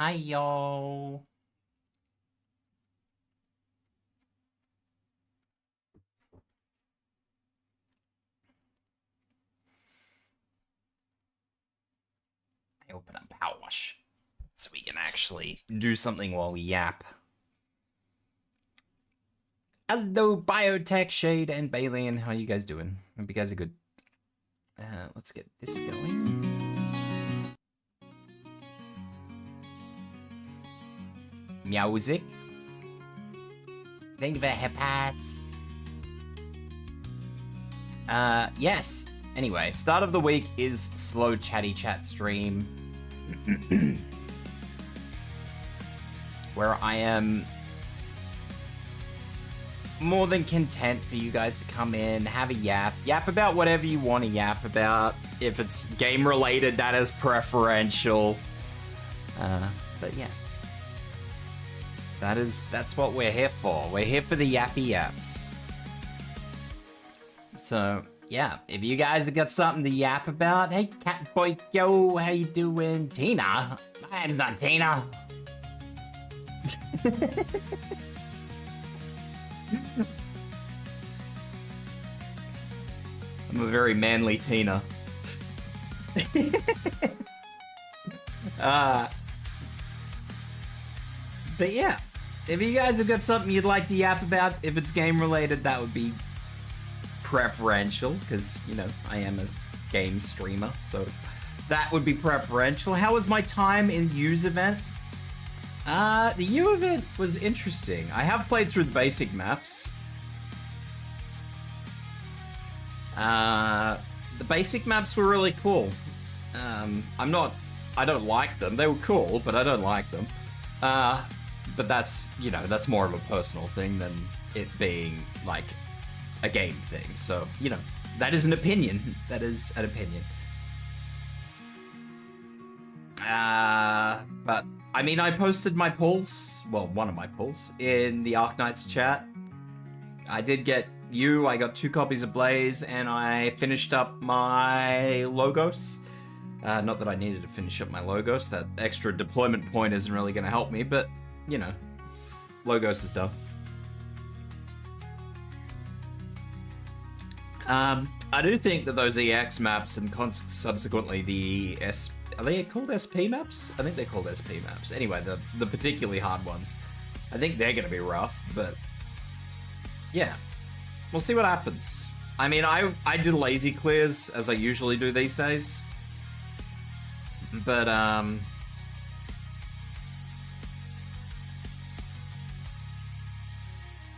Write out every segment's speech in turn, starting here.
Hi, yo. I open up Power Wash so we can actually do something while we yap. Hello, Biotech, Shade, and Balian. How you guys doing? Hope you guys are good. Let's get this going. Music. Thank you for hip hats. Yes. Anyway, start of the week is slow chatty chat stream. Where I am more than content for you guys to come in, have a yap about whatever you want to yap about. If it's game related, that is preferential. But yeah, that's what we're here for. We're here for the yappy yaps. So yeah, if you guys have got something to yap about, hey Catboy, yo, how you doing? Tina? My name's not Tina. I'm a very manly Tina. But yeah, if you guys have got something you'd like to yap about, if it's game related, that would be preferential, because, you know, I am a game streamer, so that would be preferential. How was my time in U's event? The U event was interesting. I have played through the basic maps. The basic maps were really cool. I don't like them. They were cool, but I don't like them. But that's, you know, that's more of a personal thing than it being, like, a game thing. So, you know, that is an opinion. That is an opinion. But, I mean, I posted my polls, well, one of my polls, in the Arknights chat. I did get you, I got 2 copies of Blaze, and I finished up my Logos. Not that I needed to finish up my Logos, that extra deployment point isn't really going to help me, but, you know, Logos is done. I do think that those EX maps and subsequently the are they called SP maps? I think they're called SP maps. Anyway, the particularly hard ones, I think they're going to be rough, but yeah, we'll see what happens. I mean, I did lazy clears as I usually do these days, but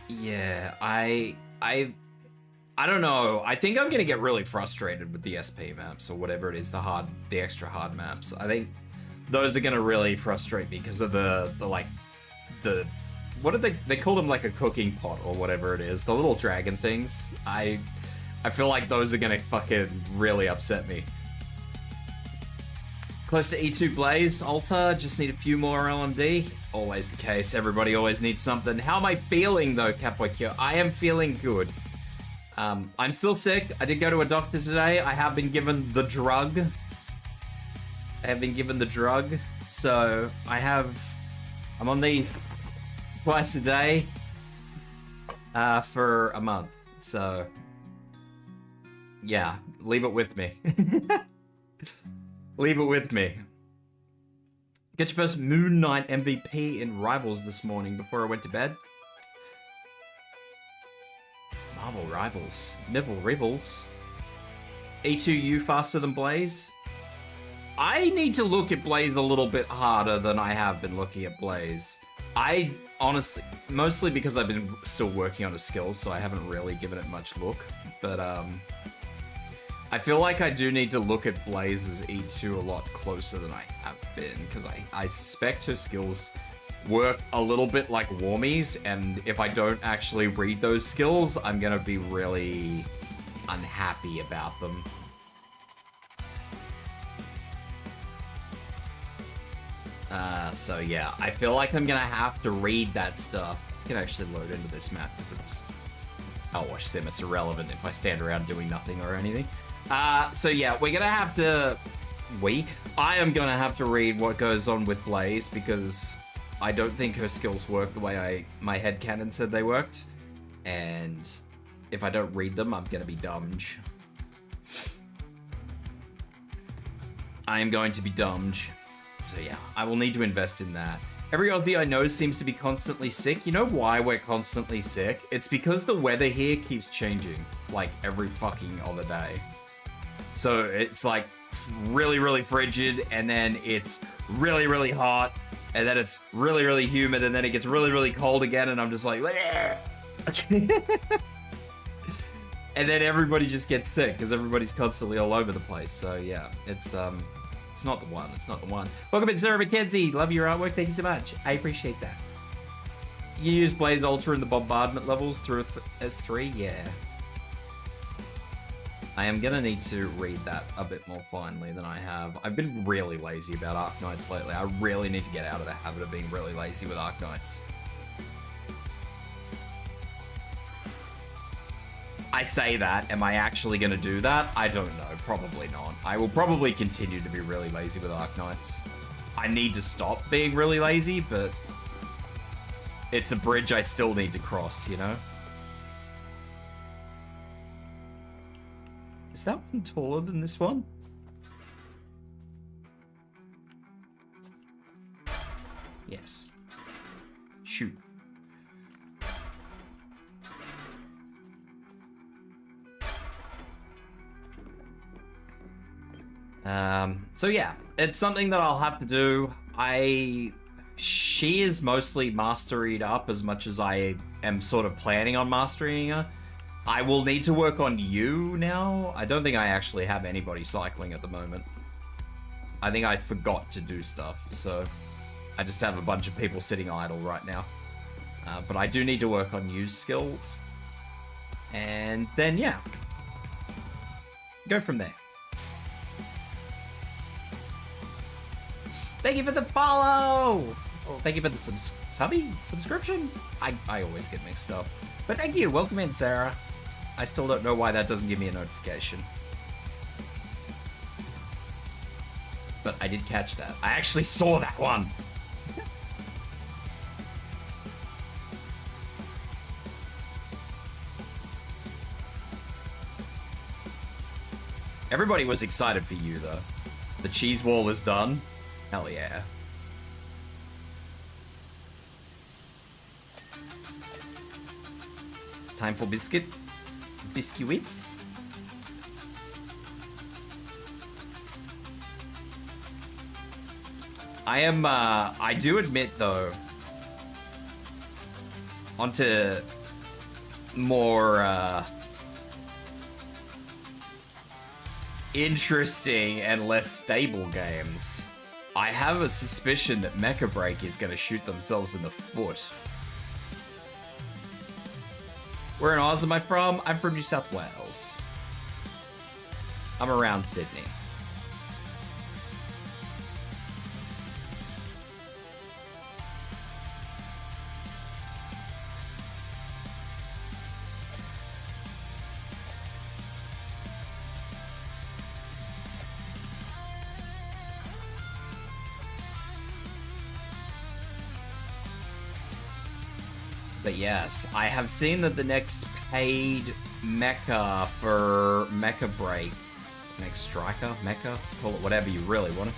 yeah, I don't know. I think I'm gonna get really frustrated with the SP maps or whatever it is, the extra hard maps. I think those are gonna really frustrate me because of the what do they call them, like a cooking pot or whatever it is, the little dragon things. I feel like those are gonna fucking really upset me. Close to E2 Blaze, Alta, just need a few more LMD. Always the case, everybody always needs something. How am I feeling though, Capoeira? I am feeling good. I'm still sick. I did go to a doctor today. I have been given the drug. So I'm on these twice a day for a month. So yeah, leave it with me. Leave it with me. Get your first Moon Knight MVP in Rivals this morning before I went to bed. Marvel Rivals. Nibble Rivals. E2U faster than Blaze? I need to look at Blaze a little bit harder than I have been looking at Blaze. I honestly, mostly because I've been still working on his skills, so I haven't really given it much look. But I feel like I do need to look at Blaze's E2 a lot closer than I have been, because I suspect her skills work a little bit like Warmies, and if I don't actually read those skills, I'm gonna be really unhappy about them. So yeah, I feel like I'm gonna have to read that stuff. I can actually load into this map because it's I'll watch sim, it's irrelevant if I stand around doing nothing or anything. So yeah, we're gonna have to I am gonna have to read what goes on with Blaze because I don't think her skills work the way my headcanon said they worked. And if I don't read them, I'm gonna be dummed. I am going to be dummed. So yeah, I will need to invest in that. Every Aussie I know seems to be constantly sick. You know why we're constantly sick? It's because the weather here keeps changing, like every fucking other day. So it's like really, really frigid, and then it's really, really hot, and then it's really, really humid, and then it gets really, really cold again, and I'm just like, and then everybody just gets sick because everybody's constantly all over the place. So yeah, it's not the one. It's not the one. Welcome in, Sarah McKenzie. Love your artwork. Thank you so much. I appreciate that. You use Blaze Ultra in the bombardment levels through S3? Yeah. I am gonna need to read that a bit more finely than I have. I've been really lazy about Arknights lately. I really need to get out of the habit of being really lazy with Arknights. I say that, am I actually gonna do that? I don't know, probably not. I will probably continue to be really lazy with Arknights. I need to stop being really lazy, but it's a bridge I still need to cross, you know? Is that one taller than this one? Yes. Shoot. So yeah, it's something that I'll have to do. She is mostly masteried up as much as I am sort of planning on mastering her. I will need to work on you now. I don't think I actually have anybody cycling at the moment. I think I forgot to do stuff, so I just have a bunch of people sitting idle right now. But I do need to work on you skills. And then, yeah. Go from there. Thank you for the follow! Oh, thank you for the subscription? I always get mixed up. But thank you, welcome in, Sarah. I still don't know why that doesn't give me a notification. But I did catch that. I actually saw that one! Everybody was excited for you, though. The cheese wall is done. Hell yeah. Time for biscuit. Biscuit. I do admit though, onto more, interesting and less stable games. I have a suspicion that Mecha Break is going to shoot themselves in the foot. Where in Oz am I from? I'm from New South Wales. I'm around Sydney. But yes, I have seen that the next paid mecha for Mecha Break, next striker, mecha, call it whatever you really want it.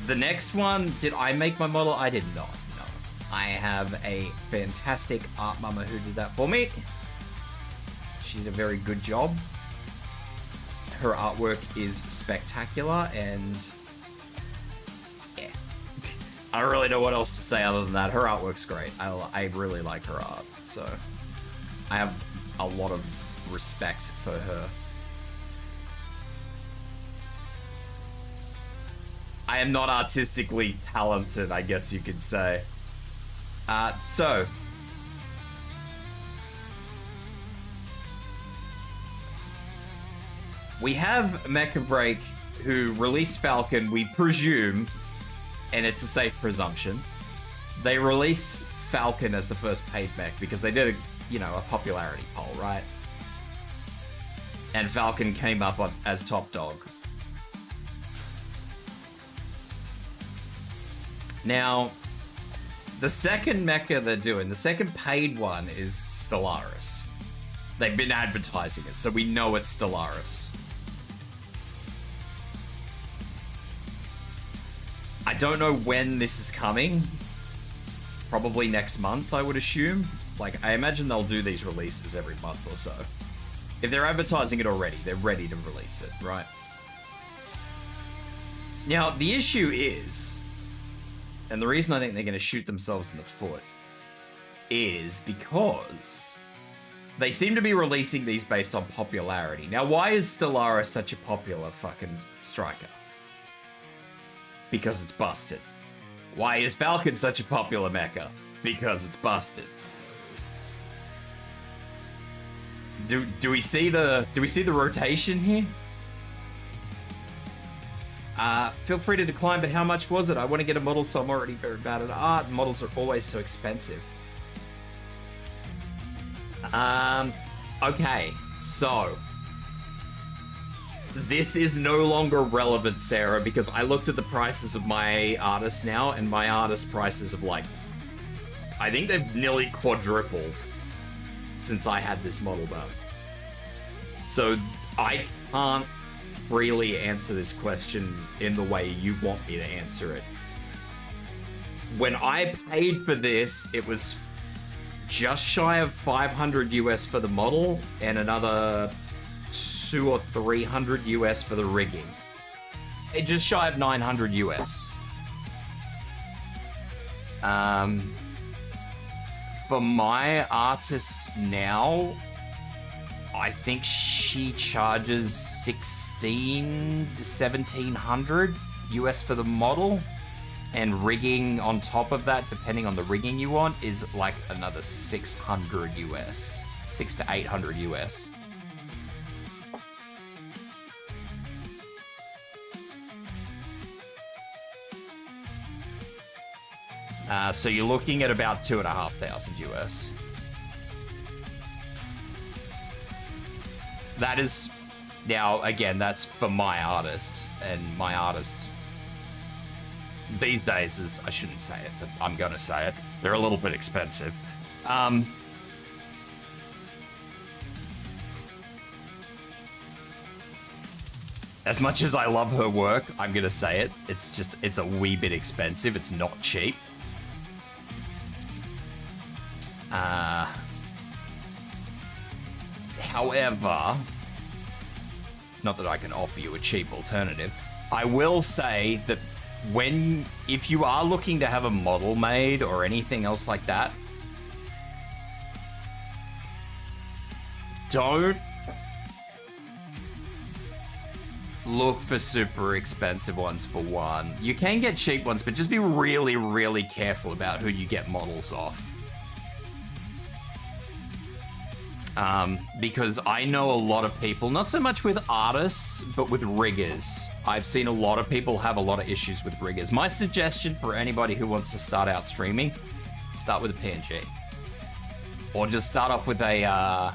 The next one, did I make my model? I did not, no. I have a fantastic art mama who did that for me. She did a very good job. Her artwork is spectacular and I don't really know what else to say other than that. Her artwork's great. I really like her art, so I have a lot of respect for her. I am not artistically talented, I guess you could say. So we have Mecha Break, who released Falcon, we presume, and it's a safe presumption. They released Falcon as the first paid mech because they did a popularity poll, right? and Falcon came up as top dog. Now, the second mecha they're doing, the second paid one is Stellaris. They've been advertising it, so we know it's Stellaris. I don't know when this is coming. Probably next month, I would assume. Like, I imagine they'll do these releases every month or so. If they're advertising it already, they're ready to release it, right? Now, the issue is, and the reason I think they're going to shoot themselves in the foot, is because they seem to be releasing these based on popularity. Now, why is Stellaris such a popular fucking striker? Because it's busted. Why is Falcon such a popular mecha? Because it's busted. Do we see the rotation here? Feel free to decline, but how much was it? I want to get a model, so I'm already very bad at art. Models are always so expensive. Okay, so this is no longer relevant, Sarah, because I looked at the prices of my artists now, and my artist prices have, like, I think they've nearly quadrupled since I had this model done. So I can't freely answer this question in the way you want me to answer it. When I paid for this, it was just shy of 500 US for the model and another 200 or 300 US for the rigging. Just shy of 900 US. For my artist now, I think she charges 16 to 1700 US for the model, and rigging on top of that, depending on the rigging you want, is like another 600 US, 6 to 800 US. So you're looking at about 2,500 US. That is, now again, that's for my artist, and my artist these days is, I shouldn't say it, but I'm gonna say it, they're a little bit expensive. As much as I love her work, I'm gonna say it, it's a wee bit expensive, it's not cheap. However, not that I can offer you a cheap alternative, I will say that if you are looking to have a model made or anything else like that, don't look for super expensive ones for one. You can get cheap ones, but just be really, really careful about who you get models off. Because I know a lot of people, not so much with artists, but with riggers. I've seen a lot of people have a lot of issues with riggers. My suggestion for anybody who wants to start out streaming, start with a PNG. Or just start off with a,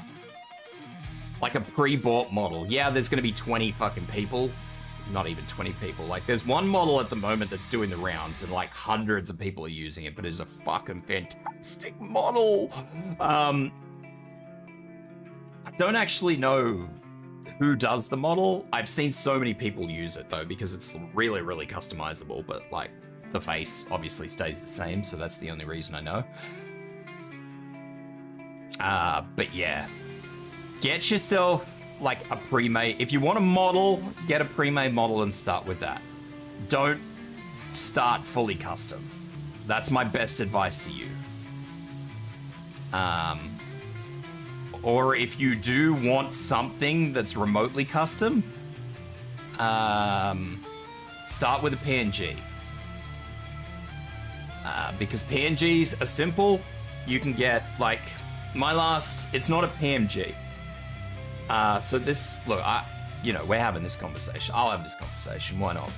like a pre-bought model. Yeah, there's gonna be 20 fucking people. Not even 20 people. Like, there's one model at the moment that's doing the rounds, and like hundreds of people are using it, but it's a fucking fantastic model. I don't actually know who does the model. I've seen so many people use it though, because it's really, really customizable, but like the face obviously stays the same, so that's the only reason I know. But yeah, get yourself like a pre-made. If you want a model, get a pre-made model and start with that. Don't start fully custom. That's my best advice to you. Or if you do want something that's remotely custom, start with a PNG. Because PNGs are simple. You can get, like, it's not a PMG. So this, look, we're having this conversation. I'll have this conversation, why not?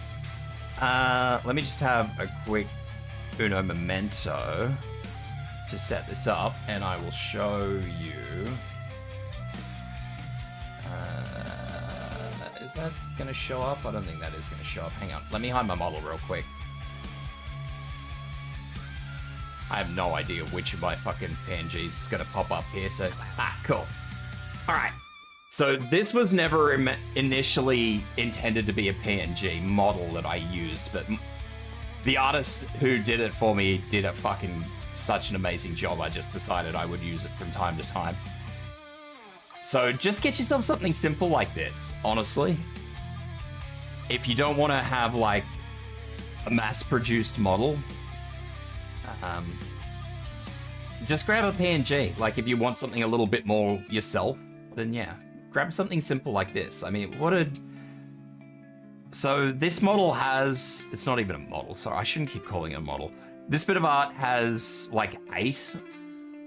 Let me just have a quick uno momento to set this up, and I will show you. that gonna show up? I don't think that is gonna show up. Hang on, let me hide my model real quick. I have no idea which of my fucking PNGs is gonna pop up here, so... Ah, cool. Alright. So this was never initially intended to be a PNG model that I used, but the artist who did it for me did a fucking such an amazing job. I just decided I would use it from time to time. So just get yourself something simple like this, honestly. If you don't want to have like a mass-produced model, just grab a PNG. Like if you want something a little bit more yourself, then yeah. Grab something simple like this. I mean, so this model has, it's not even a model, sorry, I shouldn't keep calling it a model. This bit of art has like 8.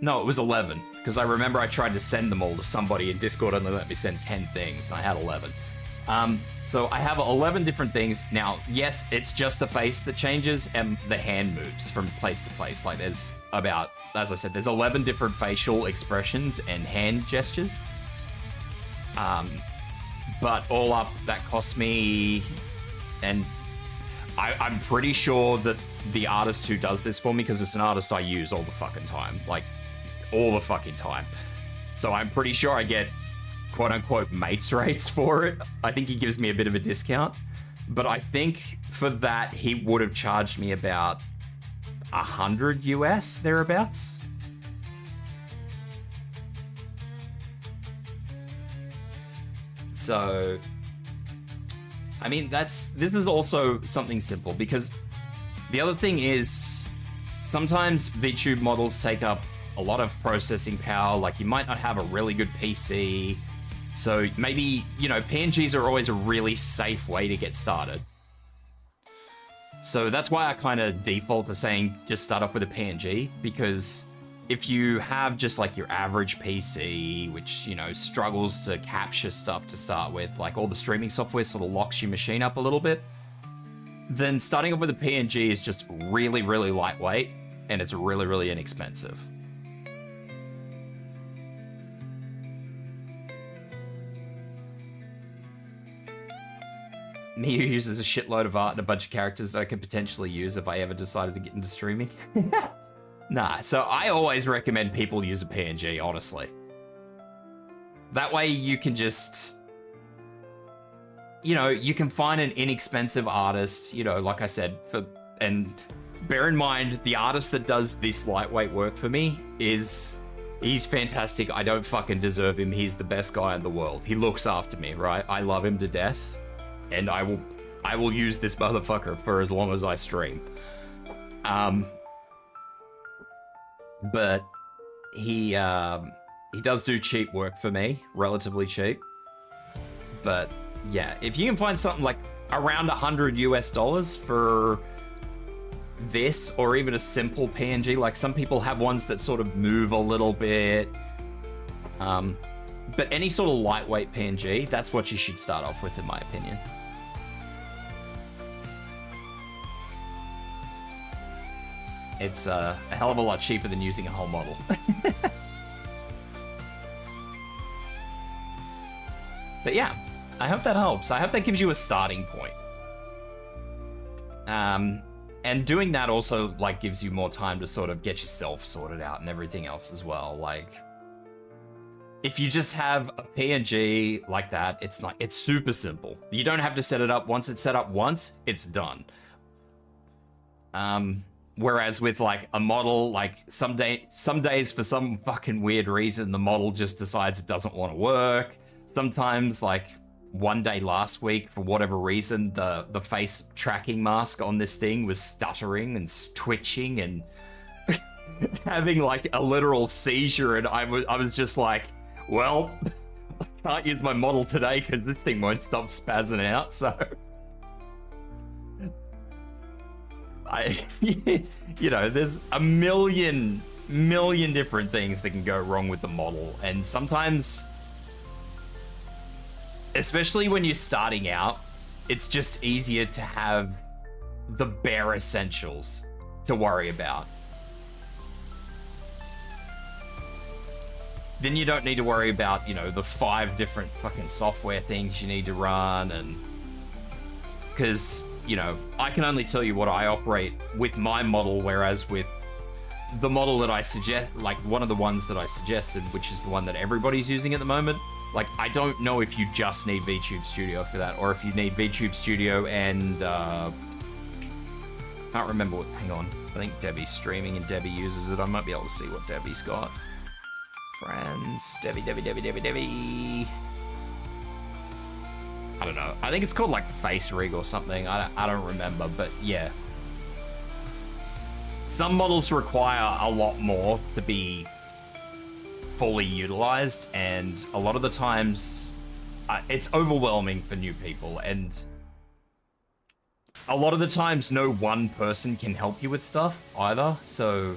No, it was 11, because I remember I tried to send them all to somebody in Discord and they let me send 10 things, and I had 11. So I have 11 different things. Now, yes, it's just the face that changes and the hand moves from place to place. Like there's about, as I said, there's 11 different facial expressions and hand gestures. But all up, that cost me, and I'm pretty sure that the artist who does this for me, because it's an artist I use all the fucking time, like all the fucking time. So I'm pretty sure I get quote unquote mates rates for it. I think he gives me a bit of a discount, but I think for that, he would have charged me about 100 US thereabouts. So, I mean, this is also something simple, because the other thing is sometimes VTube models take up a lot of processing power. Like you might not have a really good PC. So maybe, you know, PNGs are always a really safe way to get started. So that's why I kind of default to saying just start off with a PNG, because if you have just like your average PC, which, you know, struggles to capture stuff to start with, like all the streaming software sort of locks your machine up a little bit, then starting off with a PNG is just really, really lightweight, and it's really, really inexpensive. Me who uses a shitload of art and a bunch of characters that I could potentially use if I ever decided to get into streaming. Nah, so I always recommend people use a PNG, honestly. That way you can just, you know, you can find an inexpensive artist, you know, like I said, and bear in mind, the artist that does this lightweight work for me he's fantastic. I don't fucking deserve him. He's the best guy in the world. He looks after me, right? I love him to death, and I will use this motherfucker for as long as I stream. But he does do cheap work for me, relatively cheap. But yeah, if you can find something like around 100 US dollars for this, or even a simple PNG, like some people have ones that sort of move a little bit. But any sort of lightweight PNG, that's what you should start off with, in my opinion. It's a hell of a lot cheaper than using a whole model. But yeah, I hope that helps. I hope that gives you a starting point. And doing that also like gives you more time to sort of get yourself sorted out and everything else as well. Like, if you just have a PNG like that, it's super simple. You don't have to set it up. Once it's set up once, it's done. Whereas with like a model, like some days for some fucking weird reason, the model just decides it doesn't want to work. Sometimes like one day last week, for whatever reason, the face tracking mask on this thing was stuttering and twitching and having like a literal seizure. And I was just like, well, I can't use my model today because this thing won't stop spazzing out. So you know, there's a million different things that can go wrong with the model. And sometimes, especially when you're starting out, it's just easier to have the bare essentials to worry about. then you don't need to worry about, you know, the 5 different fucking software things you need to run, and because, you know, I can only tell you what I operate with my model, whereas with the model that I suggest, like one of the ones that I suggested, which is the one that everybody's using at the moment, like, I don't know if you just need VTube Studio for that, or if you need VTube Studio and, can't remember what, hang on. I think Debbie's streaming and Debbie uses it. I might be able to see what Debbie's got. Friends, Debbie. I don't know. I think it's called like Face Rig or something. I don't remember, but yeah. Some models require a lot more to be fully utilized, and a lot of the times it's overwhelming for new people, and a lot of the times no one person can help you with stuff either. So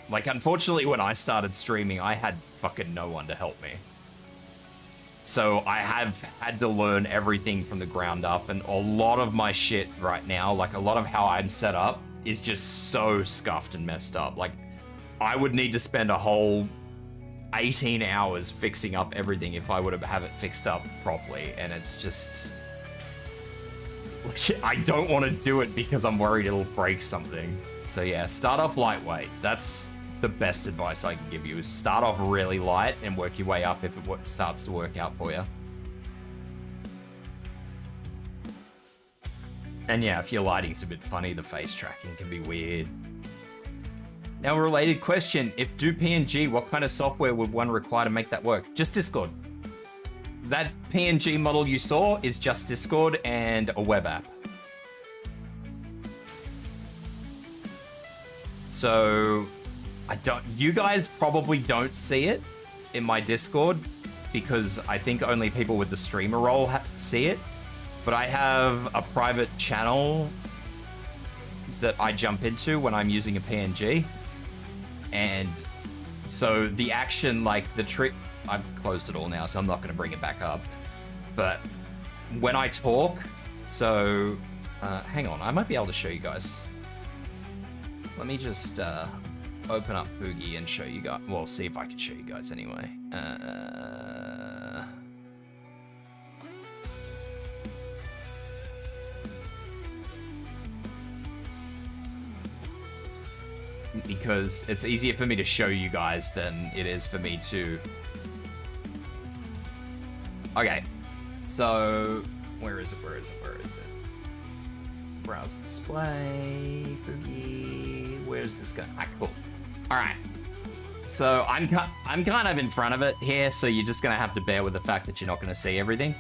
like, unfortunately, when I started streaming, I had fucking no one to help me. So I have had to learn everything from the ground up, and a lot of my shit right now, like a lot of how I'm set up, is just so scuffed and messed up. Like, I would need to spend a whole 18 hours fixing up everything if I would have it fixed up properly, and it's just... I don't want to do it because I'm worried it'll break something. So yeah, start off lightweight. That's the best advice I can give you, is start off really light and work your way up if it starts to work out for you. And yeah, if your lighting's a bit funny, the face tracking can be weird. Now, a related question, if do PNG, what kind of software would one require to make that work? Just Discord. That PNG model you saw is just Discord and a web app. So, you guys probably don't see it in my Discord, because I think only people with the streamer role have to see it. But I have a private channel that I jump into when I'm using a PNG. And so the action, like the trick, I've closed it all now, so I'm not going to bring it back up. But when I talk, so hang on, I might be able to show you guys. Let me just open up Fugi and show you guys. Well, see if I can show you guys anyway. Because it's easier for me to show you guys than it is for me to... Okay, so where is it? Browser display, Fugi, where's this going? Ah, cool. All right, so I'm kind of in front of it here, so you're just gonna have to bear with the fact that you're not gonna see everything.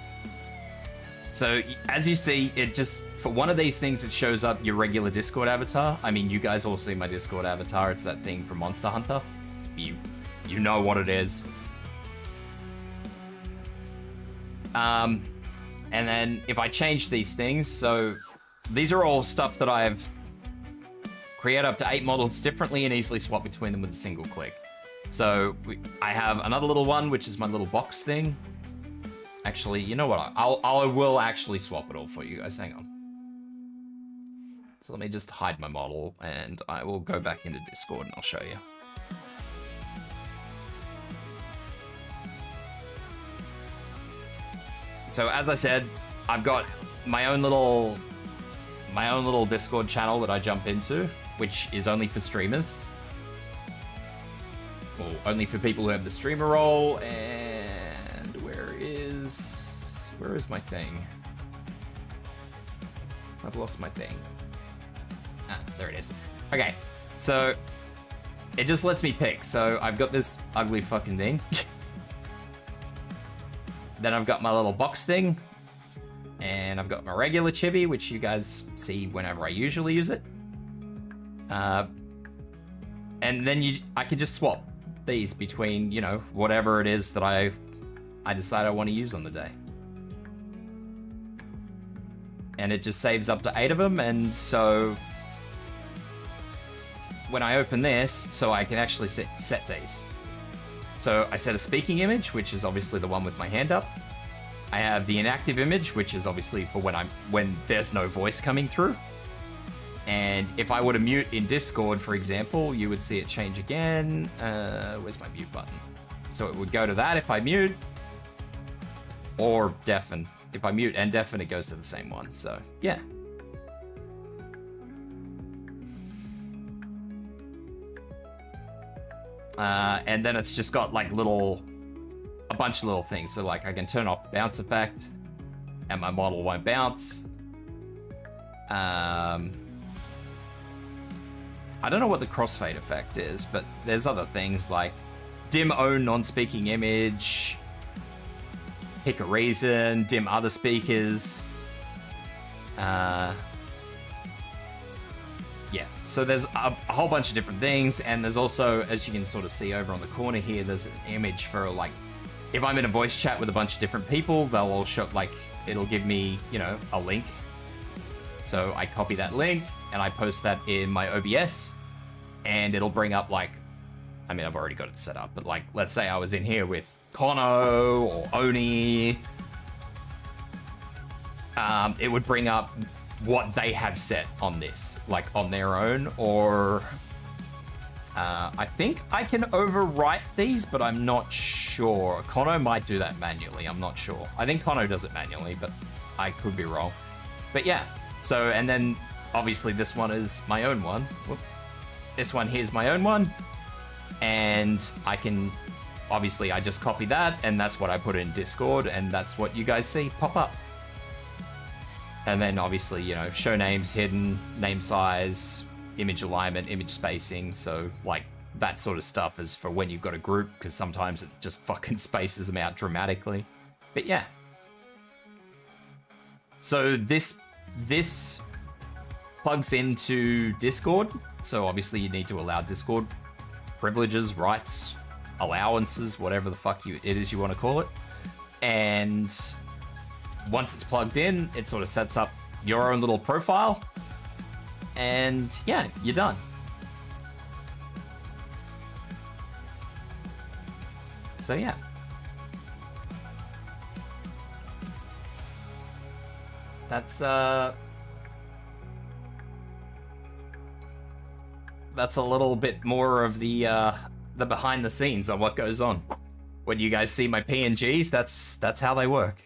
So as you see, it just, for one of these things, it shows up your regular Discord avatar. I mean, you guys all see my Discord avatar. It's that thing from Monster Hunter. You know what it is. And then if I change these things, so these are all stuff that I've created up to 8 models differently and easily swap between them with a single click. So I have another little one, which is my little box thing. Actually, you know what? I will actually swap it all for you guys. Hang on. So let me just hide my model, and I will go back into Discord and I'll show you. So as I said, I've got my own little Discord channel that I jump into, which is only for streamers. Well, only for people who have the streamer role. And where is my thing? I've lost my thing. Ah, there it is. Okay, so it just lets me pick. So I've got this ugly fucking thing. Then I've got my little box thing. And I've got my regular chibi, which you guys see whenever I usually use it. And then I can just swap these between, you know, whatever it is that I decide I want to use on the day. And it just saves up to 8 of them, and so when I open this, so I can actually set these. So I set a speaking image, which is obviously the one with my hand up. I have the inactive image, which is obviously for when there's no voice coming through. And if I were to mute in Discord, for example, you would see it change again. Where's my mute button? So it would go to that if I mute, or deafen. If I mute and deafen, it goes to the same one. So yeah. And then it's just got like a bunch of little things. So like I can turn off the bounce effect and my model won't bounce. I don't know what the crossfade effect is, but there's other things like dim own non-speaking image, pick a reason, dim other speakers. Yeah, so there's a whole bunch of different things, and there's also, as you can sort of see over on the corner here, there's an image for like, if I'm in a voice chat with a bunch of different people, they'll all show, like, it'll give me, you know, a link. So I copy that link and I post that in my OBS, and it'll bring up like, I mean, I've already got it set up, but like, let's say I was in here with Kono or Oni, it would bring up what they have set on this, like on their own, or I think I can overwrite these, but I'm not sure. Kono might do that manually, I'm not sure. I think Kono does it manually, but I could be wrong. But yeah, so, and then obviously this one is my own one. Whoop. This one here's my own one, and I can, obviously I just copy that, and that's what I put in Discord, and that's what you guys see pop up. And then obviously, you know, show names, hidden, name size, image alignment, image spacing. So like that sort of stuff is for when you've got a group, because sometimes it just fucking spaces them out dramatically. But yeah. So this plugs into Discord. So obviously you need to allow Discord privileges, rights, allowances, whatever the fuck it is you want to call it. And once it's plugged in, it sort of sets up your own little profile, and yeah, you're done. So yeah. That's a little bit more of the behind the scenes on what goes on. When you guys see my PNGs, that's how they work.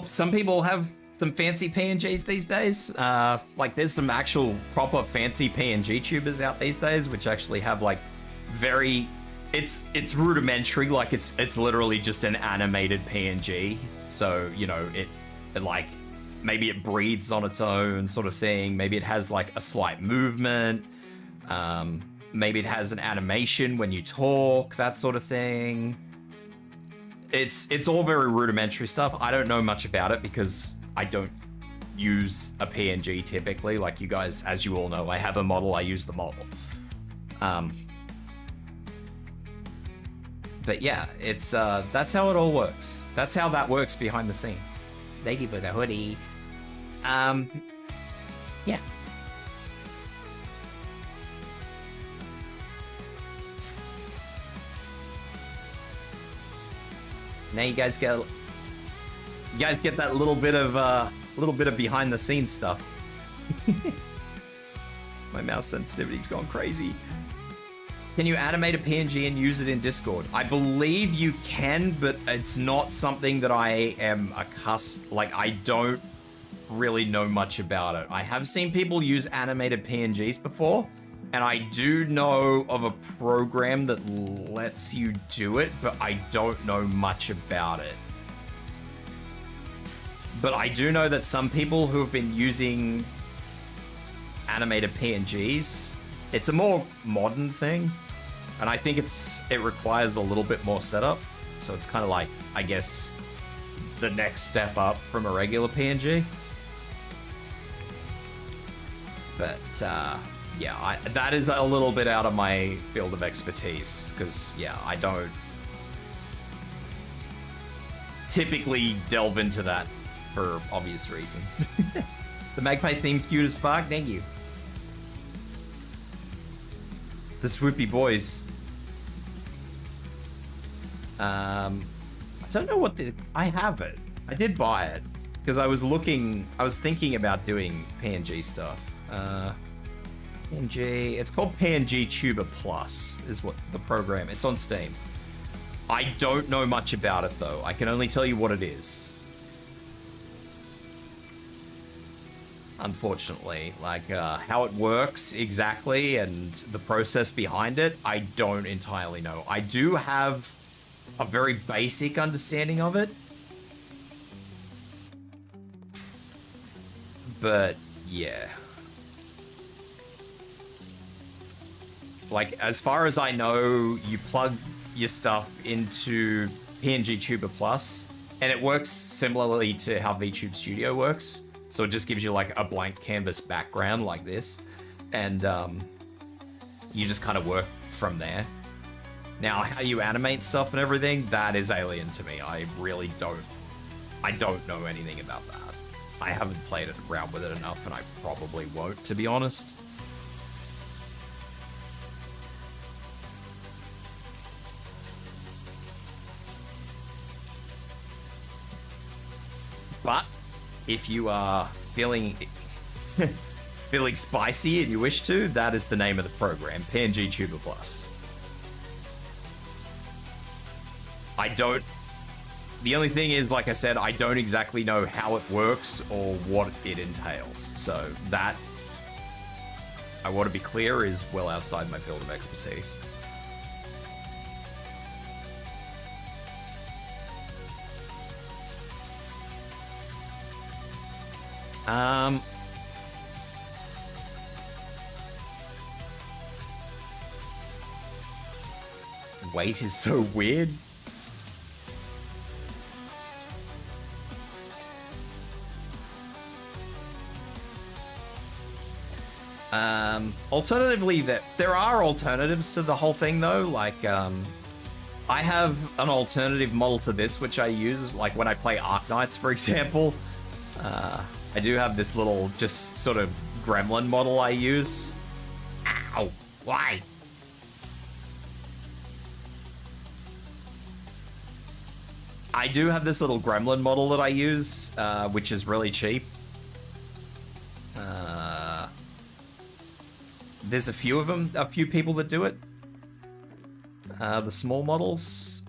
Some people have some fancy PNGs these days. Like there's some actual proper fancy PNG tubers out these days, which actually have like very, it's rudimentary. Like it's literally just an animated PNG. So, you know, it like, maybe it breathes on its own sort of thing. Maybe it has like a slight movement. Maybe it has an animation when you talk, that sort of thing. It's all very rudimentary stuff. I don't know much about it because I don't use a PNG typically. Like you guys, as you all know, I have a model, I use the model. But yeah, it's that's how it all works. That's how that works behind the scenes. Thank you for the hoodie. Yeah. Now you guys get that little bit of behind the scenes stuff. My mouse sensitivity's gone crazy. Can you animate a PNG and use it in Discord? I believe you can, but it's not something that I am like I don't really know much about it. I have seen people use animated PNGs before, and I do know of a program that lets you do it, but I don't know much about it. But I do know that some people who have been using animated PNGs, it's a more modern thing, and I think it requires a little bit more setup. So it's kind of like, I guess, the next step up from a regular PNG. But yeah, that is a little bit out of my field of expertise, because yeah, I don't typically delve into that for obvious reasons. The magpie theme cute as fuck, thank you. The swoopy boys. I don't know what I have it. I did buy it because I was thinking about doing PNG stuff. PNG, it's called PNG Tuber Plus is what the program, it's on Steam. I don't know much about it though. I can only tell you what it is. Unfortunately, like how it works exactly and the process behind it, I don't entirely know. I do have a very basic understanding of it. But yeah. Like, as far as I know, you plug your stuff into PNG Tuber Plus, and it works similarly to how VTube Studio works. So it just gives you like a blank canvas background like this, and you just kind of work from there. Now, how you animate stuff and everything, that is alien to me. I really don't know anything about that. I haven't played around with it enough, and I probably won't, to be honest. But if you are feeling spicy and you wish to, that is the name of the program, PNG Tuber Plus. The only thing is, like I said, I don't exactly know how it works or what it entails. So that, I want to be clear, is well outside my field of expertise. Weight is so weird. Alternatively, there are alternatives to the whole thing though. Like, I have an alternative model to this, which I use, like when I play Arknights, for example. I do have this little, just sort of gremlin model I use. Ow! Why? I do have this little gremlin model that I use, which is really cheap. There's a few of them, a few people that do it. The small models.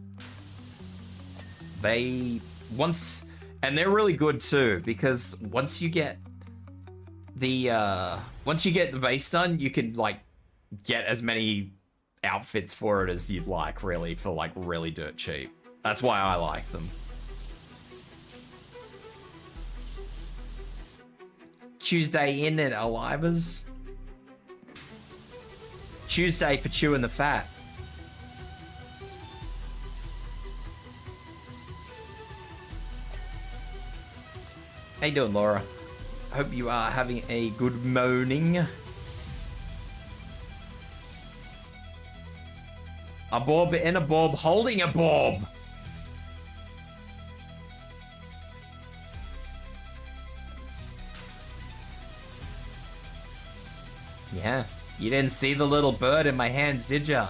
And they're really good too, because once you get the base done, you can like get as many outfits for it as you'd like, really, for like really dirt cheap. That's why I like them. Chewsday innit, Alivers. Chewsday for chewing the fat. How you doing, Laura? Hope you are having a good morning. A bob in a bob holding a bob. Yeah, you didn't see the little bird in my hands, did ya?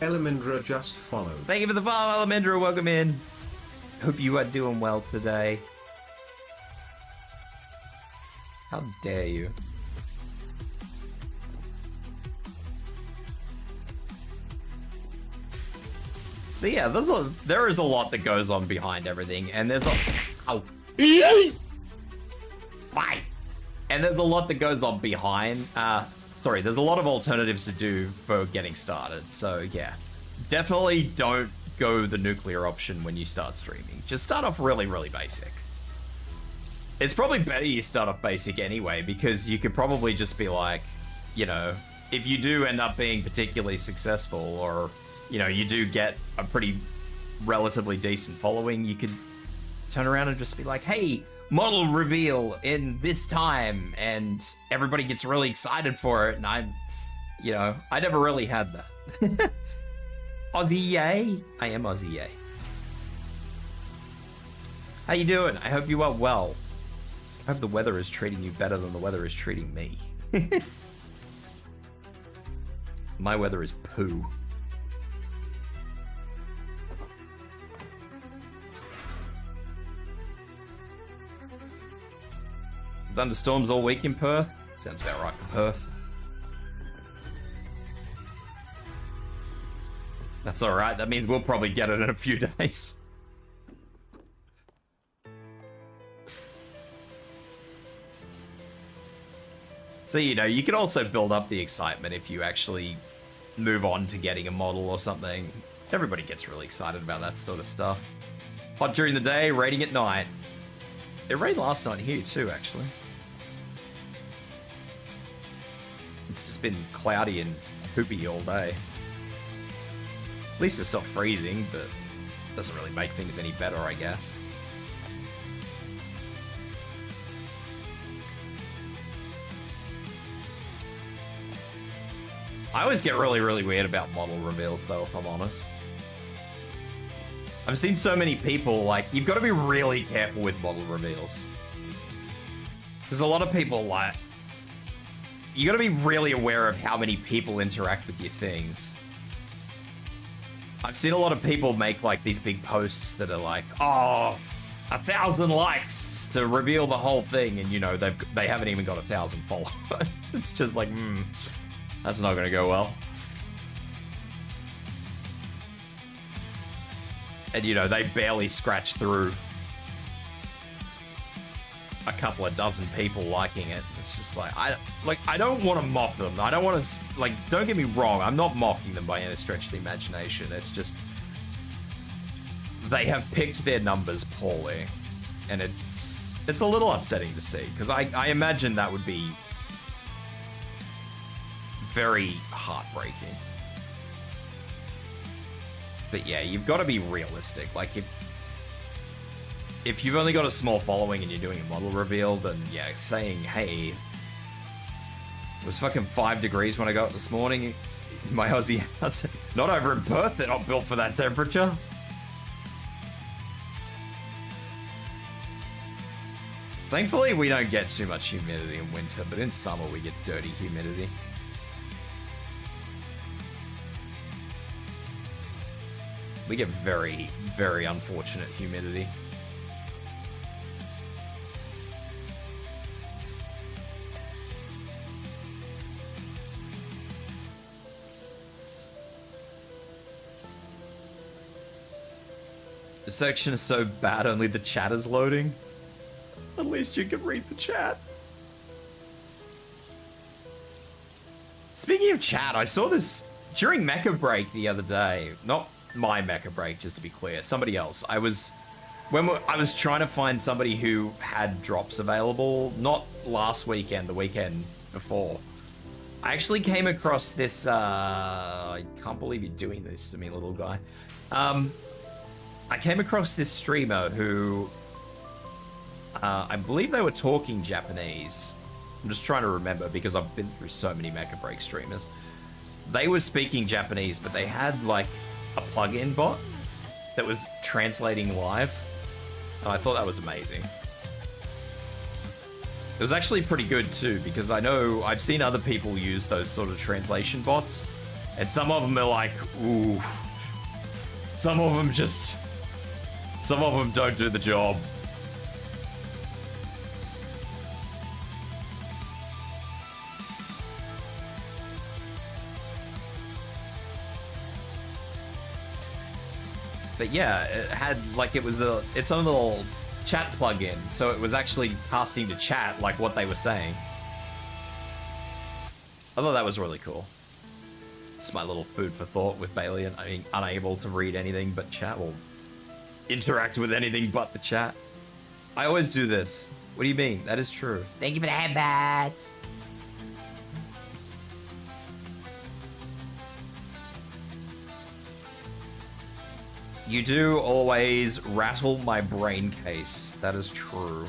Elemindra just followed. Thank you for the follow, Elemindra. Welcome in. Hope you are doing well today. How dare you? So yeah, there is a lot that goes on behind everything, and there's a Why? And there's a lot that goes on behind. There's a lot of alternatives to do for getting started. So yeah, definitely don't go the nuclear option when you start streaming. Just start off really, really basic. It's probably better you start off basic anyway, because you could probably just be like, you know, if you do end up being particularly successful, or, you know, you do get a pretty relatively decent following, you could turn around and just be like, hey, model reveal in this time, and everybody gets really excited for it, and I never really had that. Aussie yay. I am Aussie yay. How you doing? I hope you are well. I hope the weather is treating you better than the weather is treating me. My weather is poo. Thunderstorms all week in Perth? Sounds about right for Perth. That's alright, that means we'll probably get it in a few days. So, you know, you can also build up the excitement if you actually move on to getting a model or something. Everybody gets really excited about that sort of stuff. Hot during the day, raining at night. It rained last night here too, actually. It's just been cloudy and poopy all day. At least it's not freezing, but doesn't really make things any better, I guess. I always get really, really weird about model reveals, though, if I'm honest. I've seen so many people, like, you've got to be really careful with model reveals. There's a lot of people, like, you got to be really aware of how many people interact with your things. I've seen a lot of people make, like, these big posts that are like, oh, 1,000 likes to reveal the whole thing, and, you know, they haven't even got 1,000 followers. It's just like, that's not gonna go well. And you know, they barely scratch through a couple of dozen people liking it. It's just like, I don't want to mock them. I don't want to, like, don't get me wrong. I'm not mocking them by any stretch of the imagination. It's just, they have picked their numbers poorly. And it's a little upsetting to see, because I imagine that would be very heartbreaking. But yeah, you've got to be realistic. Like, if you've only got a small following and you're doing a model reveal, then yeah, saying, hey, it was fucking 5 degrees when I got up this morning in my Aussie house. Not over in Perth, they're not built for that temperature. Thankfully, we don't get too much humidity in winter, but in summer we get dirty humidity. We get very, very unfortunate humidity. The section is so bad, only the chat is loading. At least you can read the chat. Speaking of chat, I saw this during Mecha Break the other day. Not my Mecha Break, just to be clear. Somebody else. I was trying to find somebody who had drops available. Not last weekend, the weekend before. I actually came across this. I can't believe you're doing this to me, little guy. I came across this streamer who, I believe they were talking Japanese. I'm just trying to remember because I've been through so many Mecha Break streamers. They were speaking Japanese, but they had like a plug-in bot that was translating live. And I thought that was amazing. It was actually pretty good too, because I know I've seen other people use those sort of translation bots, and some of them are like, ooh. Some of them don't do the job. But yeah, it had like, it was its own little chat plugin, so it was actually casting to chat like what they were saying. I thought that was really cool. It's my little food for thought with Bailey and being unable to read anything but chat or interact with anything but the chat. I always do this. What do you mean? That is true. Thank you for the headbats. You do always rattle my brain case. That is true.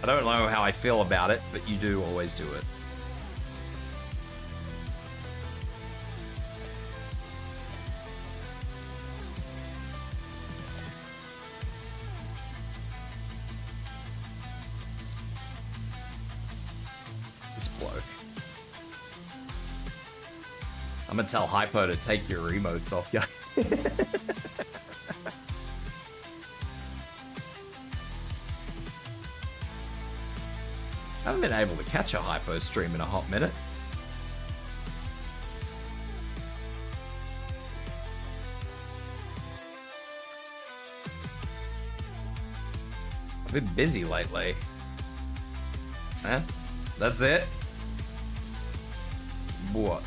I don't know how I feel about it, but you do always do it. This bloke. I'm gonna tell Hypo to take your emotes off, yeah. I haven't been able to catch a Hypo stream in a hot minute. I've been busy lately. Huh? That's it? What?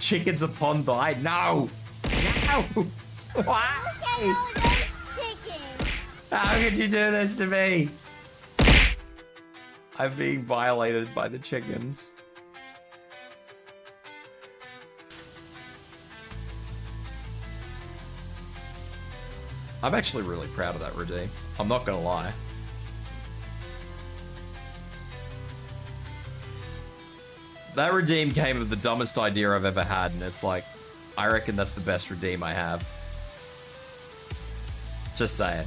Chickens upon thy... No! No! Why? How could you do this to me? I'm being violated by the chickens. I'm actually really proud of that redeem. I'm not gonna lie. That redeem came with the dumbest idea I've ever had, and it's like, I reckon that's the best redeem I have. Just saying.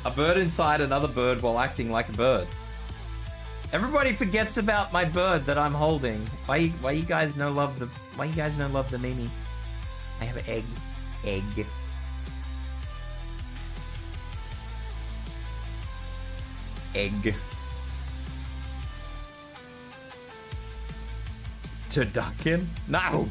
A bird inside another bird while acting like a bird. Everybody forgets about my bird that I'm holding. Why you guys no love the Mimi? I have an egg. Egg. Egg. Turducken? No!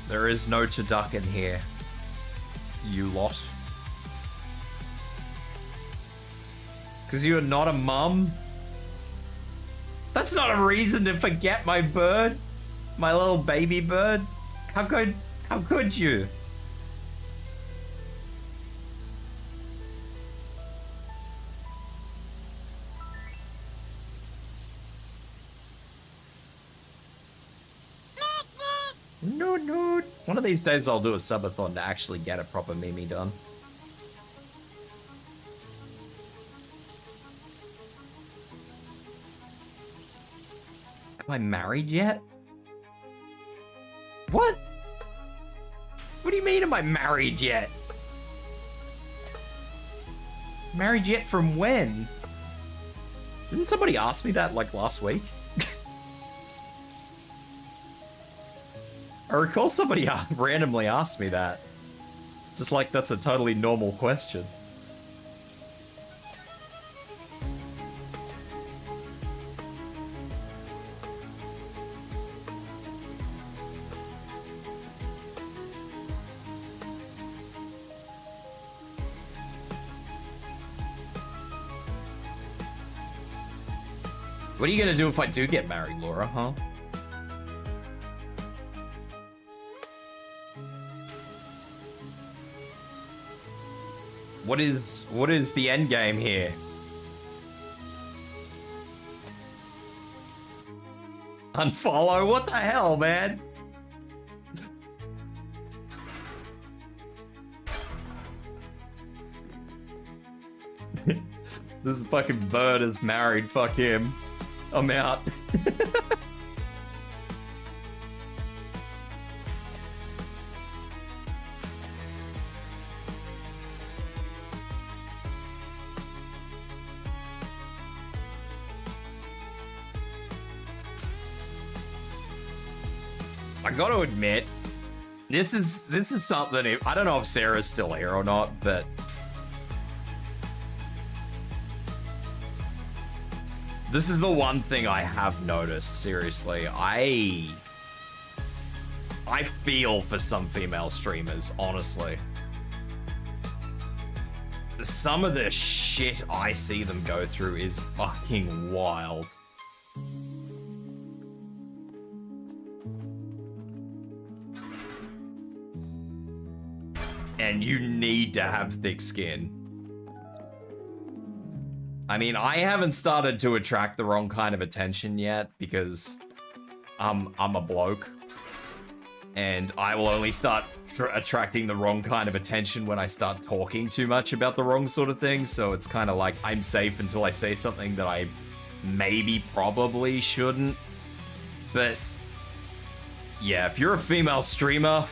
There is no turducken here, you lot. Because you're not a mum? That's not a reason to forget my bird. My little baby bird. How could you? No. One of these days I'll do a subathon to actually get a proper Mimi done. Am I married yet? What? What do you mean am I married yet? Married yet from when? Didn't somebody ask me that like last week? I recall somebody randomly asked me that. Just like that's a totally normal question. What are you gonna do if I do get married, Laura, huh? What is the end game here? Unfollow? What the hell, man? This fucking bird is married, fuck him. I'm out. I gotta admit, this is something, I don't know if Sarah's still here or not, but this is the one thing I have noticed, seriously. I feel for some female streamers, honestly. Some of the shit I see them go through is fucking wild. And you need to have thick skin. I mean, I haven't started to attract the wrong kind of attention yet because I'm a bloke. And I will only start attracting the wrong kind of attention when I start talking too much about the wrong sort of things. So it's kind of like I'm safe until I say something that I maybe probably shouldn't. But yeah, if you're a female streamer,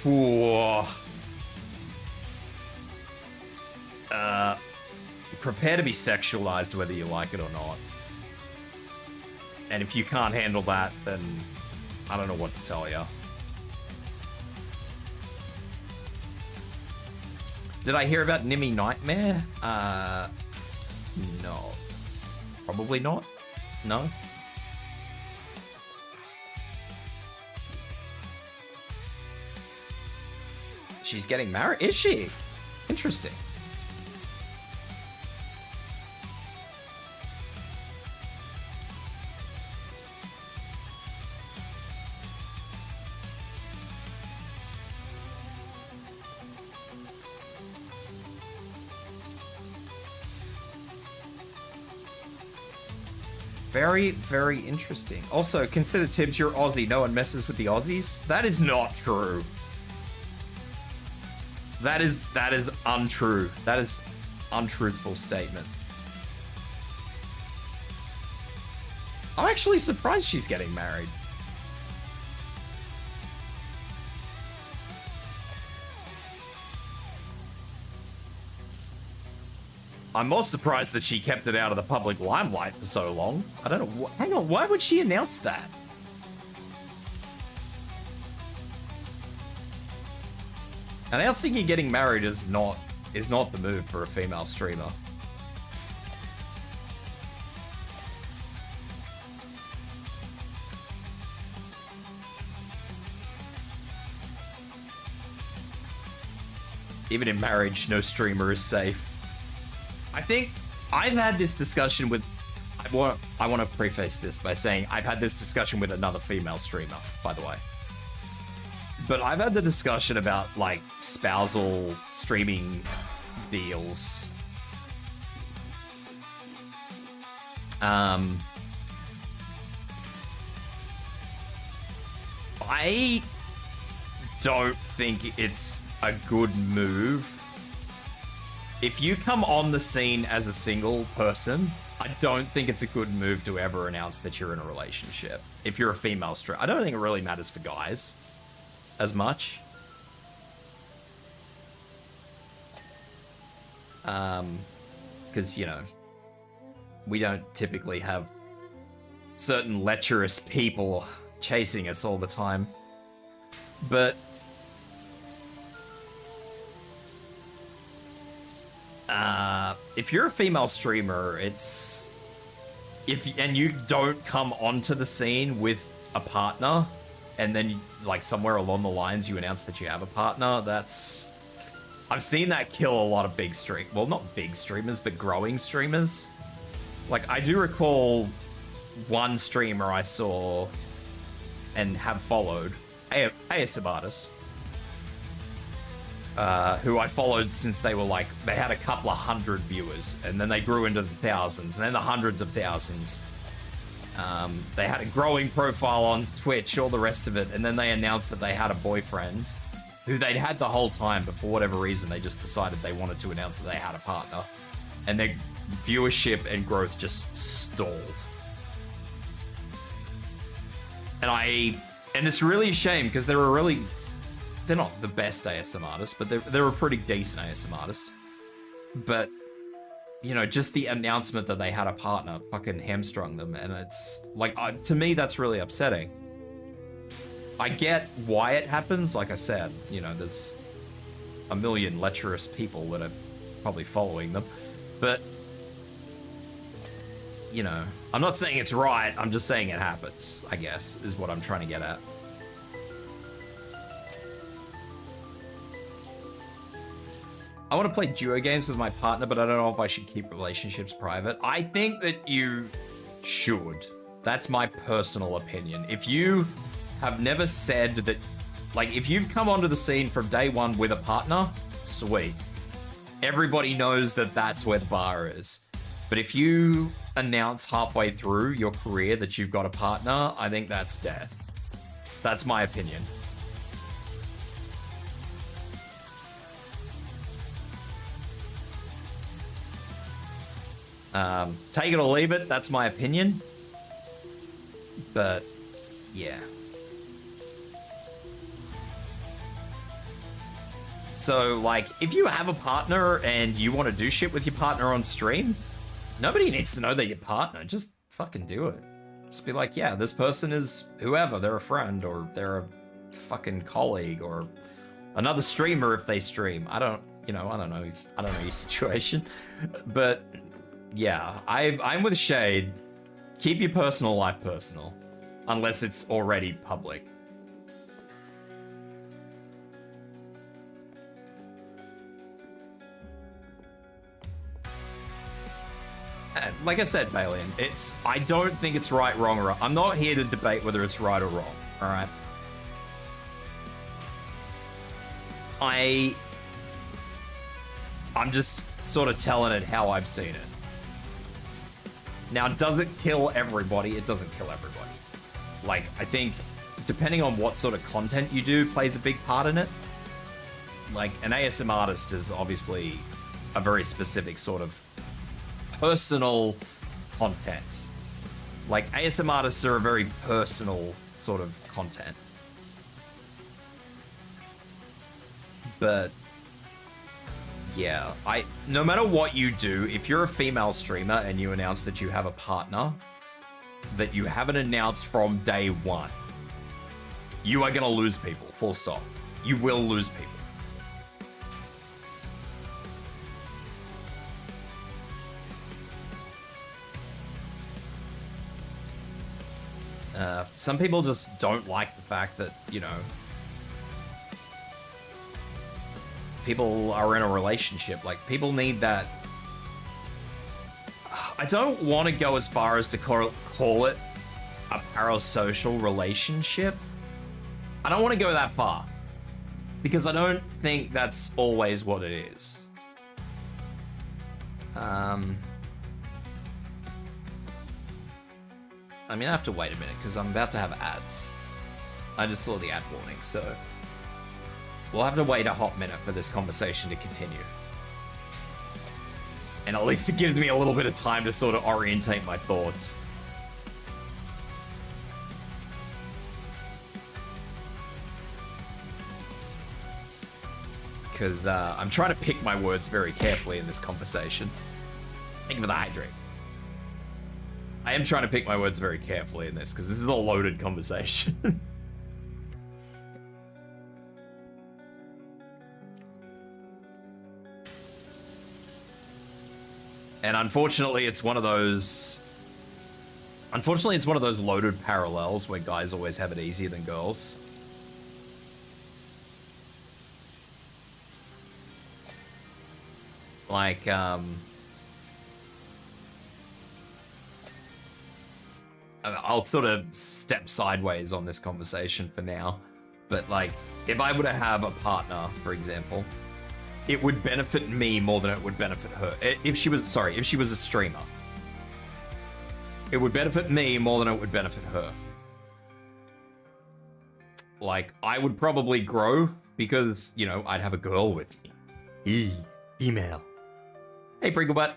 prepare to be sexualized whether you like it or not. And if you can't handle that, then I don't know what to tell you. Did I hear about Nimmy Nightmare? No. Probably not. No. She's getting married? Is she? Interesting. Very, very interesting. Also, consider Tibs, you're Aussie. No one messes with the Aussies. That is not true. That is untrue. That is untruthful statement. I'm actually surprised she's getting married. I'm more surprised that she kept it out of the public limelight for so long. I don't know. Hang on, why would she announce that? Announcing you're getting married is not the move for a female streamer. Even in marriage, no streamer is safe. I think I've had this discussion with... I want to preface this by saying I've had this discussion with another female streamer, by the way. But I've had the discussion about, like, spousal streaming deals. I don't think it's a good move. If you come on the scene as a single person, I don't think it's a good move to ever announce that you're in a relationship. If you're a female streamer, I don't think it really matters for guys as much. Because, you know, we don't typically have certain lecherous people chasing us all the time. But if you're a female streamer, and you don't come onto the scene with a partner, and then like somewhere along the lines you announce that you have a partner, I've seen that kill a lot of well, not big streamers, but growing streamers. Like, I do recall one streamer I saw and have followed, ASM artist, who I followed since they had a couple of hundred viewers, and then they grew into the thousands, and then the hundreds of thousands. They had a growing profile on Twitch, all the rest of it, and then they announced that they had a boyfriend who they'd had the whole time, but for whatever reason, they just decided they wanted to announce that they had a partner. And their viewership and growth just stalled. And it's really a shame, because they're not the best ASM artists, but they're a pretty decent ASM artist. But, you know, just the announcement that they had a partner fucking hamstrung them, and it's like, to me, that's really upsetting. I get why it happens. Like I said, you know, there's a million lecherous people that are probably following them, but, you know, I'm not saying it's right, I'm just saying it happens, I guess, is what I'm trying to get at. I want to play duo games with my partner, but I don't know if I should keep relationships private. I think that you should. That's my personal opinion. If you have never said that, like, if you've come onto the scene from day one with a partner, sweet. Everybody knows that that's where the bar is. But if you announce halfway through your career that you've got a partner, I think that's death. That's my opinion. Take it or leave it, that's my opinion. But, yeah. So, like, if you have a partner and you want to do shit with your partner on stream, nobody needs to know they're your partner. Just fucking do it. Just be like, yeah, this person is whoever. They're a friend, or they're a fucking colleague, or another streamer if they stream. I don't know your situation. But, yeah, I'm with Shade. Keep your personal life personal. Unless it's already public. Like I said, Balian, I don't think it's right, wrong, or wrong. I'm not here to debate whether it's right or wrong, alright? I'm just sort of telling it how I've seen it. Now, does it kill everybody? It doesn't kill everybody. Like, I think, depending on what sort of content you do, plays a big part in it. Like, an ASM artist is obviously a very specific sort of personal content. Like, ASM artists are a very personal sort of content. But, yeah, no matter what you do, if you're a female streamer and you announce that you have a partner that you haven't announced from day one, you are gonna lose people, full stop. You will lose people. Some people just don't like the fact that, you know, people are in a relationship. Like, people need that. I don't want to go as far as to call it a parasocial relationship. I don't want to go that far, because I don't think that's always what it is. I mean, I have to wait a minute because I'm about to have ads. I just saw the ad warning, so we'll have to wait a hot minute for this conversation to continue. And at least it gives me a little bit of time to sort of orientate my thoughts. Because I'm trying to pick my words very carefully in this conversation. Thank you for the hydrate. I am trying to pick my words very carefully in this, because this is a loaded conversation. And unfortunately, it's one of those... Unfortunately, it's one of those loaded parallels where guys always have it easier than girls. Like, I'll sort of step sideways on this conversation for now. But, like, if I were to have a partner, for example, it would benefit me more than it would benefit her. If she was a streamer. It would benefit me more than it would benefit her. Like, I would probably grow because, you know, I'd have a girl with me. Email. Hey, Brinklebutt.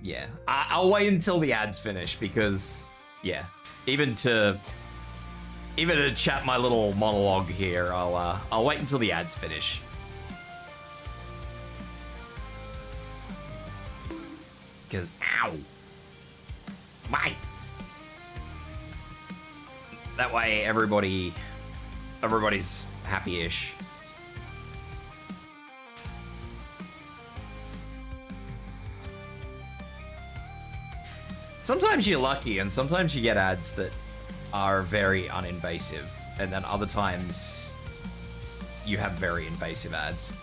Yeah. I'll wait until the ads finish because, yeah, even to chat my little monologue here, I'll wait until the ads finish. Because, ow. Mate. That way everybody's happy-ish. Sometimes you're lucky, and sometimes you get ads that are very uninvasive, and then other times you have very invasive ads.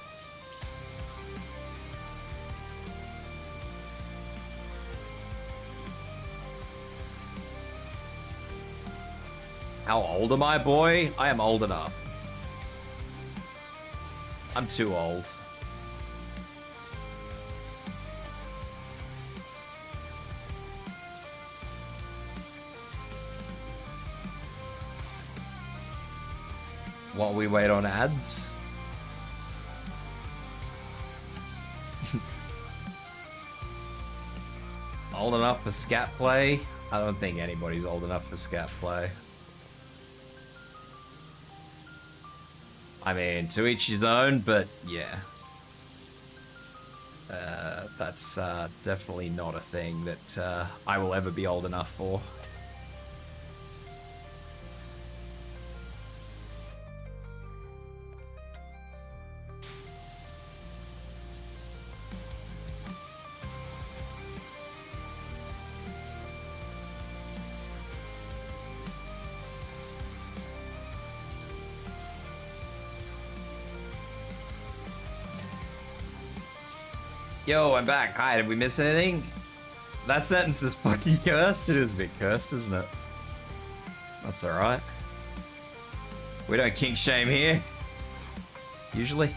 How old am I, boy? I am old enough. I'm too old. While we wait on ads. Old enough for scat play? I don't think anybody's old enough for scat play. I mean, to each his own, but yeah. That's definitely not a thing that I will ever be old enough for. Yo, I'm back. Hi, did we miss anything? That sentence is fucking cursed. It is a bit cursed, isn't it? That's alright. We don't kink shame here. Usually.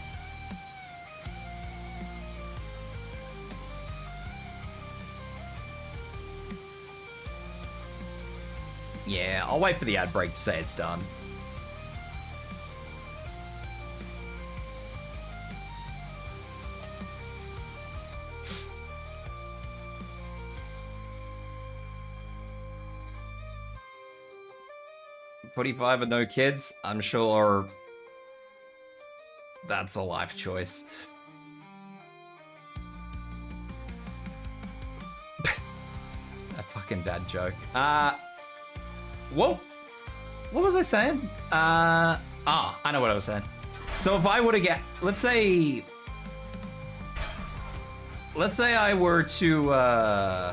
Yeah, I'll wait for the ad break to say it's done. $45 and no kids, I'm sure that's a life choice. A fucking dad joke. What was I saying? I know what I was saying. So if I were to get, let's say I were to,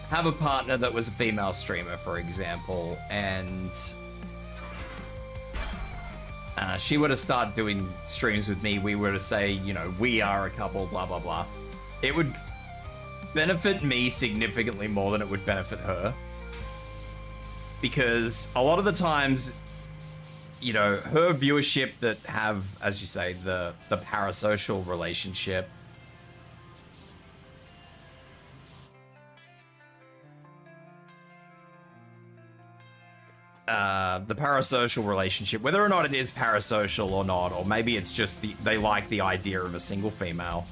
have a partner that was a female streamer, for example, and she were to start doing streams with me, we were to say, you know, we are a couple, blah, blah, blah. It would benefit me significantly more than it would benefit her. Because a lot of the times, you know, her viewership that have, as you say, the parasocial relationship, the parasocial relationship, whether or not it is parasocial or not, or maybe it's just they like the idea of a single female.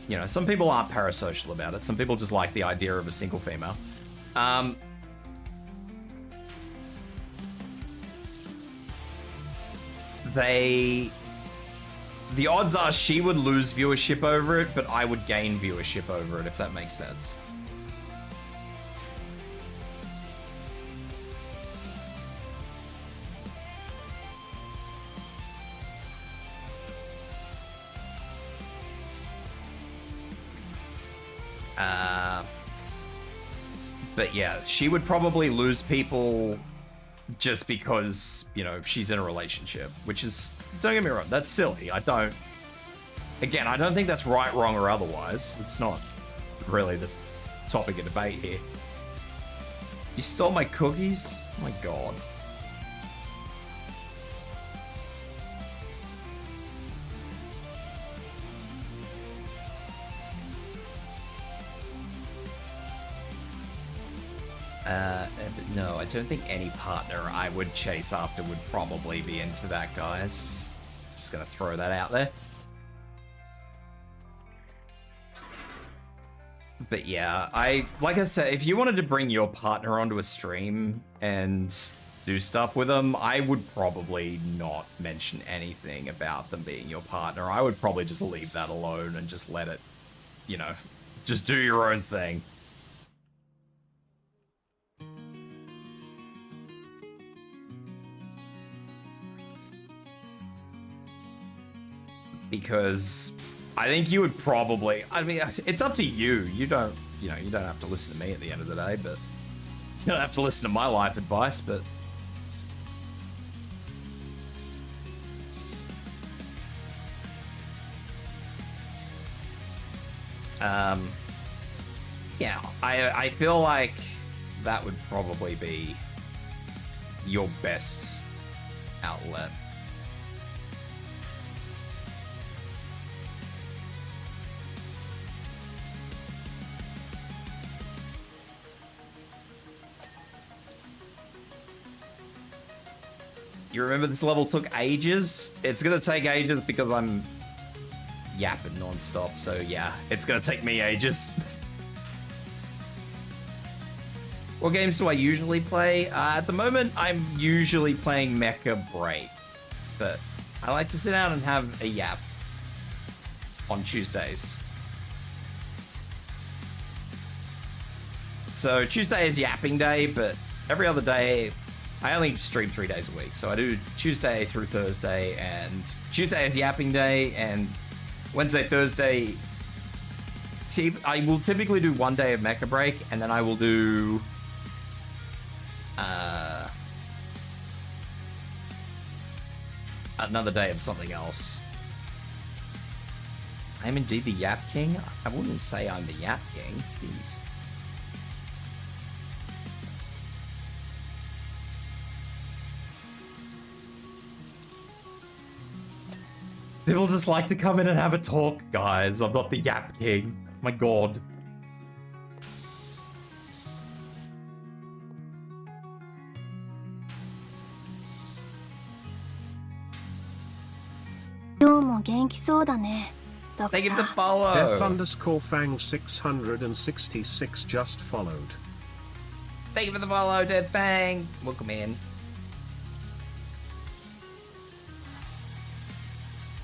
You know, some people aren't parasocial about it. Some people just like the idea of a single female. The odds are she would lose viewership over it, but I would gain viewership over it, if that makes sense. But yeah, she would probably lose people just because, you know, she's in a relationship, which is, don't get me wrong, that's silly. I don't think that's right, wrong, or otherwise. It's not really the topic of debate here. You stole my cookies? Oh my god. But no, I don't think any partner I would chase after would probably be into that, guys. Just gonna throw that out there. But yeah, like I said, if you wanted to bring your partner onto a stream and do stuff with them, I would probably not mention anything about them being your partner. I would probably just leave that alone and just let it, you know, just do your own thing. Because I think you would probably, I mean, it's up to you. You don't have to listen to me at the end of the day, but you don't have to listen to my life advice, but yeah, I feel like that would probably be your best outlet. You remember this level took ages? It's gonna take ages because I'm yapping non-stop, so yeah, it's gonna take me ages. What games do I usually play? At the moment, I'm usually playing Mecha Break, but I like to sit down and have a yap on Tuesdays. So Tuesday is yapping day, but every other day, I only stream 3 days a week. So I do Tuesday through Thursday, and Tuesday is yapping day, and Wednesday, Thursday, I will typically do 1 day of Mecha Break, and then I will do another day of something else. I am indeed the Yap King. I wouldn't say I'm the Yap King. Jeez. People just like to come in and have a talk, guys. I'm not the Yap King. My god. Thank you for the follow. Death_Fang 666 just followed. Thank you for the follow, Death Fang. Welcome in.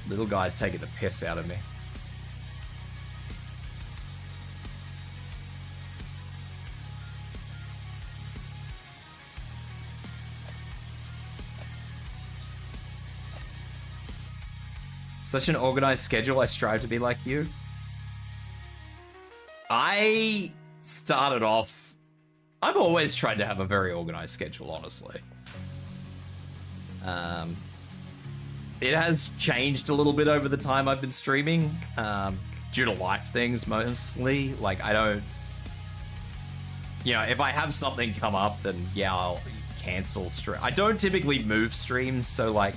Little guy's taking the piss out of me. Such an organized schedule. I strive to be like you. I started off... I've always tried to have a very organized schedule, honestly. It has changed a little bit over the time I've been streaming, due to life things mostly. Like, I don't... You know, if I have something come up, then yeah, I'll cancel stream. I don't typically move streams, so like...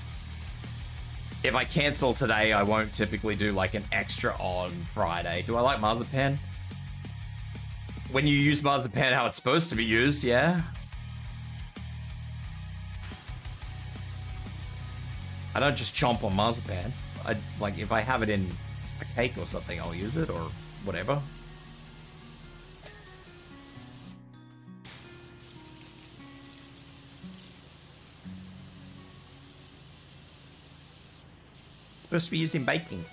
If I cancel today, I won't typically do like an extra on Friday. Do I like marzipan? When you use marzipan how it's supposed to be used, yeah. I don't just chomp on marzipan. Like if I have it in a cake or something, I'll use it or whatever. Supposed to be used in baking.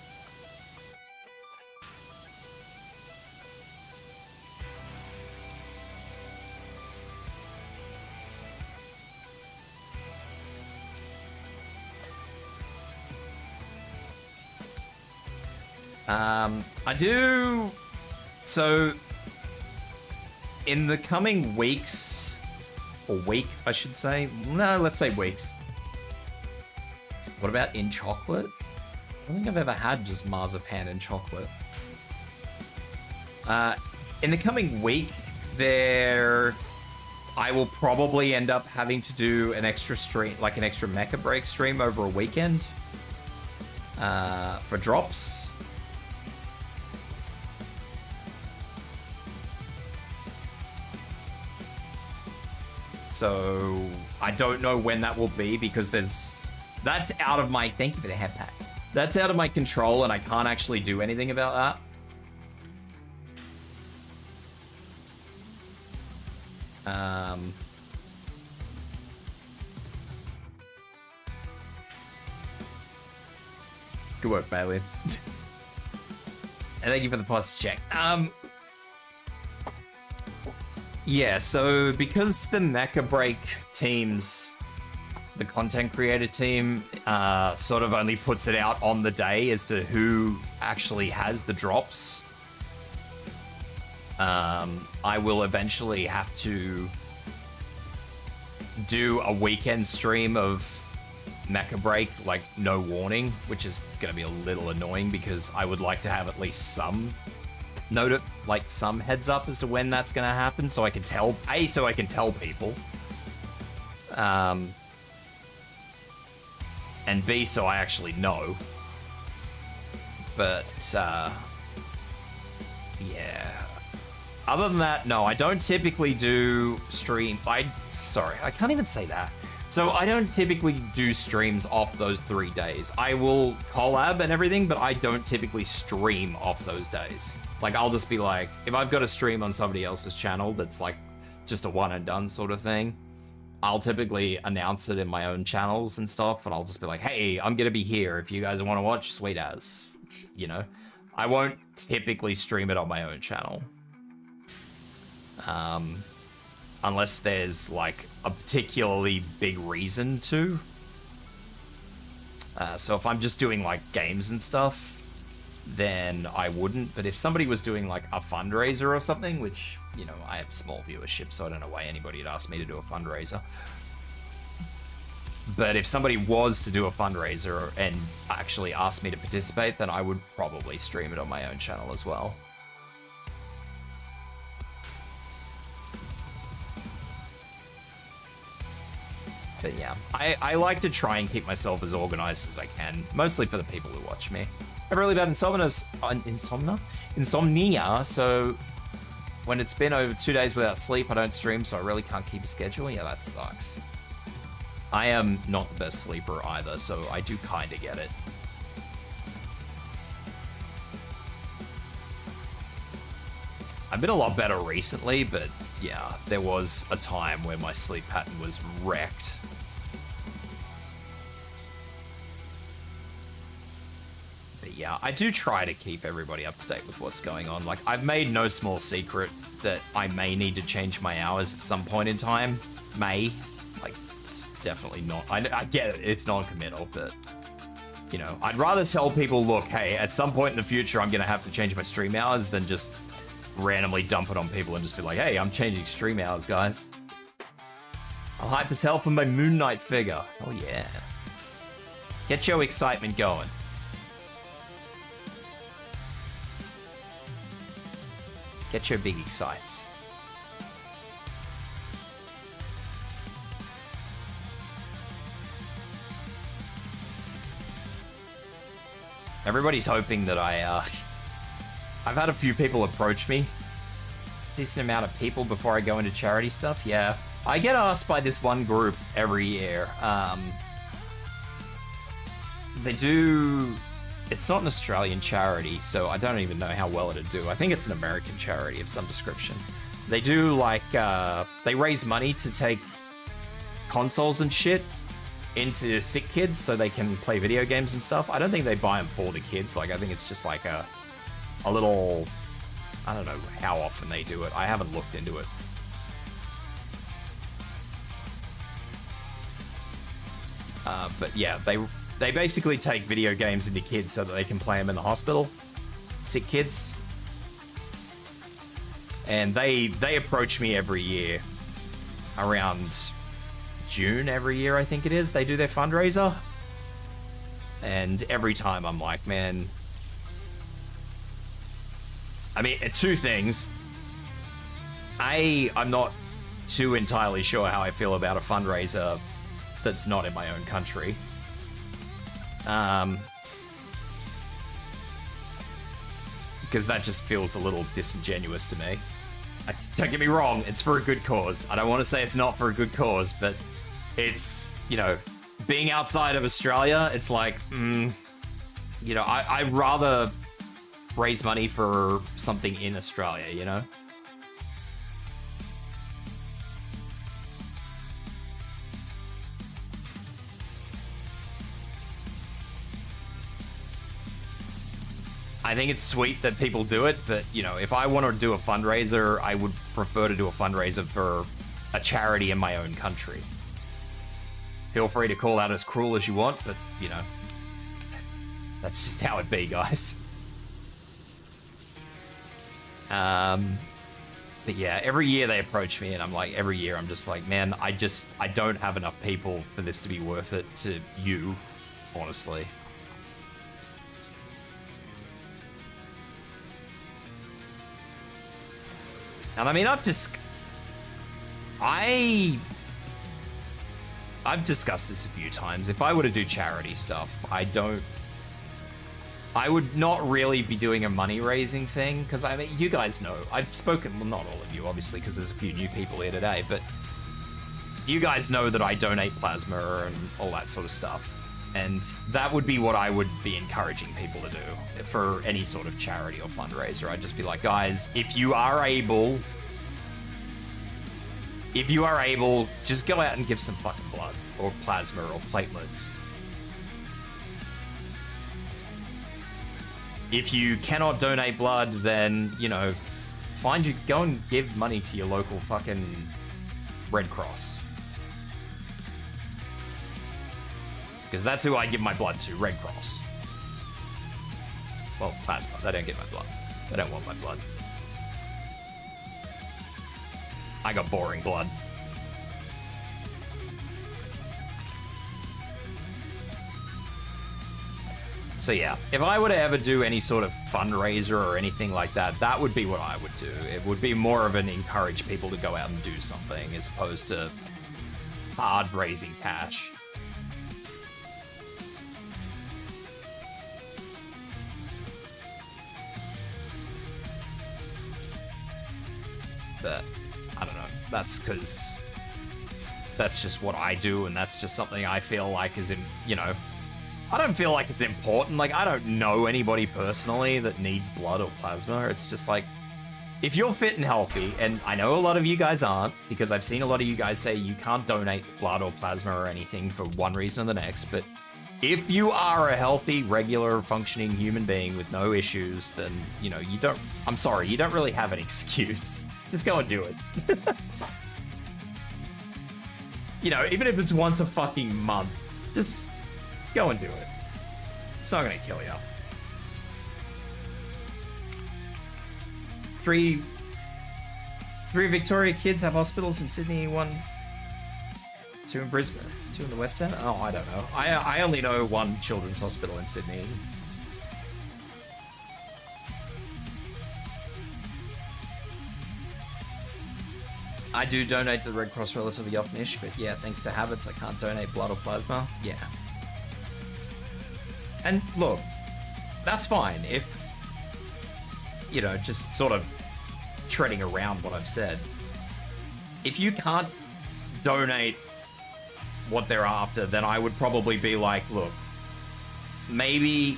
I do. So in the coming weeks, or week, I should say. No, let's say weeks. What about in chocolate? I don't think I've ever had just marzipan and chocolate. In the coming week, I will probably end up having to do an extra stream, like an extra Mecha Break stream over a weekend for drops. So I don't know when that will be because that's out of my, thank you for the head pats. That's out of my control and I can't actually do anything about that. Good work, Bailey. And thank you for the pause check. Yeah, so because the Mecha Break teams, the content creator team, sort of only puts it out on the day as to who actually has the drops, I will eventually have to do a weekend stream of Mecha Break, like no warning, which is going to be a little annoying because I would like to have at least some like some heads up as to when that's going to happen, so I can tell so I can tell people, and B, so I actually know. But yeah, other than that, no, I don't typically do stream. Sorry, I can't even say that. So I don't typically do streams off those 3 days. I will collab and everything, but I don't typically stream off those days. Like, I'll just be like, if I've got a stream on somebody else's channel that's like just a one and done sort of thing, I'll typically announce it in my own channels and stuff, and I'll just be like, hey, I'm gonna be here. If you guys want to watch, sweet as. You know? I won't typically stream it on my own channel. Unless there's like a particularly big reason to. So if I'm just doing like games and stuff, then I wouldn't. But if somebody was doing like a fundraiser or something, which, you know, I have small viewership, so I don't know why anybody would ask me to do a fundraiser. But if somebody was to do a fundraiser and actually asked me to participate, then I would probably stream it on my own channel as well. But yeah, I like to try and keep myself as organized as I can, mostly for the people who watch me. I have really bad insomnia, so when it's been over 2 days without sleep, I don't stream, so I really can't keep a schedule. Yeah, that sucks. I am not the best sleeper either, so I do kind of get it. I've been a lot better recently, but yeah, there was a time where my sleep pattern was wrecked. But yeah, I do try to keep everybody up to date with what's going on. Like, I've made no small secret that I may need to change my hours at some point in time. Like, it's definitely not... I get it, it's non-committal, but... You know, I'd rather tell people, look, hey, at some point in the future, I'm going to have to change my stream hours than just randomly dump it on people and just be like, hey, I'm changing stream hours, guys. I'll hype as hell for my Moon Knight figure. Oh, yeah. Get your excitement going. Get your big excites. Everybody's hoping that I've had a few people approach me. Decent amount of people before I go into charity stuff. Yeah, I get asked by this one group every year. They do... It's not an Australian charity, so I don't even know how well it'd do. I think it's an American charity of some description. They do, like, they raise money to take consoles and shit into sick kids so they can play video games and stuff. I don't think they buy them for the kids. Like, I think it's just like a little... I don't know how often they do it. I haven't looked into it. But yeah, they basically take video games into kids so that they can play them in the hospital. Sick kids. And they approach me every year. Around June every year, I think it is. They do their fundraiser. And every time I'm like, man... I mean, two things. I'm not too entirely sure how I feel about a fundraiser that's not in my own country. Because that just feels a little disingenuous to me. Don't get me wrong, it's for a good cause. I don't want to say it's not for a good cause, but it's, you know, being outside of Australia, it's like, you know, I'd rather raise money for something in Australia, you know? I think it's sweet that people do it, but, you know, if I want to do a fundraiser, I would prefer to do a fundraiser for a charity in my own country. Feel free to call out as cruel as you want, but, you know, that's just how it be, guys. But yeah, every year they approach me and I'm like, every year I'm just like, man, I don't have enough people for this to be worth it to you, honestly. And I mean, I've discussed this a few times. If I were to do charity stuff, I would not really be doing a money-raising thing, because I mean, you guys know, I've spoken, well, not all of you, obviously, because there's a few new people here today, but you guys know that I donate plasma and all that sort of stuff. And that would be what I would be encouraging people to do for any sort of charity or fundraiser. I'd just be like, guys, if you are able, just go out and give some fucking blood or plasma or platelets. If you cannot donate blood, then, you know, go and give money to your local fucking Red Cross. Because that's who I give my blood to, Red Cross. Well, plasma. They don't get my blood. They don't want my blood. I got boring blood. So yeah, if I were to ever do any sort of fundraiser or anything like that, that would be what I would do. It would be more of an encourage people to go out and do something as opposed to hard raising cash. But I don't know, that's because that's just what I do, and that's just something I feel like is, you know, I don't feel like it's important. Like, I don't know anybody personally that needs blood or plasma. It's just like, if you're fit and healthy, and I know a lot of you guys aren't, because I've seen a lot of you guys say you can't donate blood or plasma or anything for one reason or the next, but if you are a healthy, regular, functioning human being with no issues, then, you know, I'm sorry, you don't really have an excuse. Just go and do it. You know, even if it's once a fucking month, just go and do it. It's not gonna kill you. Three Victoria kids have hospitals in Sydney, 2 in Brisbane, 2 in the West End? Oh, I don't know. I only know 1 children's hospital in Sydney. I do donate to the Red Cross relatively often-ish, but yeah, thanks to habits, I can't donate blood or plasma. Yeah. And look, that's fine if, you know, just sort of treading around what I've said. If you can't donate what they're after, then I would probably be like, look, maybe,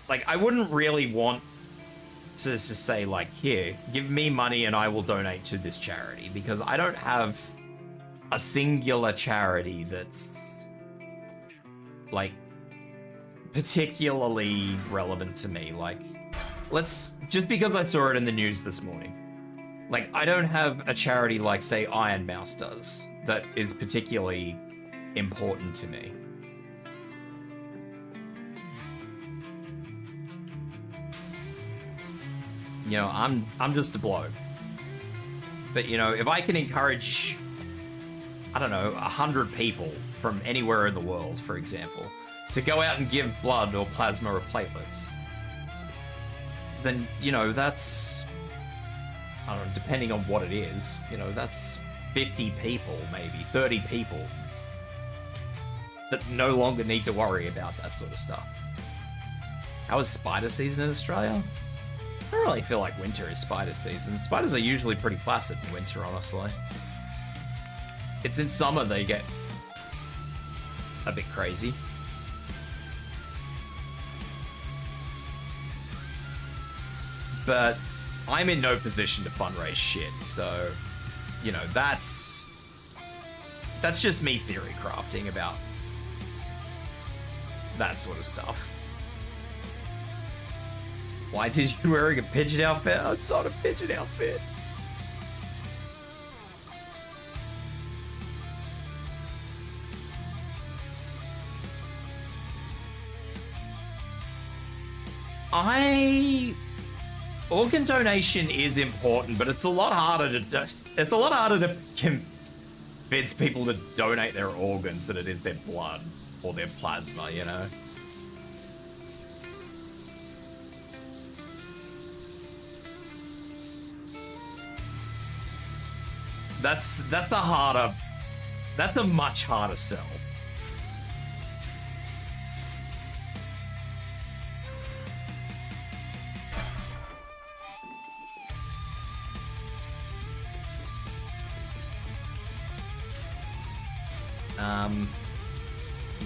like, I wouldn't really want to just say, like, here, give me money and I will donate to this charity, because I don't have a singular charity that's, like, particularly relevant to me. Like, just because I saw it in the news this morning, like, I don't have a charity like, say, Iron Mouse does that is particularly important to me. You know, I'm just a bloke. But, you know, if I can encourage, I don't know, 100 people from anywhere in the world, for example, to go out and give blood or plasma or platelets, then, you know, that's, I don't know, depending on what it is, you know, that's 50 people, maybe 30 people that no longer need to worry about that sort of stuff. How is spider season in Australia? I don't really feel like winter is spider season. Spiders are usually pretty placid in winter, honestly. It's in summer they get a bit crazy. But I'm in no position to fundraise shit, so, you know, that's just me theory crafting about that sort of stuff. Why did you wearing a pigeon outfit? Oh, it's not a pigeon outfit. Organ donation is important, but it's a lot harder to convince people to donate their organs than it is their blood or their plasma, you know? That's a much harder sell.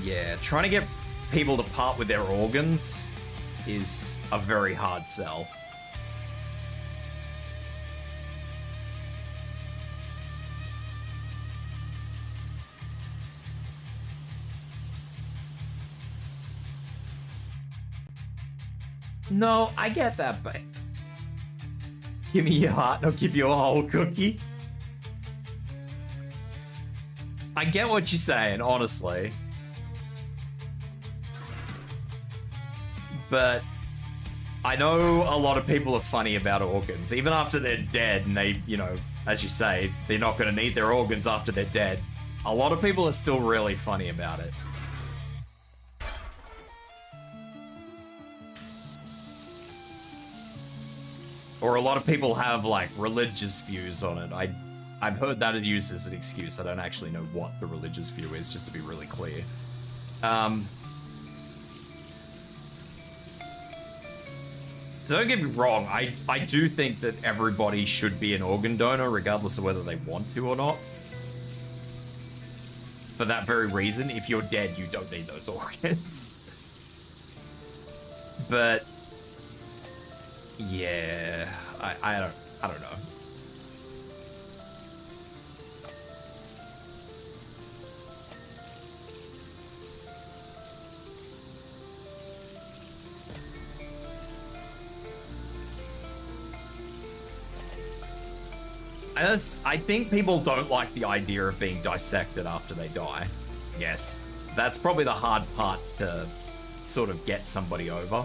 Yeah, trying to get people to part with their organs is a very hard sell. No, I get that, but give me your heart and I'll give you a whole cookie. I get what you're saying, honestly. But I know a lot of people are funny about organs. Even after they're dead and they, you know, as you say, they're not going to need their organs after they're dead. A lot of people are still really funny about it. Or a lot of people have, like, religious views on it. I've heard that used as an excuse. I don't actually know what the religious view is, just to be really clear. Don't get me wrong, I do think that everybody should be an organ donor, regardless of whether they want to or not. For that very reason, if you're dead, you don't need those organs. But yeah, I don't know. I think people don't like the idea of being dissected after they die. Yes, that's probably the hard part to sort of get somebody over.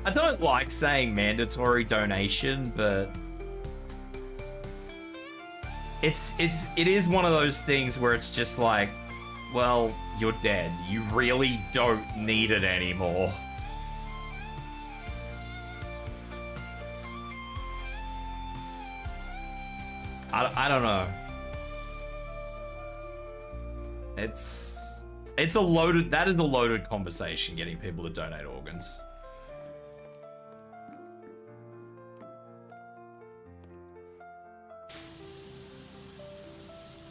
I don't like saying mandatory donation, but it is one of those things where it's just like, well, you're dead. You really don't need it anymore. I don't know. That is a loaded conversation, getting people to donate organs.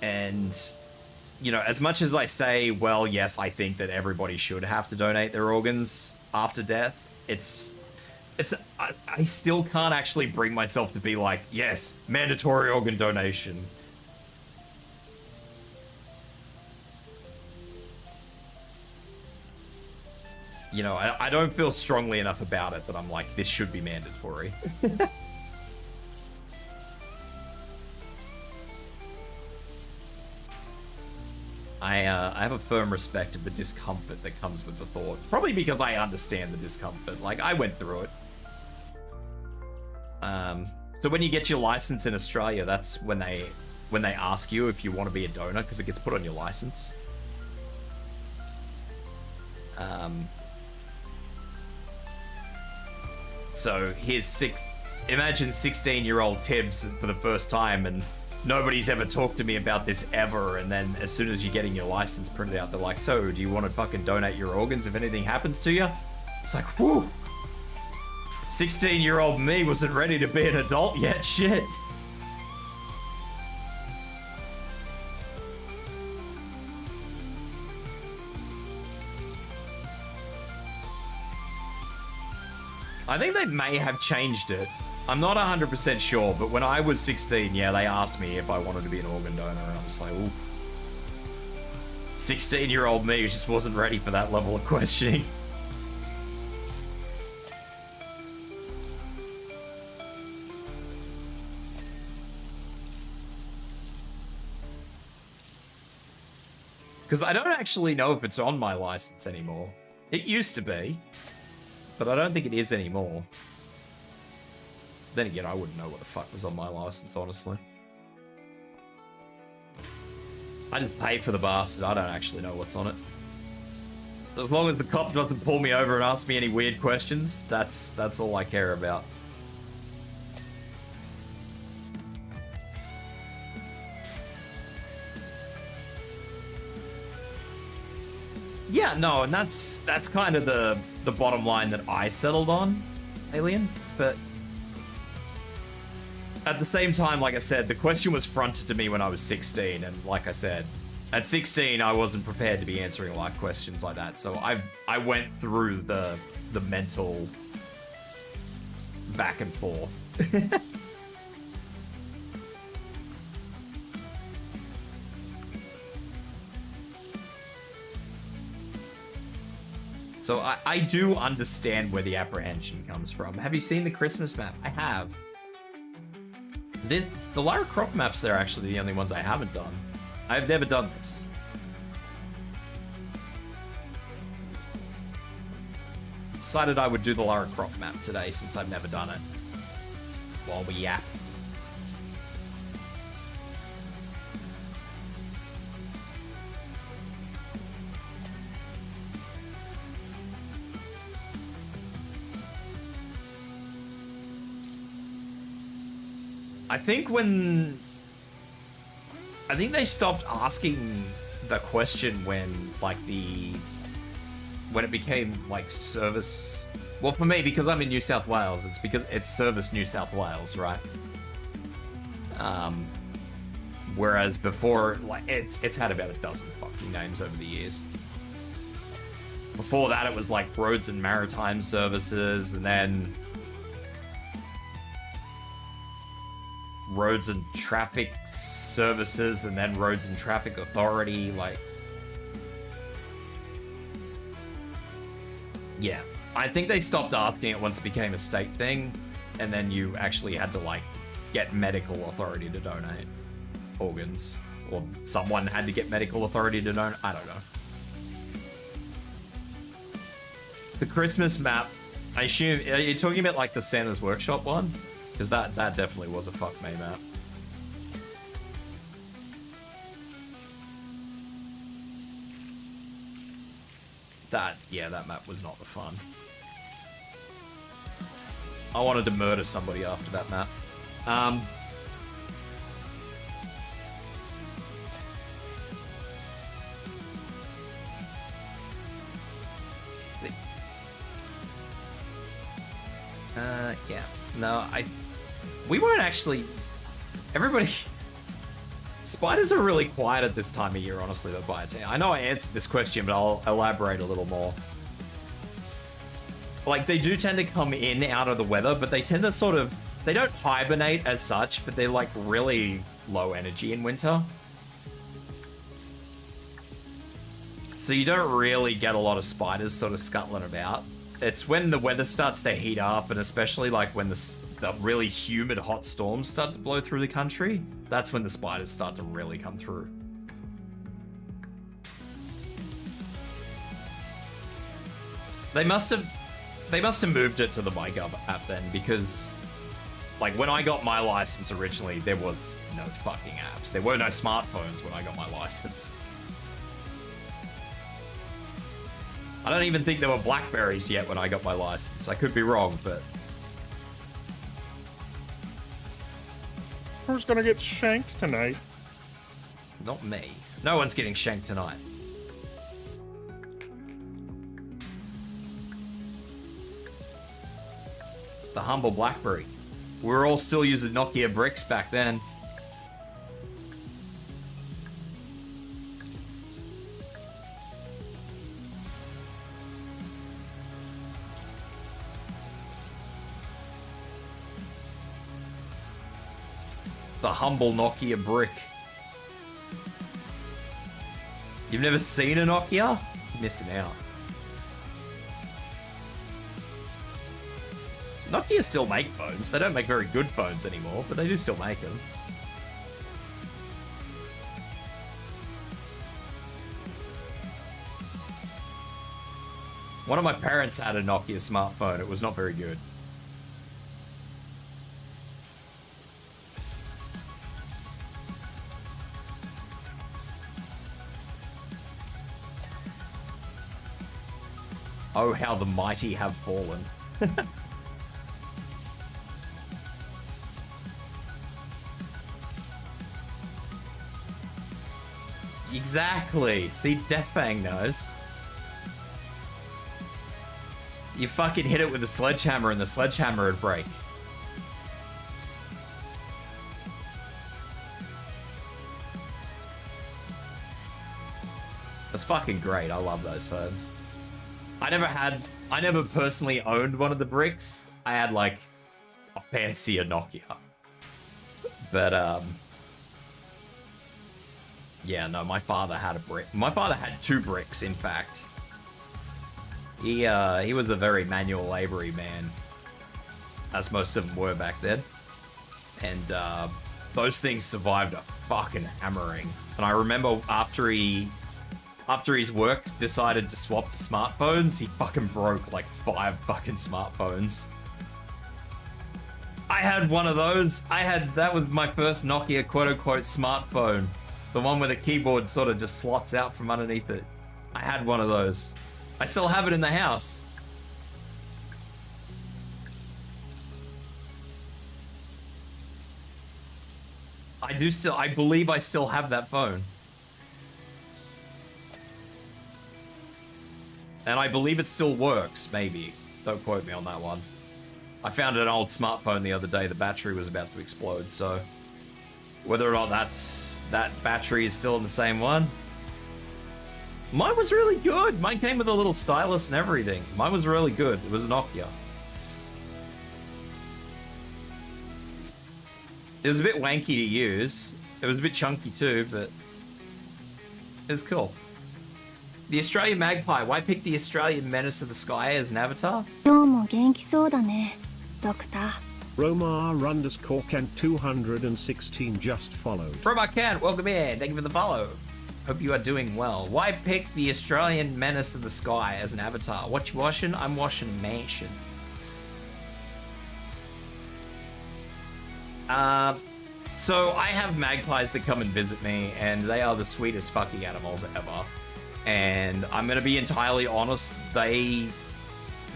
And, you know, as much as I say, well, yes, I think that everybody should have to donate their organs after death, I still can't actually bring myself to be like, yes, mandatory organ donation. You know, I don't feel strongly enough about it that I'm like, this should be mandatory. I have a firm respect of the discomfort that comes with the thought. Probably because I understand the discomfort. Like, I went through it. So when you get your license in Australia, that's when they ask you if you want to be a donor, because it gets put on your license. So imagine 16-year-old Tibs for the first time, and nobody's ever talked to me about this ever, and then as soon as you're getting your license printed out, they're like, so, do you want to fucking donate your organs if anything happens to you? It's like, whew. 16-year-old me wasn't ready to be an adult yet, shit. I think they may have changed it. I'm not 100% sure, but when I was 16, yeah, they asked me if I wanted to be an organ donor, and I was like, ooh. 16-year-old me just wasn't ready for that level of questioning. Because I don't actually know if it's on my license anymore. It used to be, but I don't think it is anymore. Then again, I wouldn't know what the fuck was on my license, honestly. I just pay for the bastard. I don't actually know what's on it. As long as the cop doesn't pull me over and ask me any weird questions, that's all I care about. Yeah, no, and that's kind of the bottom line that I settled on, Alien. But at the same time, like I said, the question was fronted to me when I was 16, and like I said, at 16, I wasn't prepared to be answering live questions like that. So I went through the mental back and forth. So I do understand where the apprehension comes from. Have you seen the Christmas map? I have. The Lara Croft maps, they're actually the only ones I haven't done. I've never done this. Decided I would do the Lara Croft map today since I've never done it. While we yap. I think they stopped asking the question when it became like service. Well, for me, because I'm in New South Wales, it's because it's Service New South Wales, right? Whereas before, like it's had about a dozen fucking names over the years. Before that, it was like Roads and Maritime Services, and then Roads and Traffic Services, and then Roads and Traffic Authority, like... Yeah. I think they stopped asking it once it became a state thing, and then you actually had to, like, get medical authority to donate organs. Or someone had to get medical authority to donate, I don't know. The Christmas map, I assume... Are you talking about, like, the Santa's Workshop one? Because that definitely was a fuck me map. That map was not the fun. I wanted to murder somebody after that map. Yeah. No, we weren't actually... Everybody... Spiders are really quiet at this time of year, honestly, though, Biotin. I know I answered this question, but I'll elaborate a little more. Like, they do tend to come in out of the weather, but they tend to sort of... They don't hibernate as such, but they're, like, really low energy in winter. So you don't really get a lot of spiders sort of scuttling about. It's when the weather starts to heat up, and especially, like, when the really humid hot storms start to blow through the country, that's when the spiders start to really come through. They must have moved it to the MyGov app then, because like when I got my license originally, there was no fucking apps. There were no smartphones when I got my license. I don't even think there were Blackberries yet when I got my license. I could be wrong, but... Who's gonna get shanked tonight? Not me. No one's getting shanked tonight. The humble Blackberry. We were all still using Nokia bricks back then. The humble Nokia brick. You've never seen a Nokia? You're missing out. Nokia still make phones. They don't make very good phones anymore, but they do still make them. One of my parents had a Nokia smartphone. It was not very good. Oh, how the mighty have fallen. Exactly. See, Deathbang knows. You fucking hit it with a sledgehammer and the sledgehammer would break. That's fucking great. I love those phones. I never personally owned one of the bricks. I had like a fancier Nokia. But yeah, no, my father had a brick. My father had 2 bricks, in fact. He was a very manual labory man, as most of them were back then. And those things survived a fucking hammering. And I remember after his work decided to swap to smartphones, he fucking broke like 5 fucking smartphones. I had one of those. That was my first Nokia quote-unquote smartphone. The one where the keyboard sort of just slots out from underneath it. I had one of those. I still have it in the house. I believe I still have that phone. And I believe it still works, maybe. Don't quote me on that one. I found an old smartphone the other day, the battery was about to explode, so... Whether or not that battery is still in the same one. Mine was really good. Mine came with a little stylus and everything. Mine was really good. It was a Nokia. It was a bit wanky to use. It was a bit chunky too, but it was cool. The Australian Magpie. Why pick the Australian Menace of the Sky as an avatar? 今日も元気そうだね、ドクター。Romar_Ken216 just followed. Robot Cat, welcome in. Thank you for the follow. Hope you are doing well. Why pick the Australian Menace of the Sky as an avatar? What you washing? I'm washing a mansion. So I have magpies that come and visit me, and they are the sweetest fucking animals ever. And I'm gonna be entirely honest,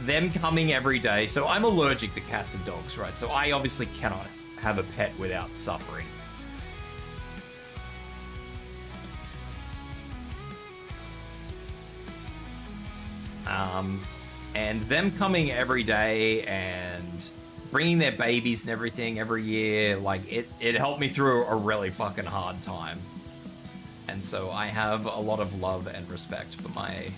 them coming every day, so I'm allergic to cats and dogs, right? So I obviously cannot have a pet without suffering. And them coming every day and bringing their babies and everything every year, like, it helped me through a really fucking hard time. And so I have a lot of love and respect for my...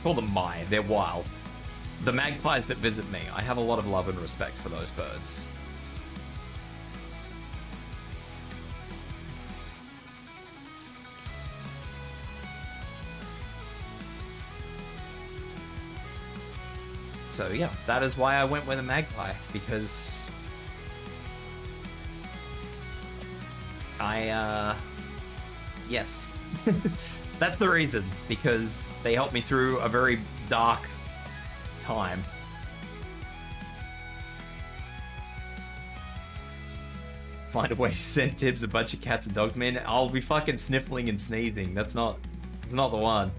Call them they're wild. The magpies that visit me, I have a lot of love and respect for those birds. So yeah, that is why I went with a magpie, because yes. That's the reason, because they helped me through a very dark time. Find a way to send Tibs a bunch of cats and dogs, man. I'll be fucking sniffling and sneezing. It's not the one.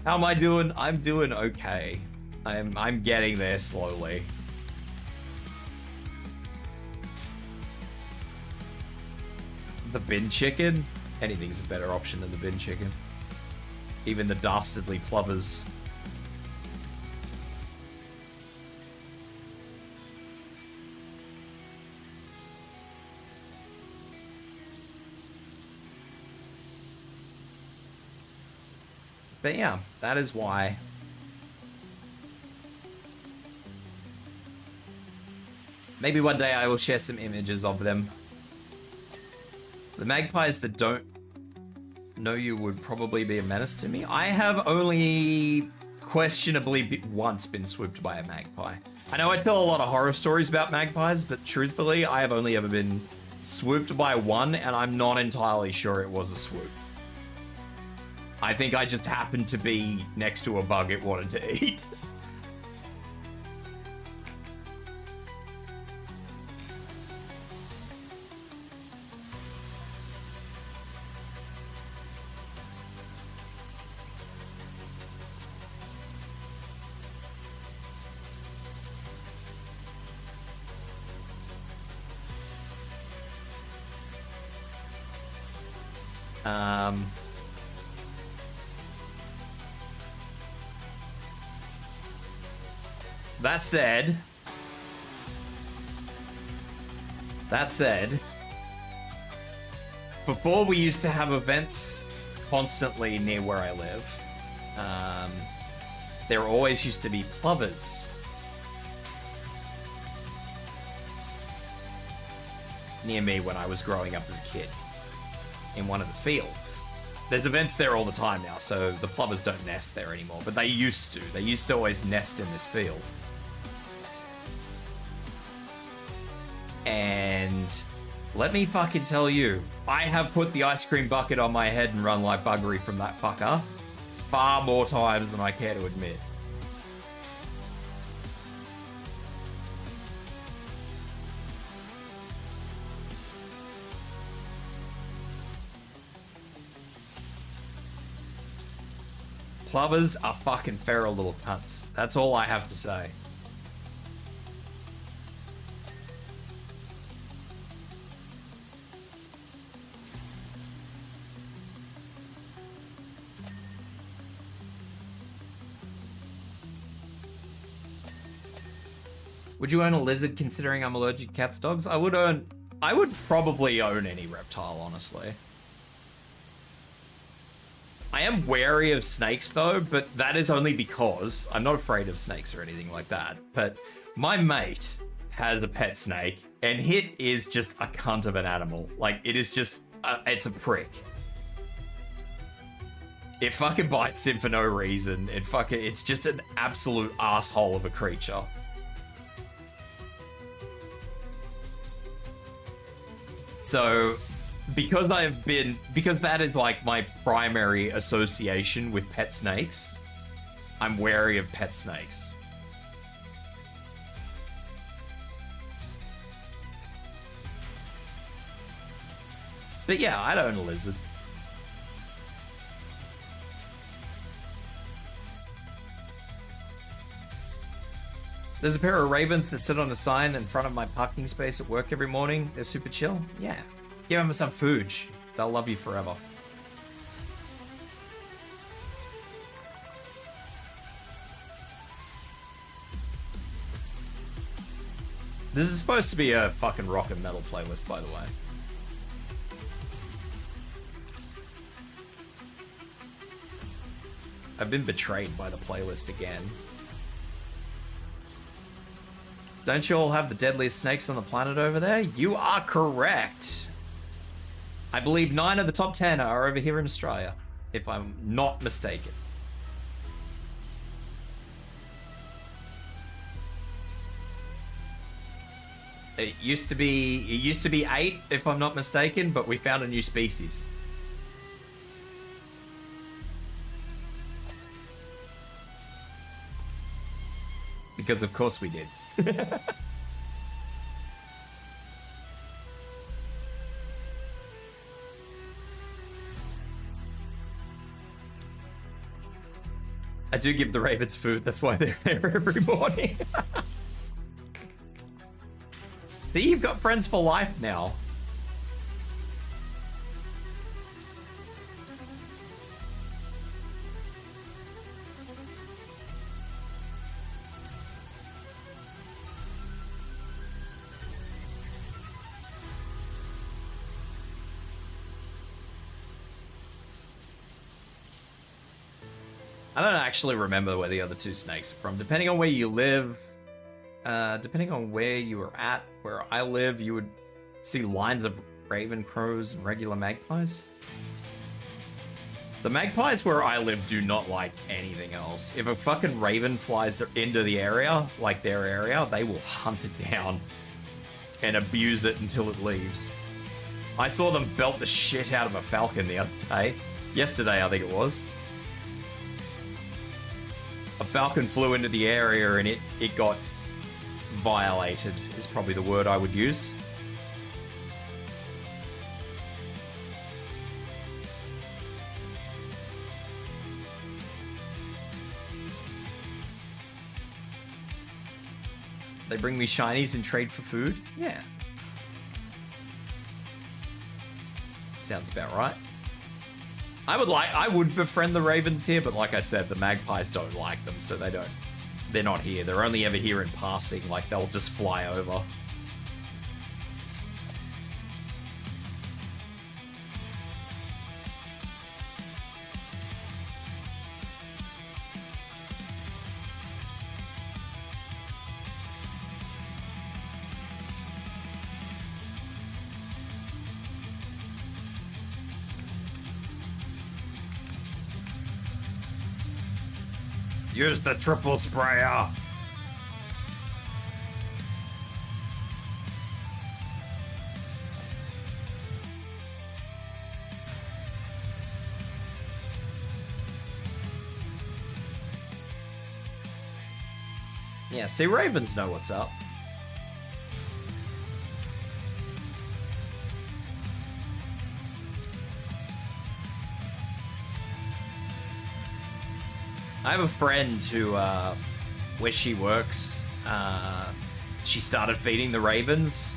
How am I doing? I'm doing okay. I'm getting there slowly. The bin chicken? Anything's a better option than the bin chicken. Even the dastardly plovers. But yeah, that is why. Maybe one day I will share some images of them. The magpies that don't know you would probably be a menace to me. I have only questionably once been swooped by a magpie. I know I tell a lot of horror stories about magpies, but truthfully, I have only ever been swooped by one, and I'm not entirely sure it was a swoop. I think I just happened to be next to a bug it wanted to eat. That said, before we used to have events constantly near where I live, there always used to be plovers near me when I was growing up as a kid in one of the fields. There's events there all the time now, so the plovers don't nest there anymore, but they used to. They used to always nest in this field. And let me fucking tell you, I have put the ice cream bucket on my head and run like buggery from that fucker far more times than I care to admit. Plovers are fucking feral little cunts. That's all I have to say. Would you own a lizard considering I'm allergic to cats, dogs? I would probably own any reptile, honestly. I am wary of snakes though, but that is only because I'm not afraid of snakes or anything like that. But my mate has a pet snake and it is just a cunt of an animal. Like it is just, it's a prick. It fucking bites him for no reason. It's just an absolute asshole of a creature. So, because that is like my primary association with pet snakes, I'm wary of pet snakes. But yeah, I'd own a lizard. There's a pair of ravens that sit on a sign in front of my parking space at work every morning. They're super chill. Yeah. Give them some food. They'll love you forever. This is supposed to be a fucking rock and metal playlist, by the way. I've been betrayed by the playlist again. Don't you all have the deadliest snakes on the planet over there? You are correct. I believe 9 of the top 10 are over here in Australia, if I'm not mistaken. It used to be 8, if I'm not mistaken, but we found a new species. Because of course we did. I do give the ravens food, that's why they're here every morning. See, you've got friends for life now. I don't actually remember where the other 2 snakes are from. Depending on where you live, depending on where you were at, where I live, you would see lines of raven crows and regular magpies. The magpies where I live do not like anything else. If a fucking raven flies into the area, like their area, they will hunt it down and abuse it until it leaves. I saw them belt the shit out of a falcon the other day. Yesterday, I think it was. A falcon flew into the area and it got violated, is probably the word I would use. They bring me shinies and trade for food? Yeah. Sounds about right. I would befriend the ravens here, but like I said, the magpies don't like them, so they don't they're not here. They're only ever here in passing, like they'll just fly over. Use the triple sprayer. Yeah, see, ravens know what's up. I have a friend who, where she works, she started feeding the ravens,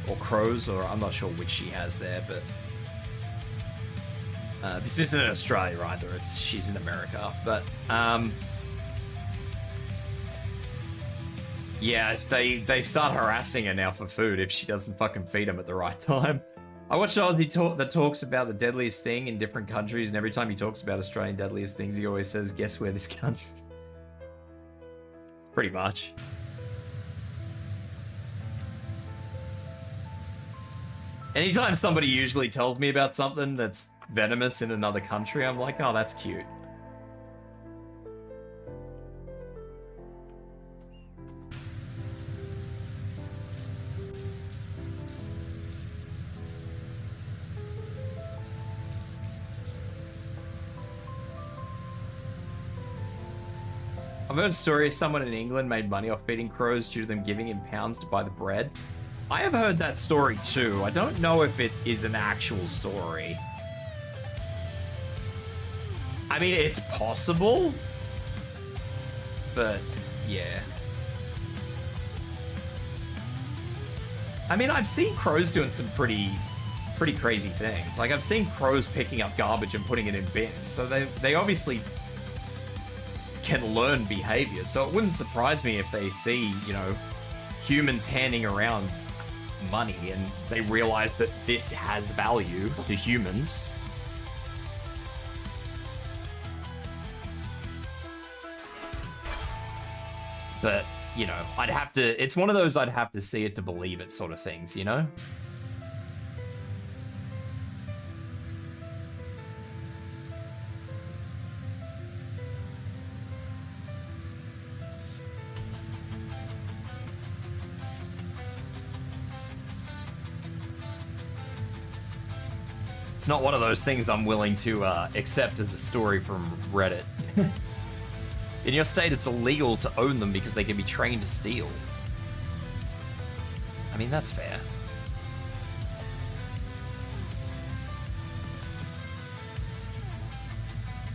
or crows, or I'm not sure which she has there, but this isn't in Australia either, she's in America, but yeah, they start harassing her now for food if she doesn't fucking feed them at the right time. I watched an Aussie that talks about the deadliest thing in different countries, and every time he talks about Australian deadliest things, he always says, guess where this country... Pretty much. Anytime somebody usually tells me about something that's venomous in another country, I'm like, oh, that's cute. I've heard stories someone in England made money off feeding crows due to them giving him pounds to buy the bread. I have heard that story too. I don't know if it is an actual story. I mean, it's possible, but yeah. I mean, I've seen crows doing some pretty crazy things. Like, I've seen crows picking up garbage and putting it in bins, so they obviously can learn behavior, so it wouldn't surprise me if they see, you know, humans handing around money and they realize that this has value to humans. But, you know, it's one of those I'd have to see it to believe it sort of things, you know? It's not one of those things I'm willing to accept as a story from Reddit. In your state, it's illegal to own them because they can be trained to steal. I mean, that's fair.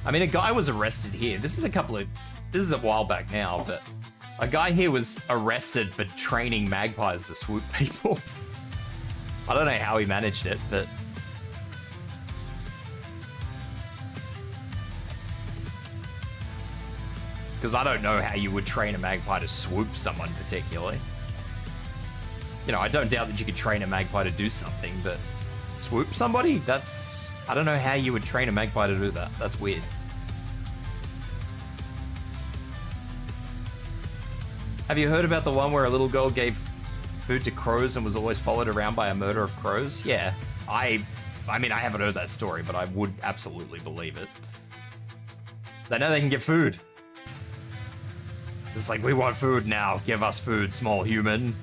I mean, a guy was arrested here. This is a while back now, but a guy here was arrested for training magpies to swoop people. I don't know how he managed it, but... Because I don't know how you would train a magpie to swoop someone particularly. You know, I don't doubt that you could train a magpie to do something, but swoop somebody? That's... I don't know how you would train a magpie to do that. That's weird. Have you heard about the one where a little girl gave food to crows and was always followed around by a murder of crows? Yeah. I mean, I haven't heard that story, but I would absolutely believe it. They know they can get food. It's like, we want food now. Give us food, small human.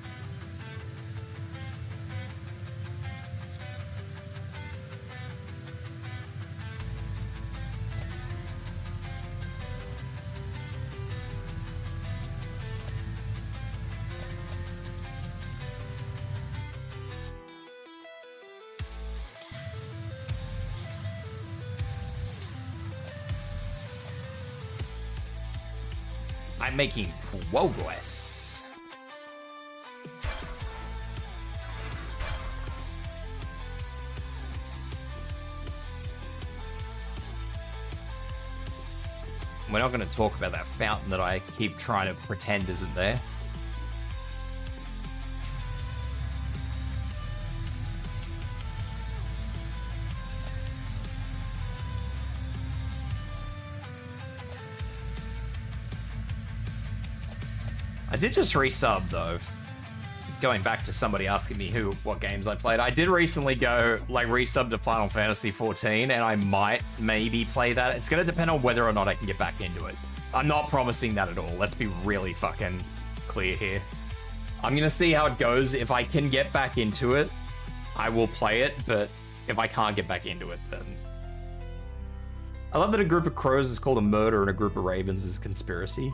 I'm making progress. We're not going to talk about that fountain that I keep trying to pretend isn't there. I did just resub though. Going back to somebody asking me what games I played, I did recently go resub to Final Fantasy 14, and I might maybe play that. It's gonna depend on whether or not I can get back into it. I'm not promising that at all. Let's be really fucking clear here. I'm gonna see how it goes. If I can get back into it, I will play it, but if I can't get back into it, then... I love that a group of crows is called a murder and a group of ravens is a conspiracy.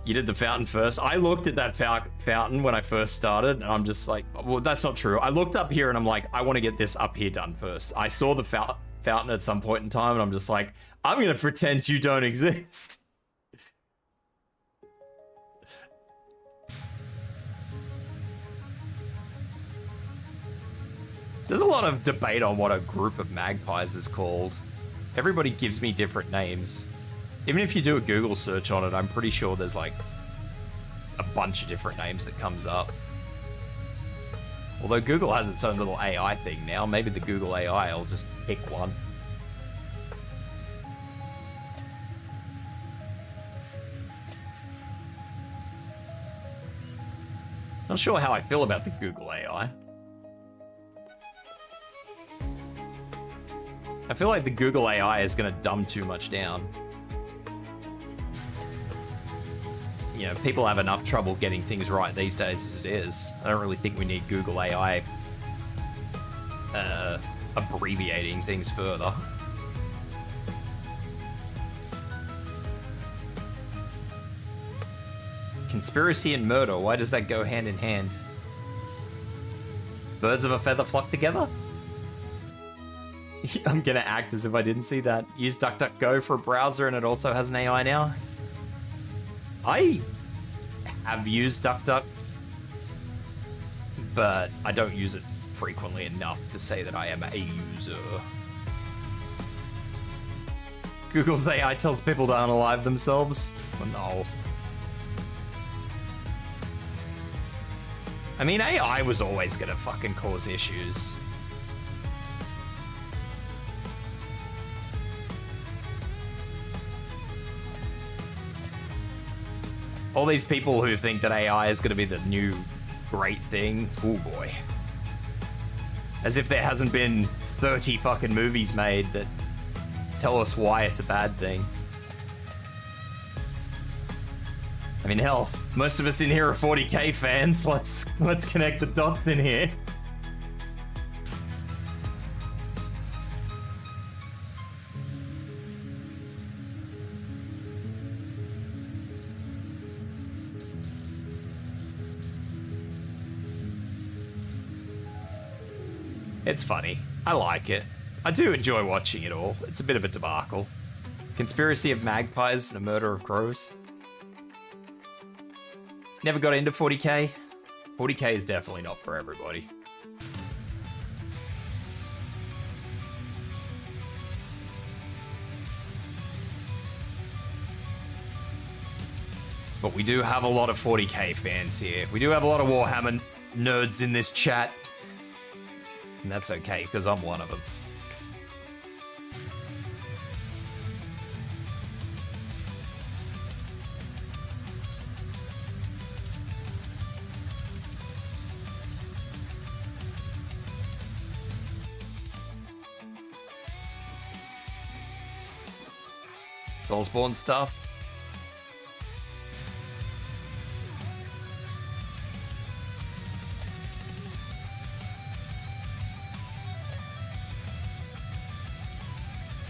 You did the fountain first. I looked at that fountain when I first started, and I'm just like, well, that's not true. I looked up here, and I'm like, I want to get this up here done first. I saw the fountain at some point in time, and I'm just like, I'm going to pretend you don't exist. There's a lot of debate on what a group of magpies is called. Everybody gives me different names. Even if you do a Google search on it, I'm pretty sure there's like a bunch of different names that comes up. Although Google has its own little AI thing now, maybe the Google AI will just pick one. Not sure how I feel about the Google AI. I feel like the Google AI is going to dumb too much down. You know, people have enough trouble getting things right these days as it is. I don't really think we need Google AI abbreviating things further. Conspiracy and murder, why does that go hand in hand? Birds of a feather flock together? I'm gonna act as if I didn't see that. Use DuckDuckGo for a browser and it also has an AI now. I have used DuckDuck, but I don't use it frequently enough to say that I am a user. Google's AI tells people to unalive themselves? Well, no. I mean, AI was always gonna fucking cause issues. All these people who think that AI is going to be the new great thing, oh boy. As if there hasn't been 30 fucking movies made that tell us why it's a bad thing. I mean, hell, most of us in here are 40k fans. Let's connect the dots in here. It's funny. I like it. I do enjoy watching it all. It's a bit of a debacle. Conspiracy of magpies and a murder of crows. Never got into 40k. 40k is definitely not for everybody. But we do have a lot of 40k fans here. We do have a lot of Warhammer nerds in this chat. And that's okay, because I'm one of them. Soulsborne stuff.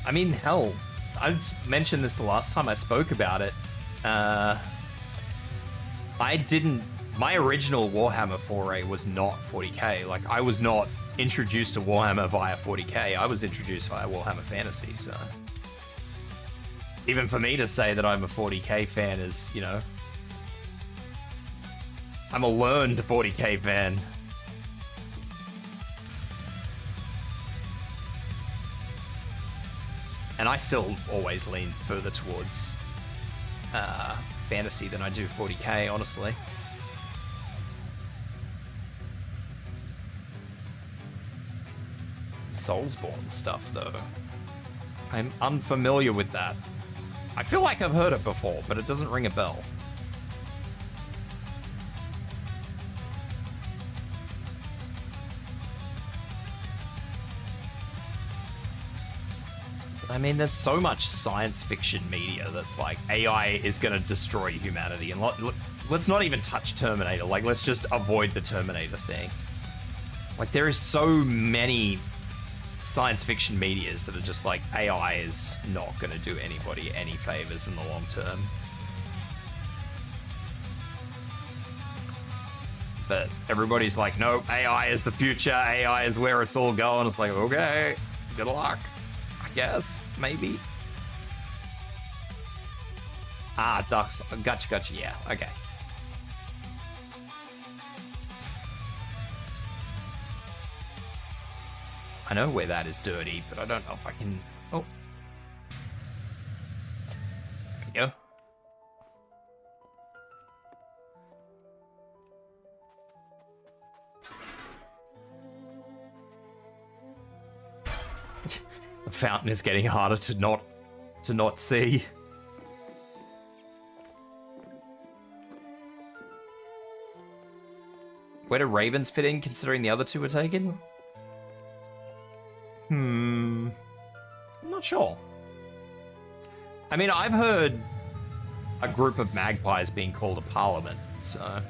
I mean, hell, I've mentioned this the last time I spoke about it. My original Warhammer foray was not 40k. Like, I was not introduced to Warhammer via 40k. I was introduced via Warhammer Fantasy, so. Even for me to say that I'm a 40k fan is, you know, I'm a learned 40k fan. And I still always lean further towards fantasy than I do 40k, honestly. Soulsborne stuff, though. I'm unfamiliar with that. I feel like I've heard it before, but it doesn't ring a bell. I mean, there's so much science fiction media that's like, AI is going to destroy humanity. And let's not even touch Terminator. Like, let's just avoid the Terminator thing. Like, there is so many science fiction medias that are just like, AI is not going to do anybody any favors in the long term. But everybody's like, no, AI is the future. AI is where it's all going. It's like, okay, good luck. I guess, maybe. Ah, ducks. Gotcha, yeah, okay. I know where that is dirty, but I don't know if I can... Oh. There we go. The fountain is getting harder to not see. Where do ravens fit in, considering the other two were taken? I'm not sure. I mean, I've heard a group of magpies being called a parliament, so...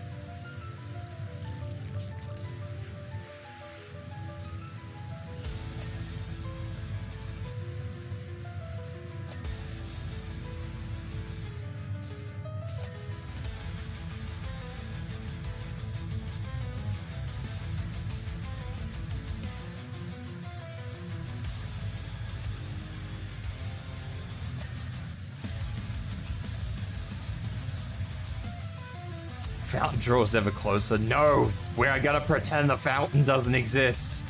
Fountain draws ever closer. No, we're gonna pretend the fountain doesn't exist.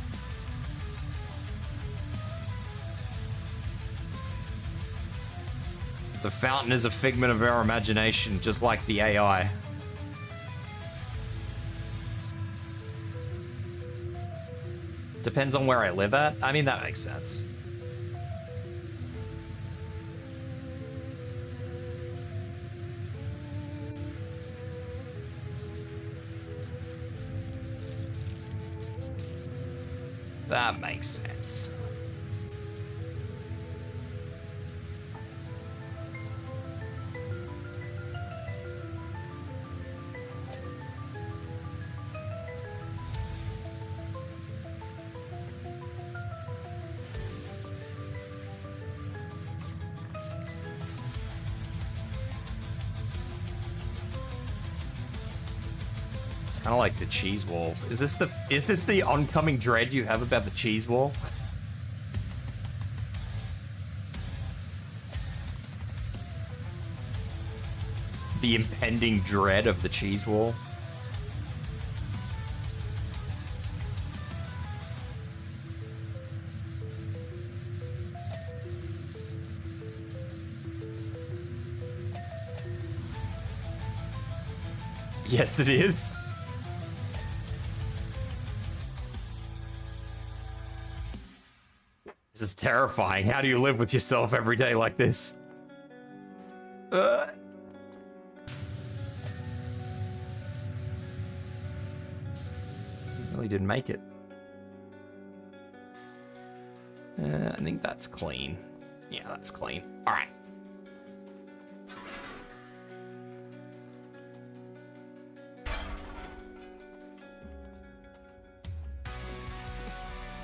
The fountain is a figment of our imagination, just like the AI. Depends on where I live at. I mean, that makes sense. That makes sense. Kind of like the cheese wall. Is this the oncoming dread you have about the cheese wall? The impending dread of the cheese wall? Yes, it is. This is terrifying. How do you live with yourself every day like this? Really didn't make it. I think that's clean. Yeah, that's clean. All right.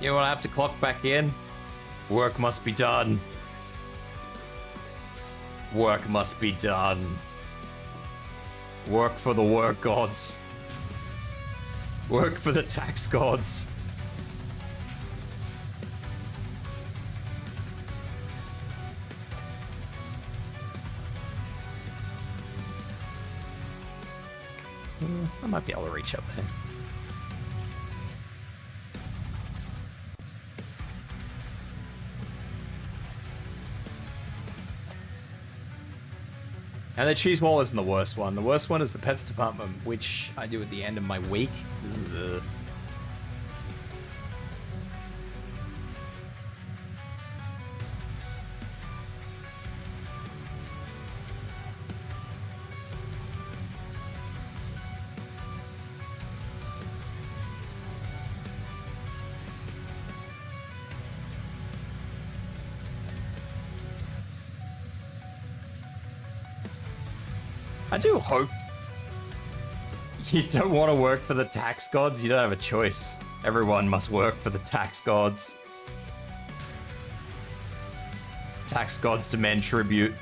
You know what? I have to clock back in. Work must be done. Work must be done. Work for the work gods. Work for the tax gods. I might be able to reach up there. And the cheese wall isn't the worst one. The worst one is the pets department, which I do at the end of my week. Ugh. I do hope you don't want to work for the tax gods. You don't have a choice. Everyone must work for the tax gods. Tax gods demand tribute.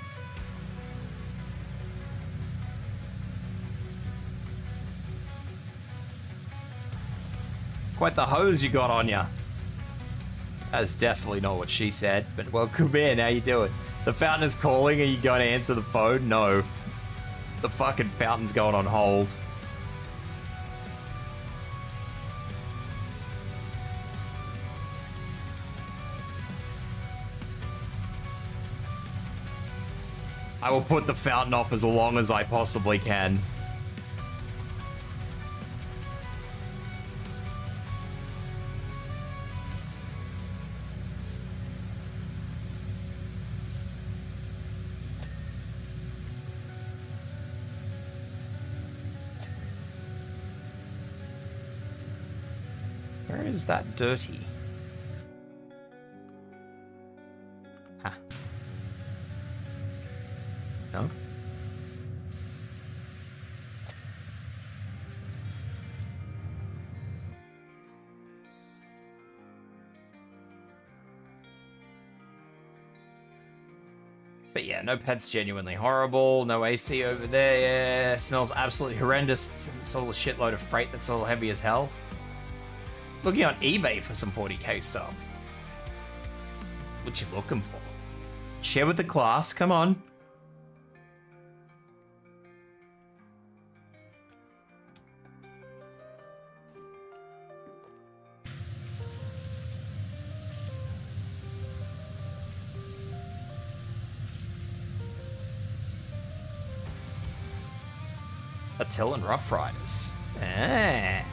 Quite the hose you got on ya. That's definitely not what she said, but welcome in. How you doing? The fountain is calling. Are you going to answer the phone? No. The fucking fountain's going on hold. I will put the fountain off as long as I possibly can. Where is that dirty? Huh. No? But yeah, no pet's genuinely horrible. No AC over there. Yeah, smells absolutely horrendous. It's all a shitload of freight that's all heavy as hell. Looking on eBay for some 40k stuff. What you looking for? Share with the class, come on. Attila and Rough Riders. Ah.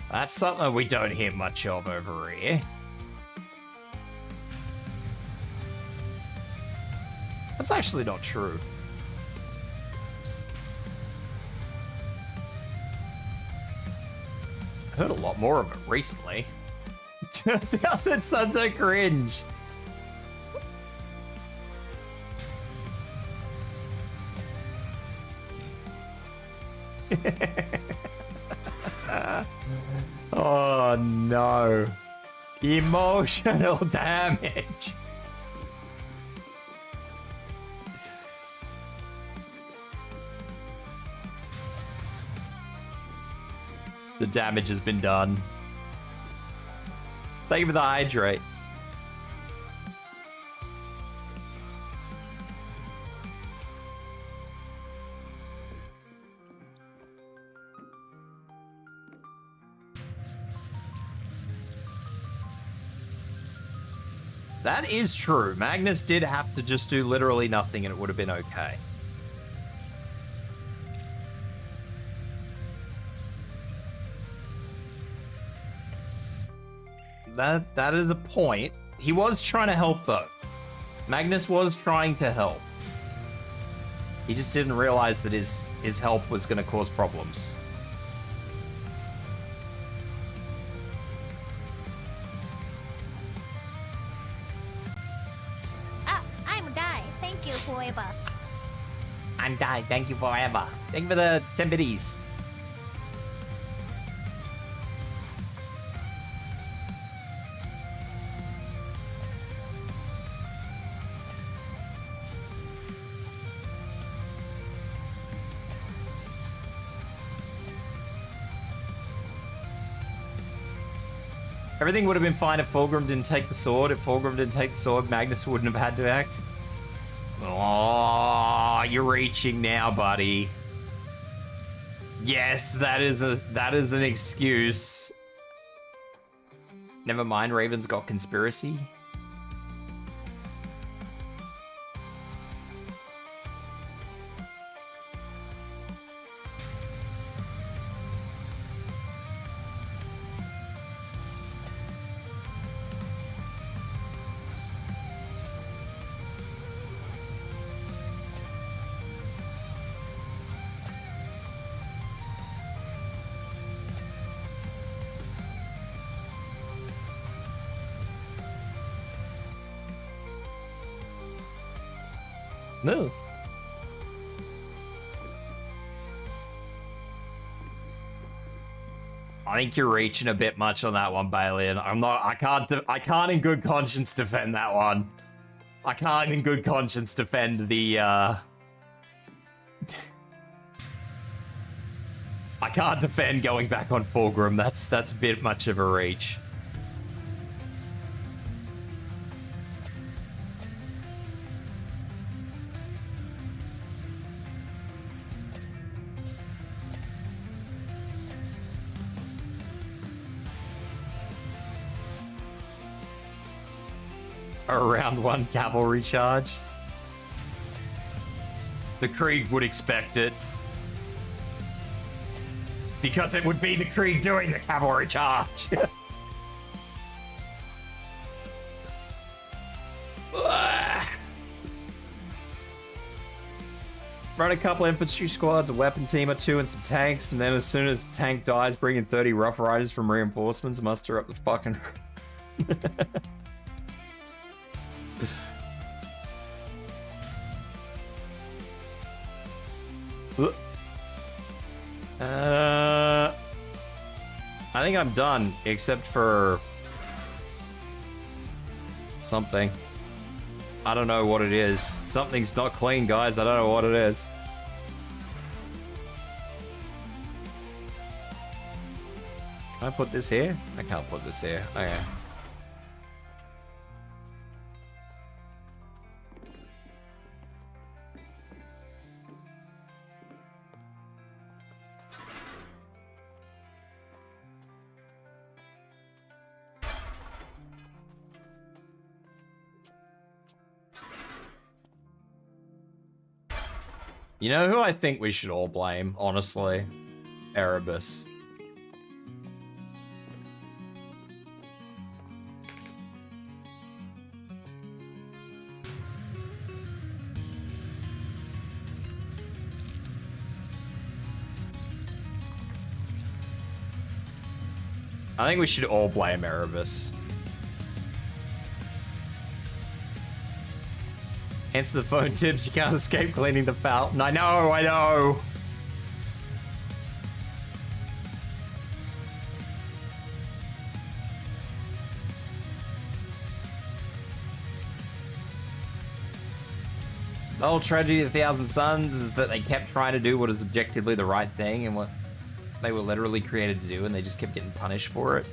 That's something we don't hear much of over here. That's actually not true. I heard a lot more of it recently. 2000 Sons of Cringe. Oh no. Emotional damage. The damage has been done. Thank you for the hydrate. That is true. Magnus did have to just do literally nothing and it would have been okay. That is the point. He was trying to help though. Magnus was trying to help. He just didn't realize that his help was going to cause problems. Forever. I'm Dai, thank you forever. Thank you for the 10 biddies. Everything would have been fine if Fulgrim didn't take the sword. If Fulgrim didn't take the sword, Magnus wouldn't have had to act. Oh, you're reaching now, buddy. Yes, that is an excuse. Never mind, Raven's got conspiracy. Move. I think you're reaching a bit much on that one, Balian. I can't in good conscience defend that one. I can't in good conscience defend the, I can't defend going back on Fulgrim. That's a bit much of a reach. A round 1 cavalry charge. The Krieg would expect it. Because it would be the Krieg doing the cavalry charge. Run a couple infantry squads, a weapon team or 2, and some tanks, and then as soon as the tank dies, bring in 30 Rough Riders from reinforcements, muster up the fucking... I think I'm done, except for something. I don't know what it is. Something's not clean, guys. I don't know what it is. Can I put this here? I can't put this here. Okay. You know who I think we should all blame, honestly? Erebus. I think we should all blame Erebus. Answer the phone, Tibs. You can't escape cleaning the fountain. I know, I know. The whole tragedy of the Thousand Suns is that they kept trying to do what is objectively the right thing and what they were literally created to do, and they just kept getting punished for it.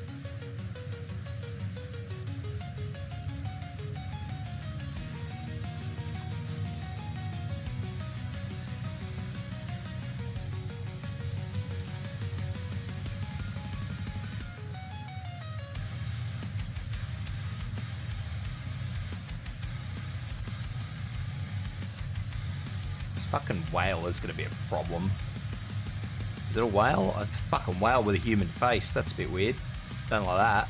Fucking whale is gonna be a problem. Is it a whale? It's a fucking whale with a human face. That's a bit weird. Don't like that.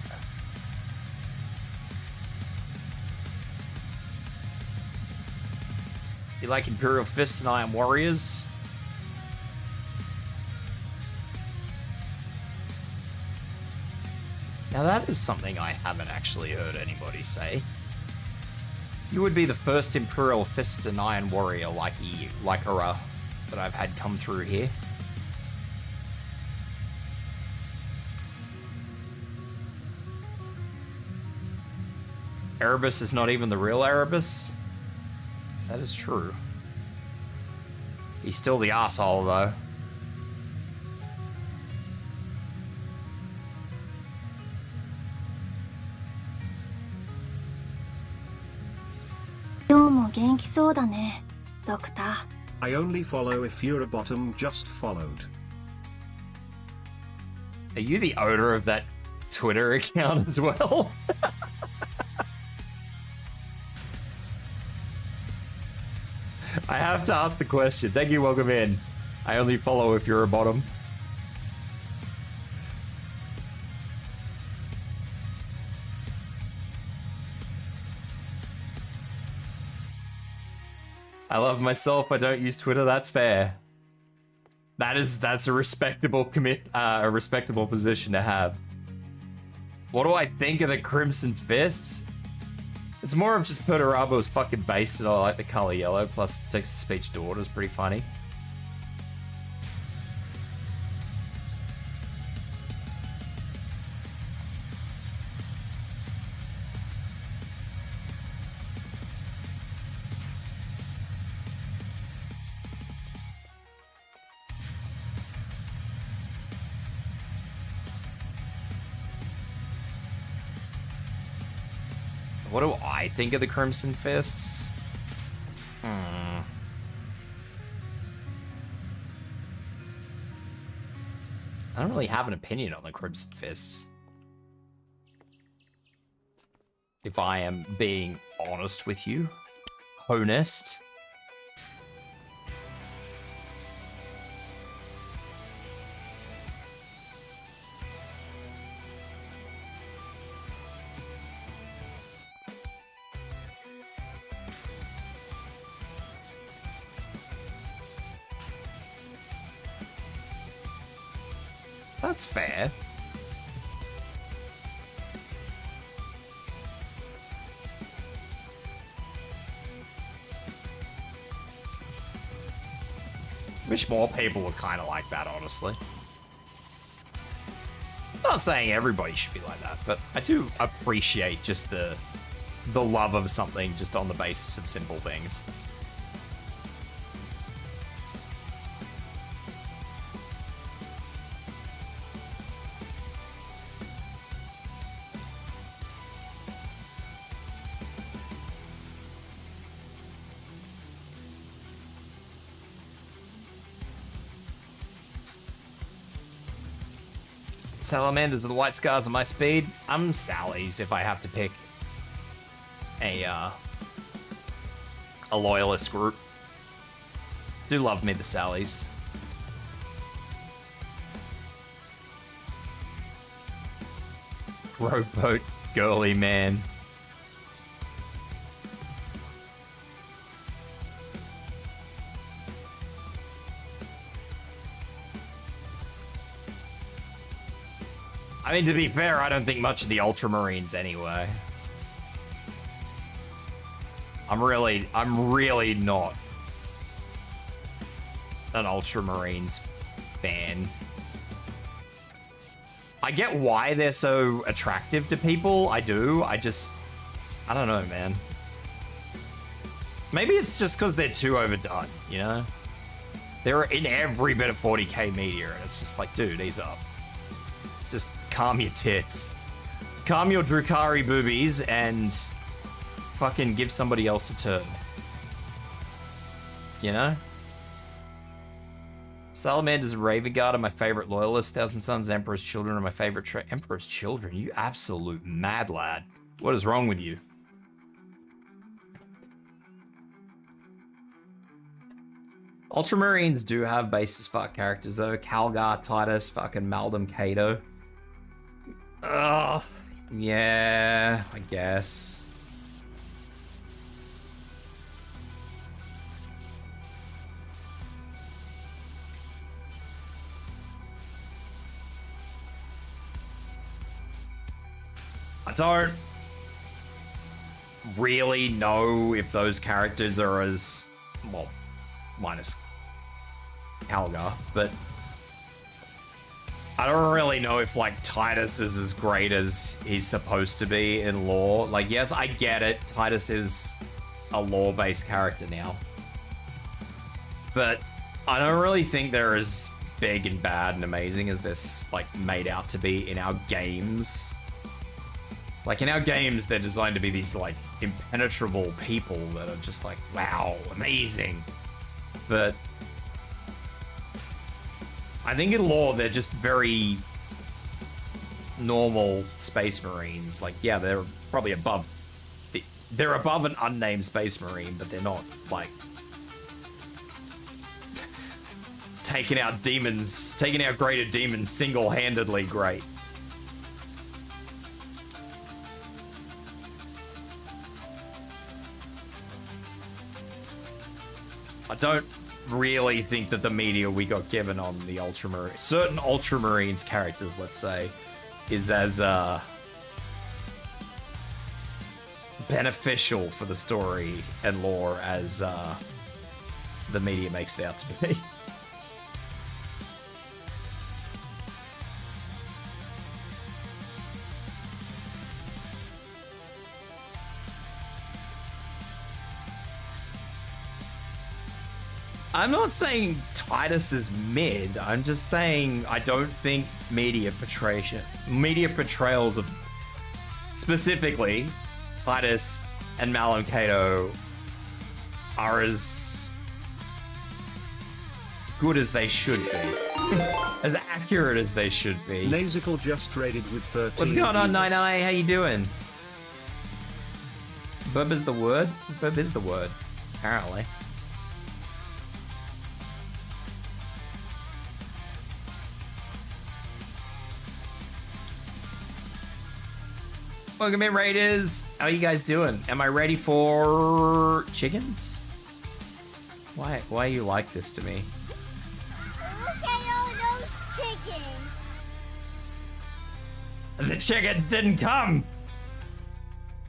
You like Imperial Fists and Iron Warriors? Now that is something I haven't actually heard anybody say. You would be the first Imperial Fist and Iron Warrior like Era that I've had come through here. Erebus is not even the real Erebus? That is true. He's still the asshole though. 元気そうだね、ドクター。 I only follow if you're a bottom just followed. Are you the owner of that Twitter account as well? I have to ask the question. Thank you, welcome in. I only follow if you're a bottom. I love myself. I don't use Twitter. That's fair. That's a respectable a respectable position to have. What do I think of the Crimson Fists? It's more of just Perturabo's fucking base, and I like the color yellow, plus text-to-speech daughter is pretty funny. What do I think of the Crimson Fists? I don't really have an opinion on the Crimson Fists. If I am being honest with you. Honest. That's fair. Wish more people were kind of like that, honestly. Not saying everybody should be like that, but I do appreciate just the love of something just on the basis of simple things. Salamanders are the white scars of my speed. I'm Sally's if I have to pick a loyalist group. Do love me the Sallys. Rowboat girly man. I mean, to be fair, I don't think much of the Ultramarines anyway. I'm really not an Ultramarines fan. I get why they're so attractive to people. I do. I don't know, man. Maybe it's just because they're too overdone, you know? They're in every bit of 40k media, and it's just like, dude, ease up. Just calm your tits. Calm your Drukari boobies and fucking give somebody else a turn. You know? Salamanders and Raven Guard are my favorite loyalists. Thousand Sons, Emperor's Children are my favorite Emperor's Children? You absolute mad lad. What is wrong with you? Ultramarines do have base as fuck characters though. Calgar, Titus, fucking Maldum, Cato. Ugh. Yeah, I guess. I don't really know if those characters are as, well, minus Calgar, but I don't really know if, like, Titus is as great as he's supposed to be in lore. Like, yes, I get it. Titus is a lore-based character now. But I don't really think they're as big and bad and amazing as this, like, made out to be in our games. Like in our games, they're designed to be these like impenetrable people that are just like, wow, amazing. But I think in lore, they're just very normal space marines. Like, yeah, they're probably above. They're above an unnamed space marine, but they're not like taking out greater demons single-handedly great. I don't really think that the media we got given on the Ultramarine, certain Ultramarines characters, let's say, is as beneficial for the story and lore as the media makes it out to be. I'm not saying Titus is mid. I'm just saying I don't think media portrayals of specifically Titus and Malum Cato are as good as they should be. As accurate as they should be. Lazical just raided with 13. What's going on, viewers. 99? How you doing? Bub is the word? Bub is the word, apparently. Welcome in, Raiders. How are you guys doing? Am I ready for chickens? Why are you like this to me? Look at all those chickens. The chickens didn't come.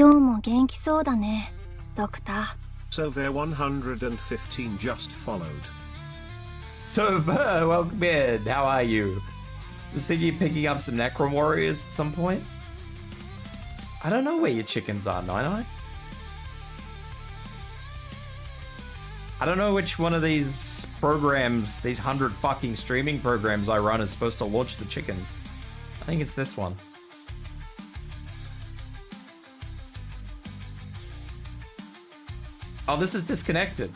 今日も元気そうだね、ドクター。 So there 115 just followed. So, welcome in. How are you? Was thinking of picking up some Necrom Warriors at some point. I don't know where your chickens are, Nine. I don't know which one of these programs, these 100 fucking streaming programs I run is supposed to launch the chickens. I think it's this one. Oh, this is disconnected.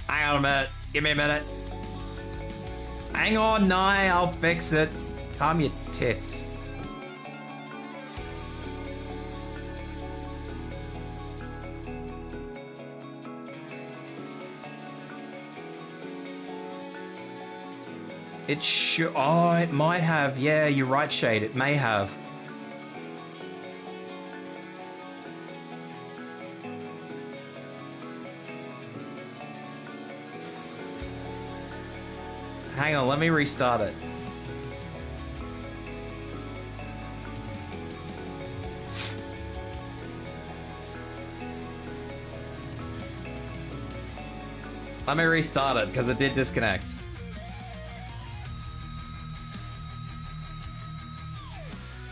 Hang on a minute. Give me a minute. Hang on, Nye. I'll fix it. Calm your tits. It should. Oh, it might have. Yeah, you're right, Shade. It may have. Hang on, let me restart it. Let me restart it, because it did disconnect.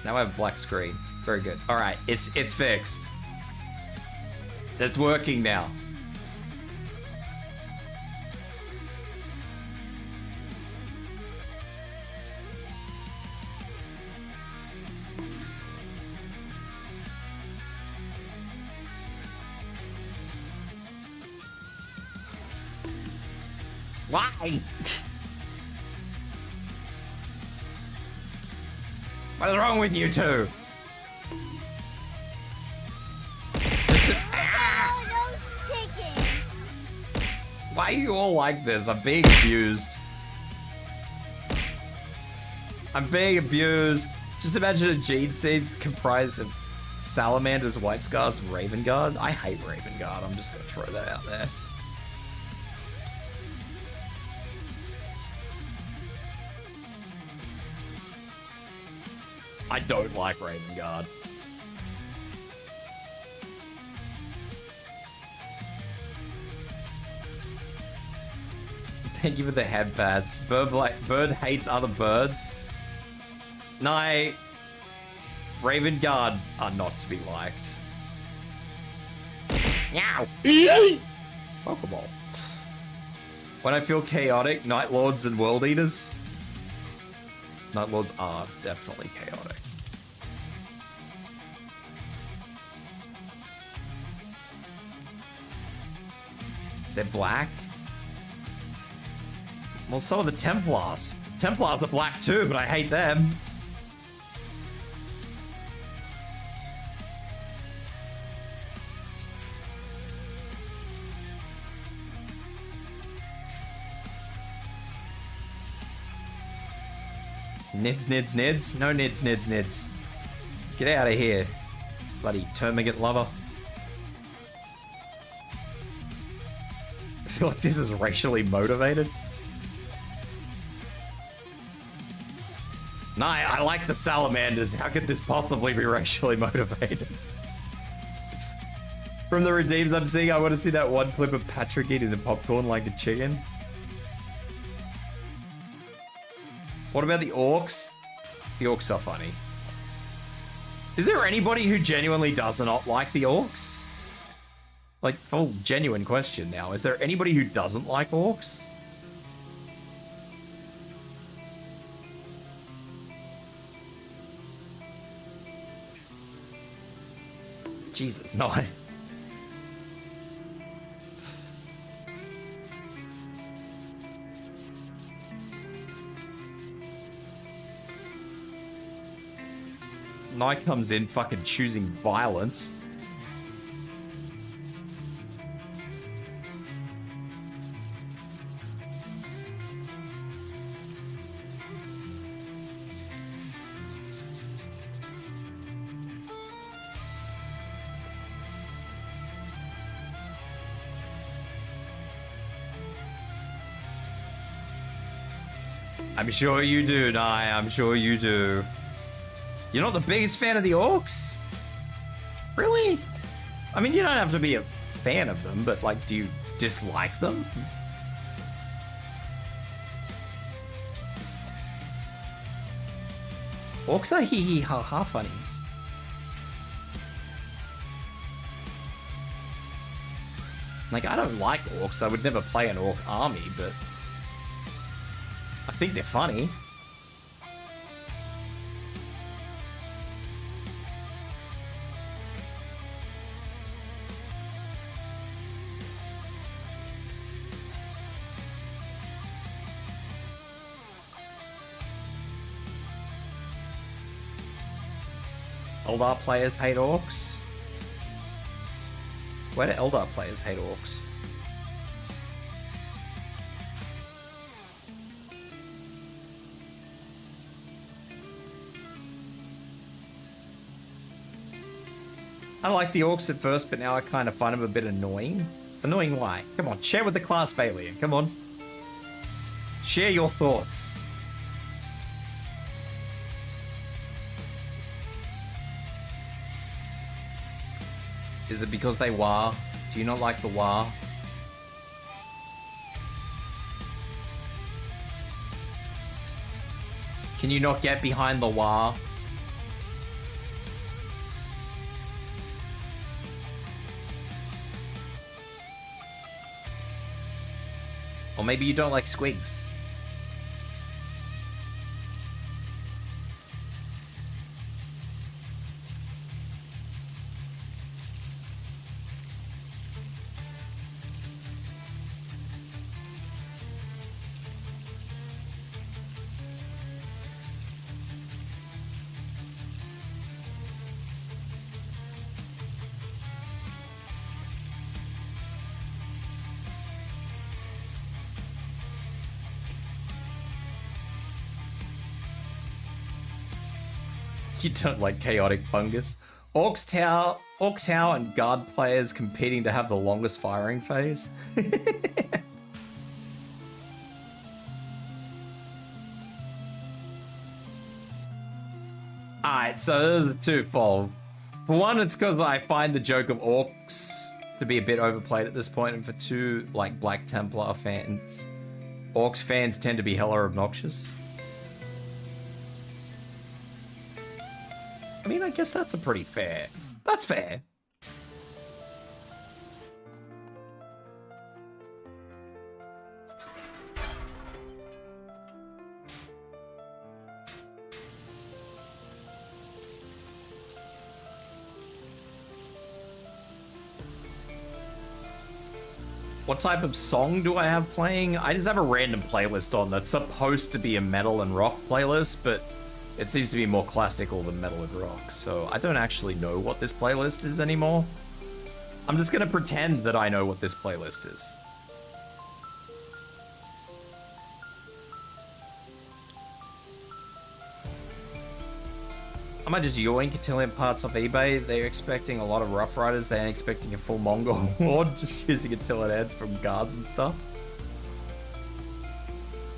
Now I have a black screen. Very good. Alright, it's fixed. It's working now. Why? What's wrong with you two? All those chickens. Why are you all like this? I'm being abused. I'm being abused. Just imagine a gene seeds comprised of salamanders, white scars, and Raven Guard. I hate Raven Guard. I'm just gonna throw that out there. I don't like Raven Guard. Thank you for the headpads. Bird hates other birds. Night. Raven Guard are not to be liked. Meow. Pokeball. When I feel chaotic, Night Lords and World Eaters. Night Lords are definitely chaotic. They're black. Well, so are the Templars. Templars are black too, but I hate them. Nids. No nids. Get out of here. Bloody termagant lover. I feel like this is racially motivated. No, I like the salamanders. How could this possibly be racially motivated? From the redeems I'm seeing, I want to see that one clip of Patrick eating the popcorn like a chicken. What about the orcs? The orcs are funny. Is there anybody who genuinely does not like the orcs? Like, full genuine question now. Is there anybody who doesn't like orcs? Jesus, no. Night comes in fucking choosing violence. I'm sure you do, Nye. I'm sure you do. You're not the biggest fan of the orcs? Really? I mean, you don't have to be a fan of them, but like, do you dislike them? Orcs are hee hee ha ha funnies. Like, I don't like orcs. I would never play an orc army, but I think they're funny. Eldar players hate orcs? Where do Eldar players hate orcs? I liked the orcs at first, but now I kind of find them a bit annoying. Annoying why? Come on, share with the class, Bailey. Come on. Share your thoughts. Is it because they wah? Do you not like the wah? Can you not get behind the wah? Or maybe you don't like squigs. You don't like chaotic fungus. Orc Tower and guard players competing to have the longest firing phase. Alright, so there's a twofold. For one, it's because I find the joke of orcs to be a bit overplayed at this point, and for two, like Black Templar fans, orcs fans tend to be hella obnoxious. I mean, I guess that's a pretty fair. That's fair. What type of song do I have playing? I just have a random playlist on that's supposed to be a metal and rock playlist, but it seems to be more classical than metal and rock, so I don't actually know what this playlist is anymore. I'm just gonna pretend that I know what this playlist is. I might just yoink Italian parts off eBay. They're expecting a lot of Rough Riders. They ain't expecting a full Mongol horde, just using Italian heads from guards and stuff.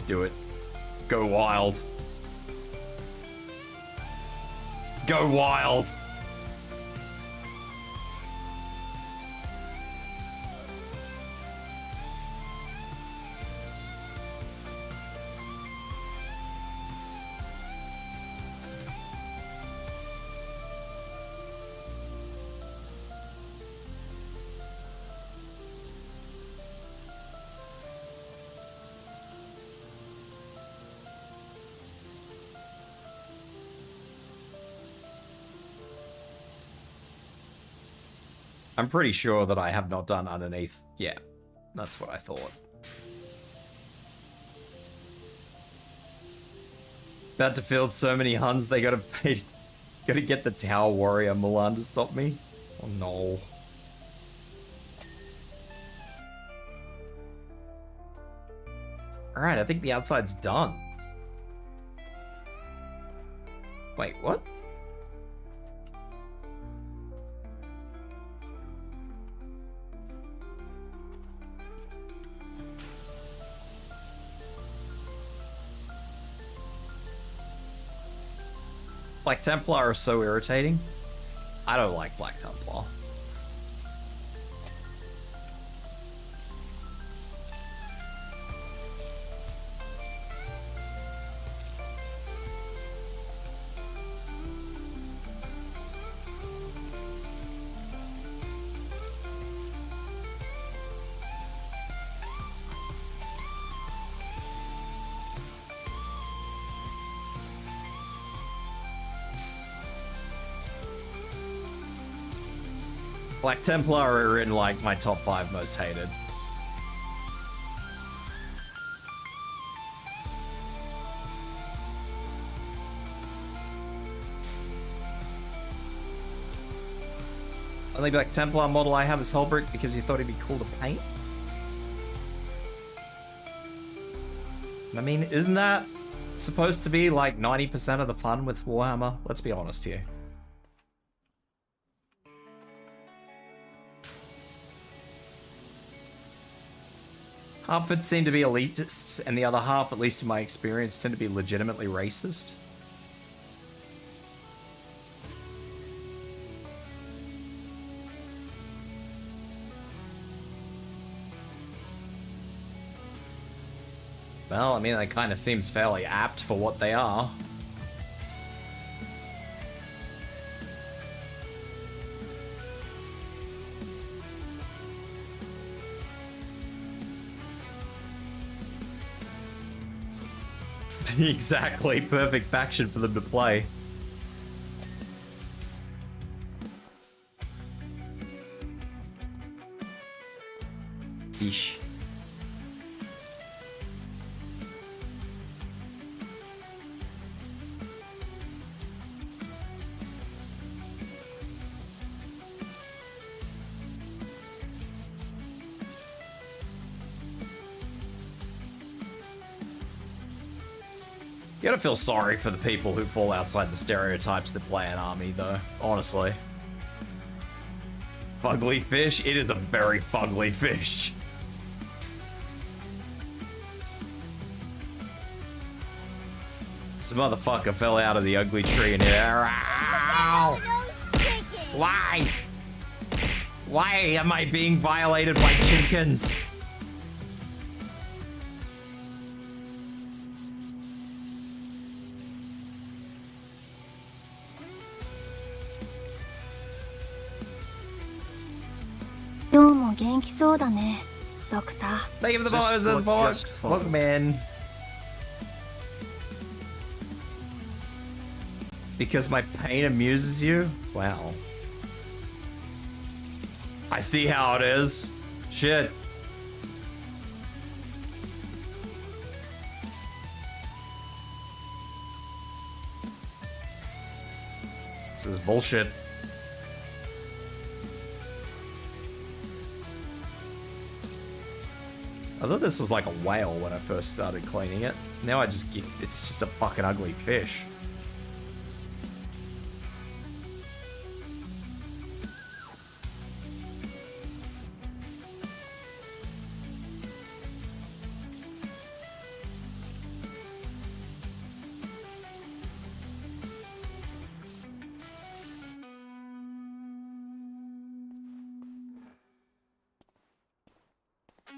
Do it. Go wild. Go wild. I'm pretty sure that I have not done underneath yet. That's what I thought. About to field so many Huns, they gotta get the Tower Warrior Mulan to stop me. Oh no. Alright, I think the outside's done. Wait, what? Black Templar are so irritating. I don't like Black Templar. Black Templar are in like my top 5 most hated. Only Black Templar model I have is Hellbrick because you thought he'd be cool to paint. I mean, isn't that supposed to be like 90% of the fun with Warhammer? Let's be honest here. Half of it seem to be elitists, and the other half, at least in my experience, tend to be legitimately racist. Well, I mean, that kind of seems fairly apt for what they are. Exactly, perfect faction for them to play. Yeesh. You gotta feel sorry for the people who fall outside the stereotypes that play an army, though, honestly. Fugly fish? It is a very fugly fish. This motherfucker fell out of the ugly tree and ow! Why? Why am I being violated by chickens? も元気そうだね、ドクター。 Thank you for the Just follows, what follow. just followed. Welcome in. Because my pain amuses you? Wow. I see how it is. Shit. This is bullshit. I thought this was like a whale when I first started cleaning it. Now I just get, it's just a fucking ugly fish.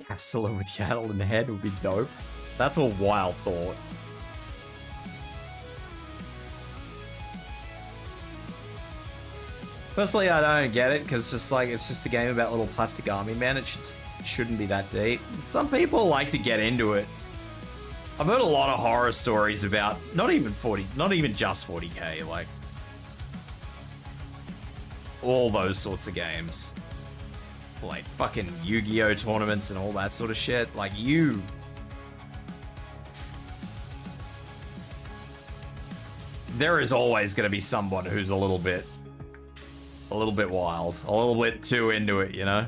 Castle with Yaddle and head would be dope. That's a wild thought. Personally, I don't get it because just like it's just a game about little plastic army men. It shouldn't be that deep. Some people like to get into it. I've heard a lot of horror stories about not even just 40k, like all those sorts of games. Like fucking Yu-Gi-Oh tournaments and all that sort of shit. Like there is always going to be someone who's a little bit wild, a little bit too into it, you know?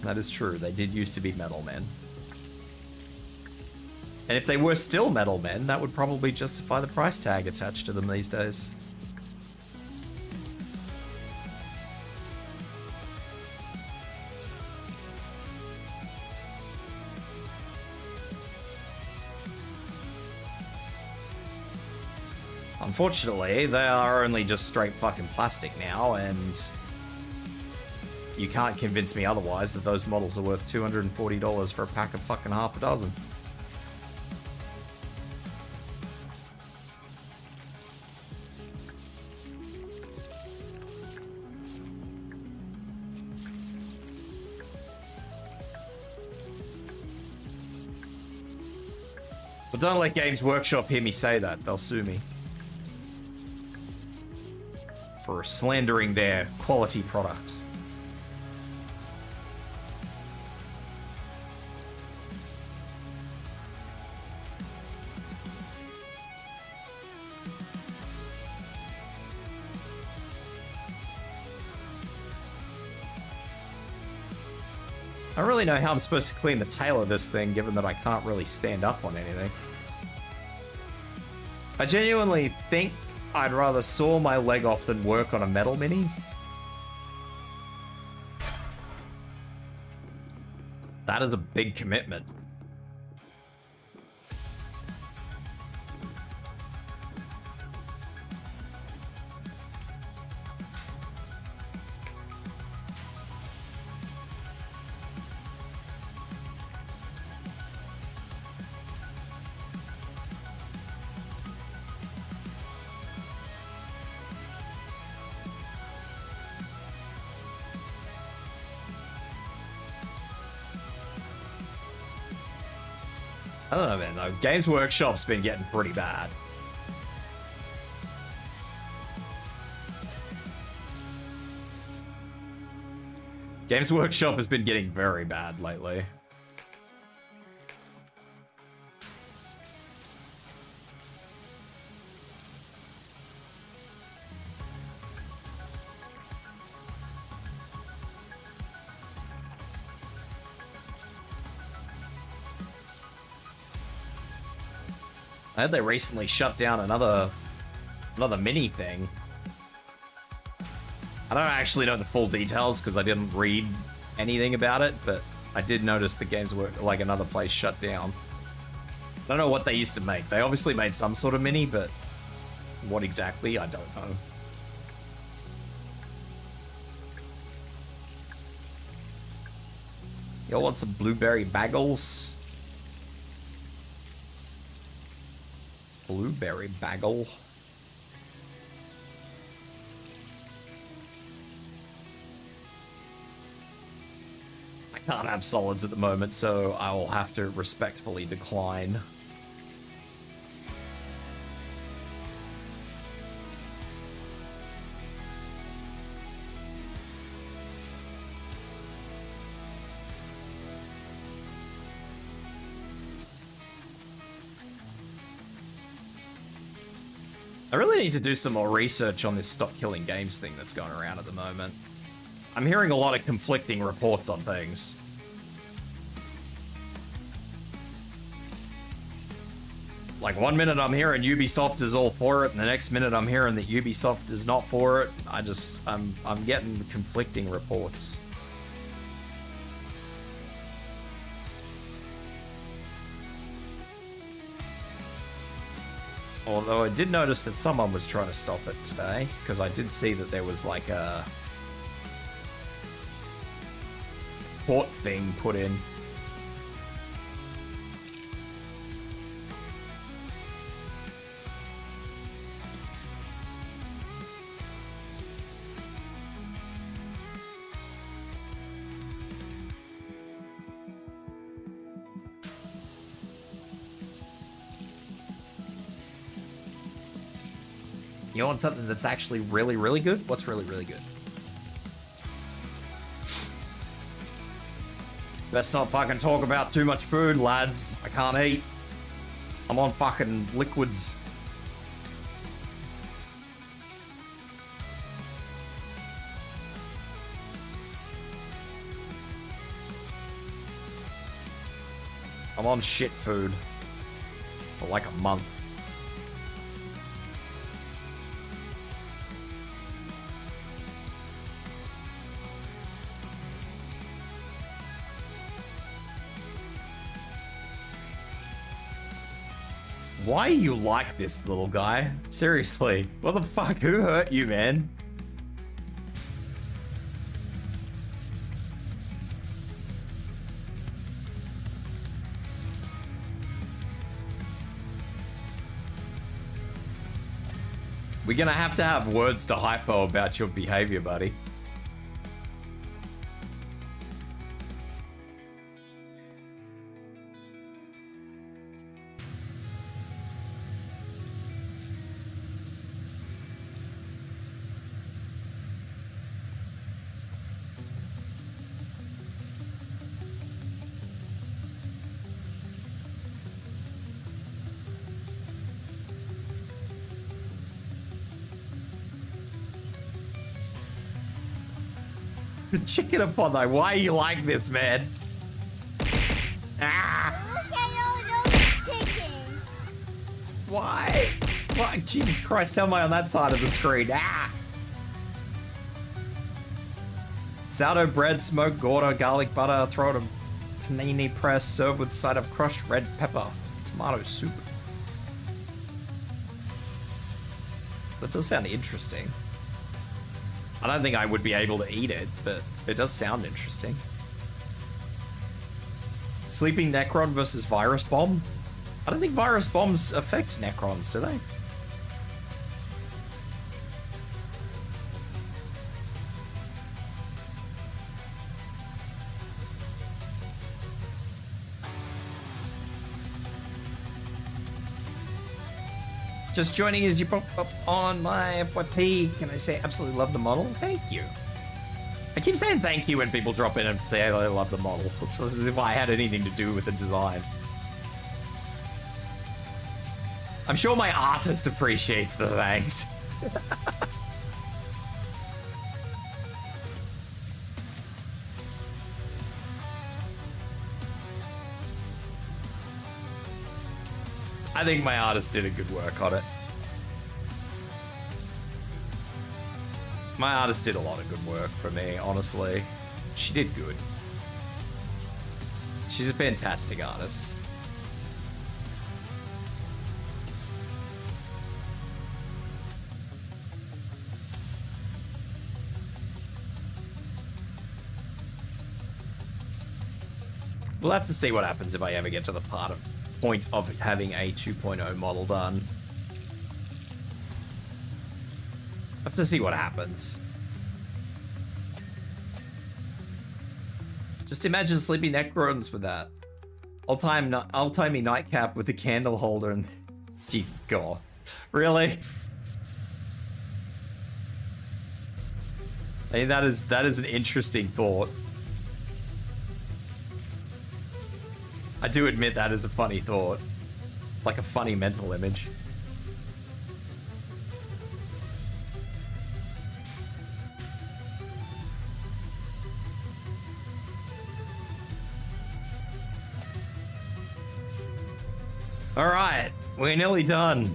That is true. They did used to be metal men. And if they were still metal men, that would probably justify the price tag attached to them these days. Unfortunately, they are only just straight fucking plastic now, and you can't convince me otherwise that those models are worth $240 for a pack of fucking half a dozen. But don't let Games Workshop hear me say that, they'll sue me for slandering their quality product. I don't really know how I'm supposed to clean the tail of this thing, given that I can't really stand up on anything. I genuinely think I'd rather saw my leg off than work on a metal mini. That is a big commitment. I don't know, man, though. Games Workshop's been getting pretty bad. Games Workshop has been getting very bad lately. I heard they recently shut down another mini thing. I don't actually know the full details because I didn't read anything about it, but I did notice the games were like another place shut down. I don't know what they used to make. They obviously made some sort of mini, but what exactly, I don't know. Y'all want some blueberry bagels? Blueberry bagel. Can't have solids at the moment, so I will have to respectfully decline. I really need to do some more research on this stop killing games thing that's going around at the moment. I'm hearing a lot of conflicting reports on things. Like, one minute I'm hearing Ubisoft is all for it, and the next minute I'm hearing that Ubisoft is not for it. I'm getting conflicting reports. Although I did notice that someone was trying to stop it today, because I did see that there was like a port thing put in. You want something that's actually really, really good? What's really, really good? Best not fucking talk about too much food, lads. I can't eat. I'm on fucking liquids. I'm on shit food for like a month. Why are you like this, little guy? Seriously, what the fuck? Who hurt you, man? We're gonna have to have words to hypo about your behavior, buddy. Chicken upon thy. Why are you like this, man? Ah! Look at all those chickens. Why? Why? Jesus Christ, tell me on that side of the screen. Ah! Sourdough bread, smoked Gouda, garlic butter, throw it in a panini press, served with side of crushed red pepper, tomato soup. That does sound interesting. I don't think I would be able to eat it, but it does sound interesting. Sleeping Necron versus Virus Bomb? I don't think Virus Bombs affect Necrons, do they? Just joining as you pop up on my FYP. Can I say absolutely love the model? Thank you. I keep saying thank you when people drop in and say I love the model. It's as if I had anything to do with the design. I'm sure my artist appreciates the thanks. I think my artist did a good work on it. My artist did a lot of good work for me, honestly. She did good. She's a fantastic artist. We'll have to see what happens if I ever get to the point of having a 2.0 model done. Have to see what happens. Just imagine sleepy necrons with that. Old-timey nightcap with a candle holder and... Jesus God. Really? I mean, that is an interesting thought. I do admit that is a funny thought. Like a funny mental image. Alright, we're nearly done.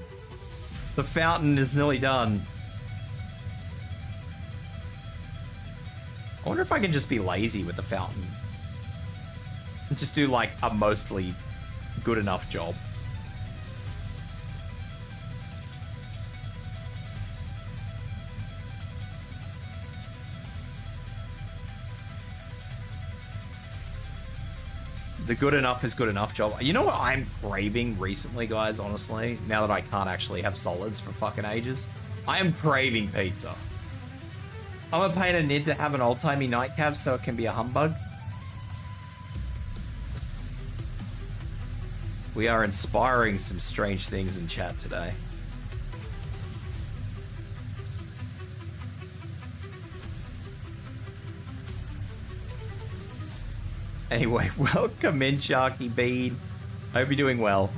The fountain is nearly done. I wonder if I can just be lazy with the fountain. And just do like a mostly good enough job. The good enough is good enough job. You know what I'm craving recently, guys, honestly? Now that I can't actually have solids for fucking ages. I am craving pizza. I'm gonna pay a nid to have an old-timey nightcap so it can be a humbug. We are inspiring some strange things in chat today. Anyway, welcome in, Sharky Bean. I hope you're doing well.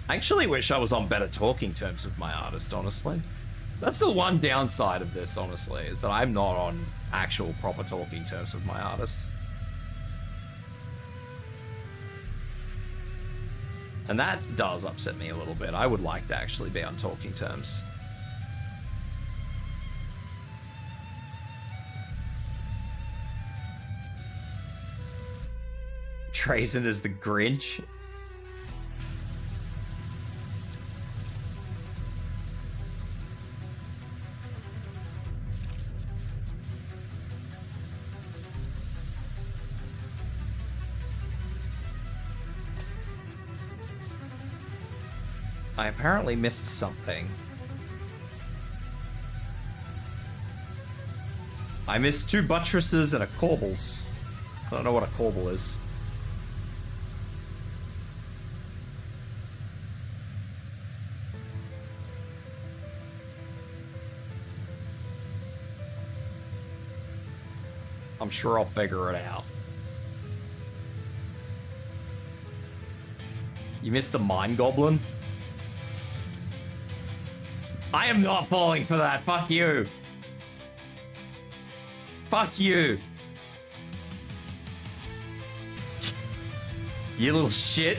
I actually wish I was on better talking terms with my artist, honestly. That's the one downside of this, honestly, is that I'm not on actual proper talking terms with my artist. And that does upset me a little bit. I would like to actually be on talking terms. Trazen is the Grinch. I apparently missed something. I missed 2 buttresses and a corbels. I don't know what a corbel is. I'm sure I'll figure it out. You missed the Mine Goblin? I am not falling for that. Fuck you. Fuck you. You little shit.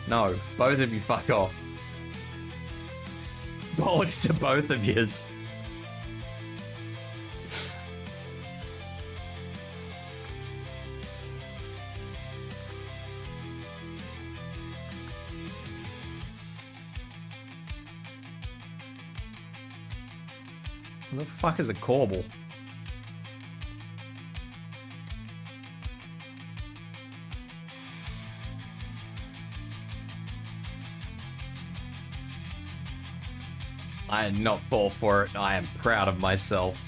No, both of you fuck off. Bollocks to both of yous. What the fuck is a corbel? I am not fall for it. I am proud of myself.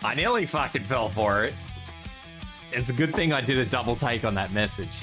I nearly fucking fell for it. It's a good thing I did a double take on that message.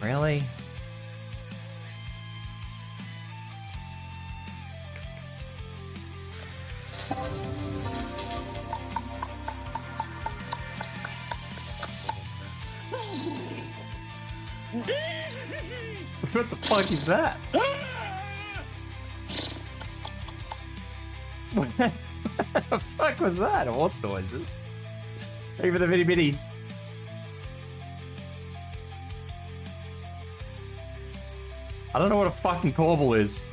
Really? What the fuck is that? What the fuck was that? What's noises? Even the bitty bitties. I don't know what a fucking corbel is.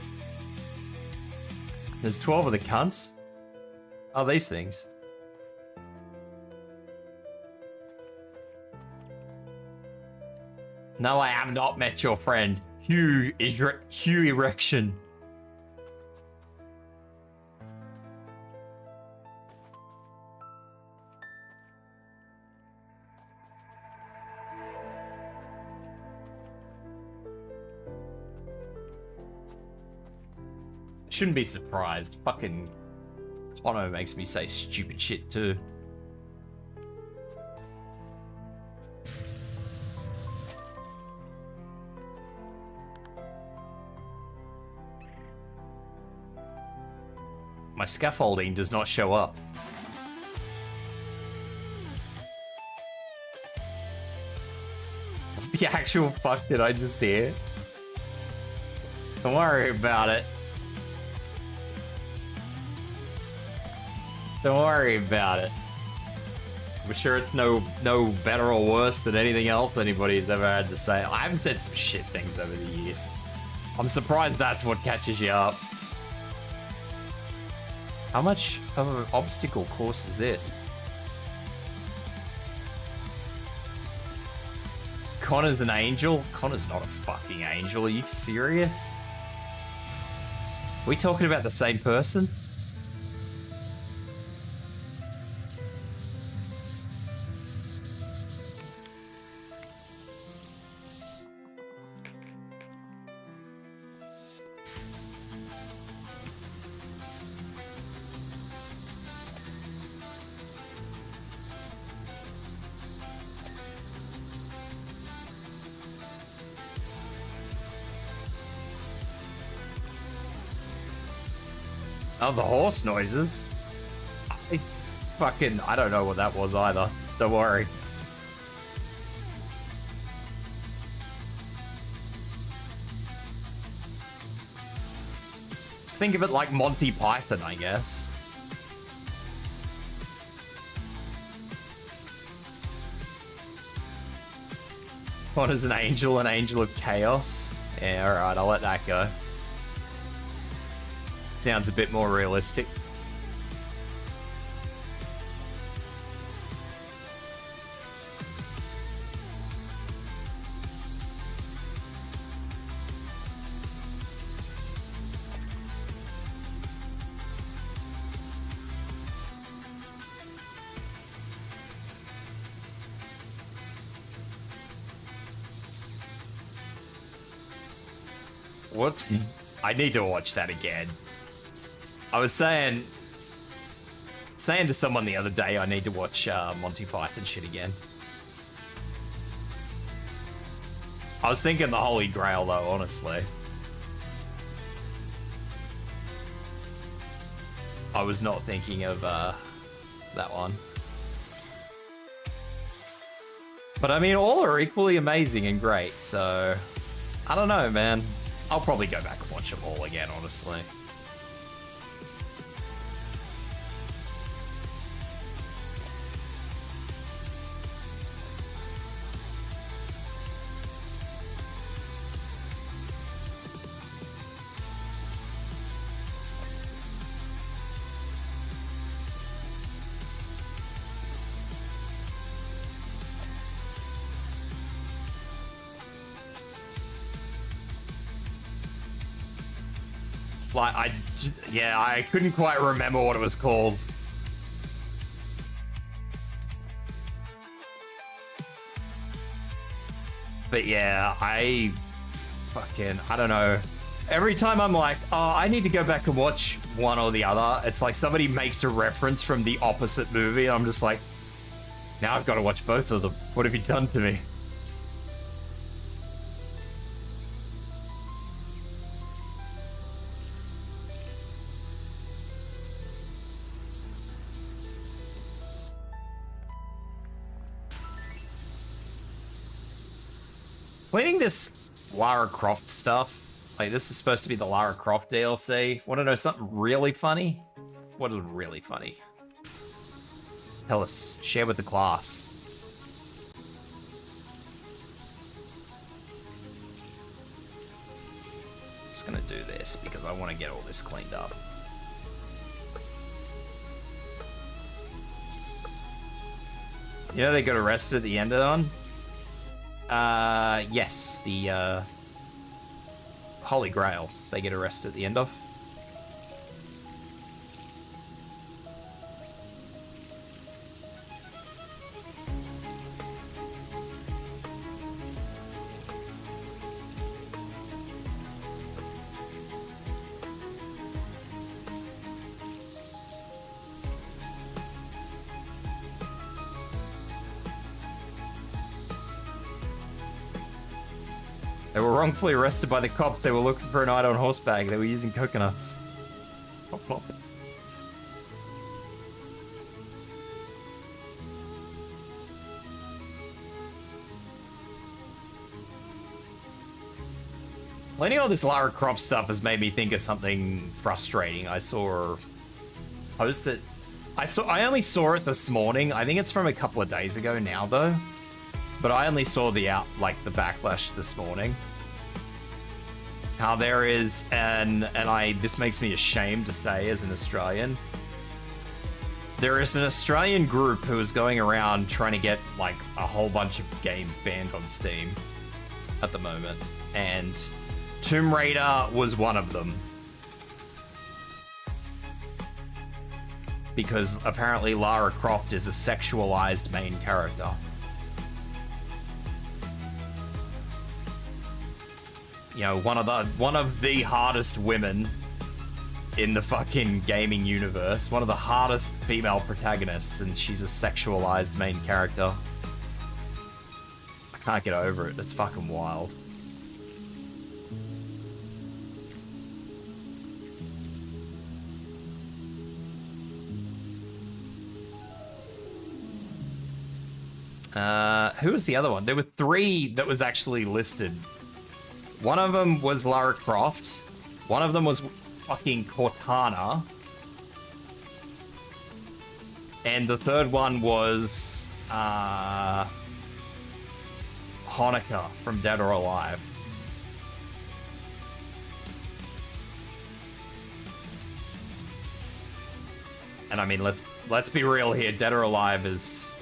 There's 12 of the cunts. Oh, these things. No, I have not met your friend. Hugh Erection. Shouldn't be surprised. Fucking Connor makes me say stupid shit too. My scaffolding does not show up. What the actual fuck did I just hear? Don't worry about it. Don't worry about it. I'm sure it's no better or worse than anything else anybody's ever had to say. I haven't said some shit things over the years. I'm surprised that's what catches you up. How much of an obstacle course is this? Connor's an angel? Connor's not a fucking angel. Are you serious? Are we talking about the same person? Oh, the horse noises. I don't know what that was either. Don't worry. Just think of it like Monty Python, I guess. What is an angel of chaos? Yeah, alright, I'll let that go. Sounds a bit more realistic. What's... I need to watch that again. I was saying to someone the other day I need to watch Monty Python shit again. I was thinking the Holy Grail though, honestly. I was not thinking of that one. But I mean, all are equally amazing and great, so... I don't know, man. I'll probably go back and watch them all again, honestly. Like, I couldn't quite remember what it was called. But yeah, I don't know. Every time I'm like, oh, I need to go back and watch one or the other, it's like somebody makes a reference from the opposite movie, and I'm just like, now I've got to watch both of them. What have you done to me? Cleaning this Lara Croft stuff, like this is supposed to be the Lara Croft DLC. Want to know something really funny? What is really funny? Tell us. Share with the class. Just gonna do this because I want to get all this cleaned up. You know they got arrested at the end of that one? Yes, the Holy Grail they get arrested at the end of. They were wrongfully arrested by the cops. They were looking for a night on horseback. They were using coconuts. Plop, plop. Learning all this Lara Croft stuff has made me think of something frustrating. I saw her post it. I only saw it this morning. I think it's from a couple of days ago now though. But I only saw the backlash this morning. How there is this makes me ashamed to say as an Australian. There is an Australian group who is going around trying to get like a whole bunch of games banned on Steam at the moment. And Tomb Raider was one of them. Because apparently Lara Croft is a sexualized main character. You know, one of the hardest women in the fucking gaming universe, one of the hardest female protagonists, and she's a sexualized main character. I can't get over it. It's fucking wild. Who was the other one? There were 3 that was actually listed. One of them was Lara Croft. One of them was fucking Cortana. And the third one was Honoka from Dead or Alive. And I mean, let's be real here. Dead or Alive is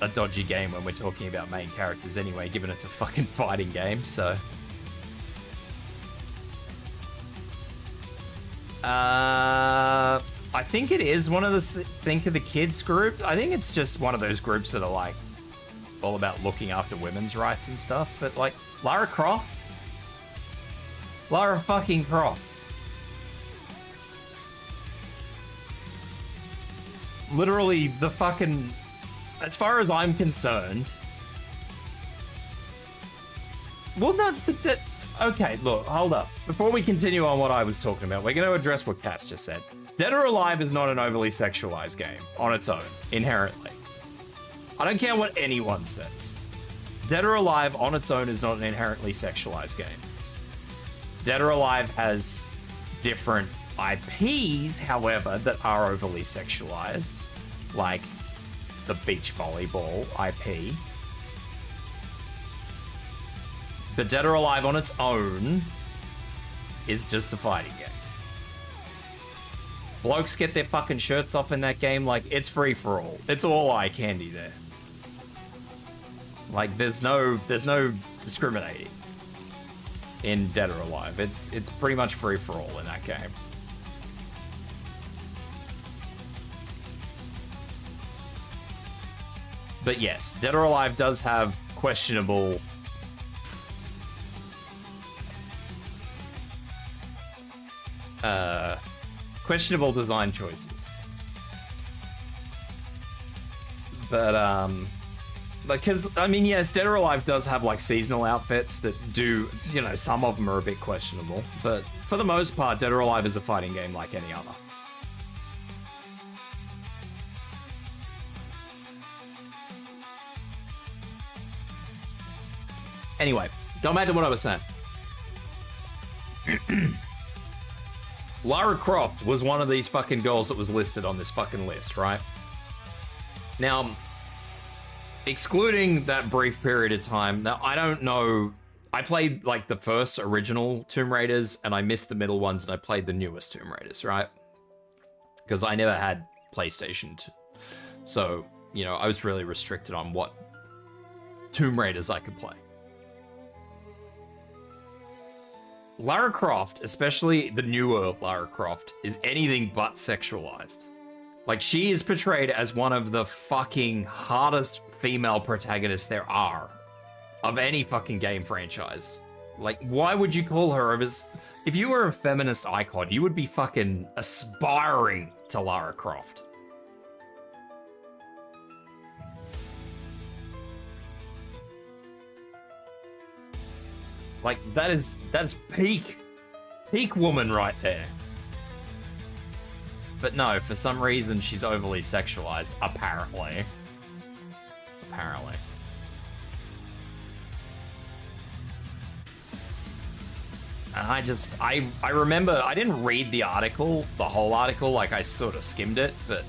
a dodgy game when we're talking about main characters anyway, given it's a fucking fighting game, so... I think it is one of the Think of the Kids group. I think it's just one of those groups that are like all about looking after women's rights and stuff. But like Lara fucking Croft. Literally the fucking, as far as I'm concerned. Well, no, okay, look, hold up. Before we continue on what I was talking about, we're going to address what Cass just said. Dead or Alive is not an overly sexualized game on its own, inherently. I don't care what anyone says. Dead or Alive on its own is not an inherently sexualized game. Dead or Alive has different IPs, however, that are overly sexualized, like the beach volleyball IP. But Dead or Alive on its own is just a fighting game. Blokes get their fucking shirts off in that game, like, it's free for all. It's all eye candy there. Like, there's no discriminating in Dead or Alive. It's pretty much free for all in that game. But yes, Dead or Alive does have questionable design choices. But because I mean, yes, Dead or Alive does have like seasonal outfits that do, you know, some of them are a bit questionable, but for the most part, Dead or Alive is a fighting game like any other. Anyway, going back to what I was saying. Lara Croft was one of these fucking girls that was listed on this fucking list, right? Now, excluding that brief period of time, now I don't know I played like the first original Tomb Raiders, and I missed the middle ones, and I played the newest Tomb Raiders, right? Because I never had PlayStation 2. So, you know, I was really restricted on what Tomb Raiders I could play. Lara Croft, especially the newer Lara Croft, is anything but sexualized. Like, she is portrayed as one of the fucking hardest female protagonists there are of any fucking game franchise. Like, why would you call her as... If you were a feminist icon, you would be fucking aspiring to Lara Croft. Like, that's peak woman right there. But no, for some reason she's overly sexualized, apparently. Apparently. And I remember, I didn't read the article, the whole article, like I sort of skimmed it, but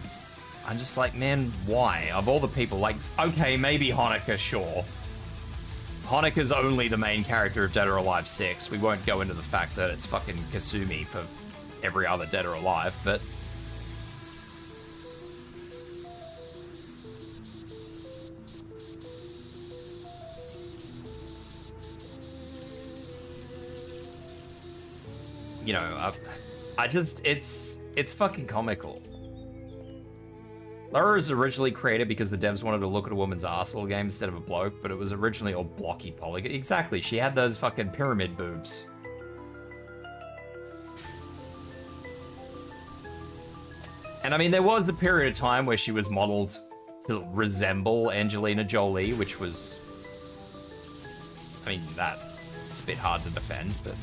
I'm just like, man, why? Of all the people, like, okay, maybe Hanukkah, sure. Hanukkah's only the main character of Dead or Alive 6. We won't go into the fact that it's fucking Kasumi for every other Dead or Alive, but... You know, it's fucking comical. Lara was originally created because the devs wanted to look at a woman's ass all game instead of a bloke, but it was originally all blocky polygon. Exactly, she had those fucking pyramid boobs. And I mean, there was a period of time where she was modeled to resemble Angelina Jolie, which was... I mean, it's a bit hard to defend, but...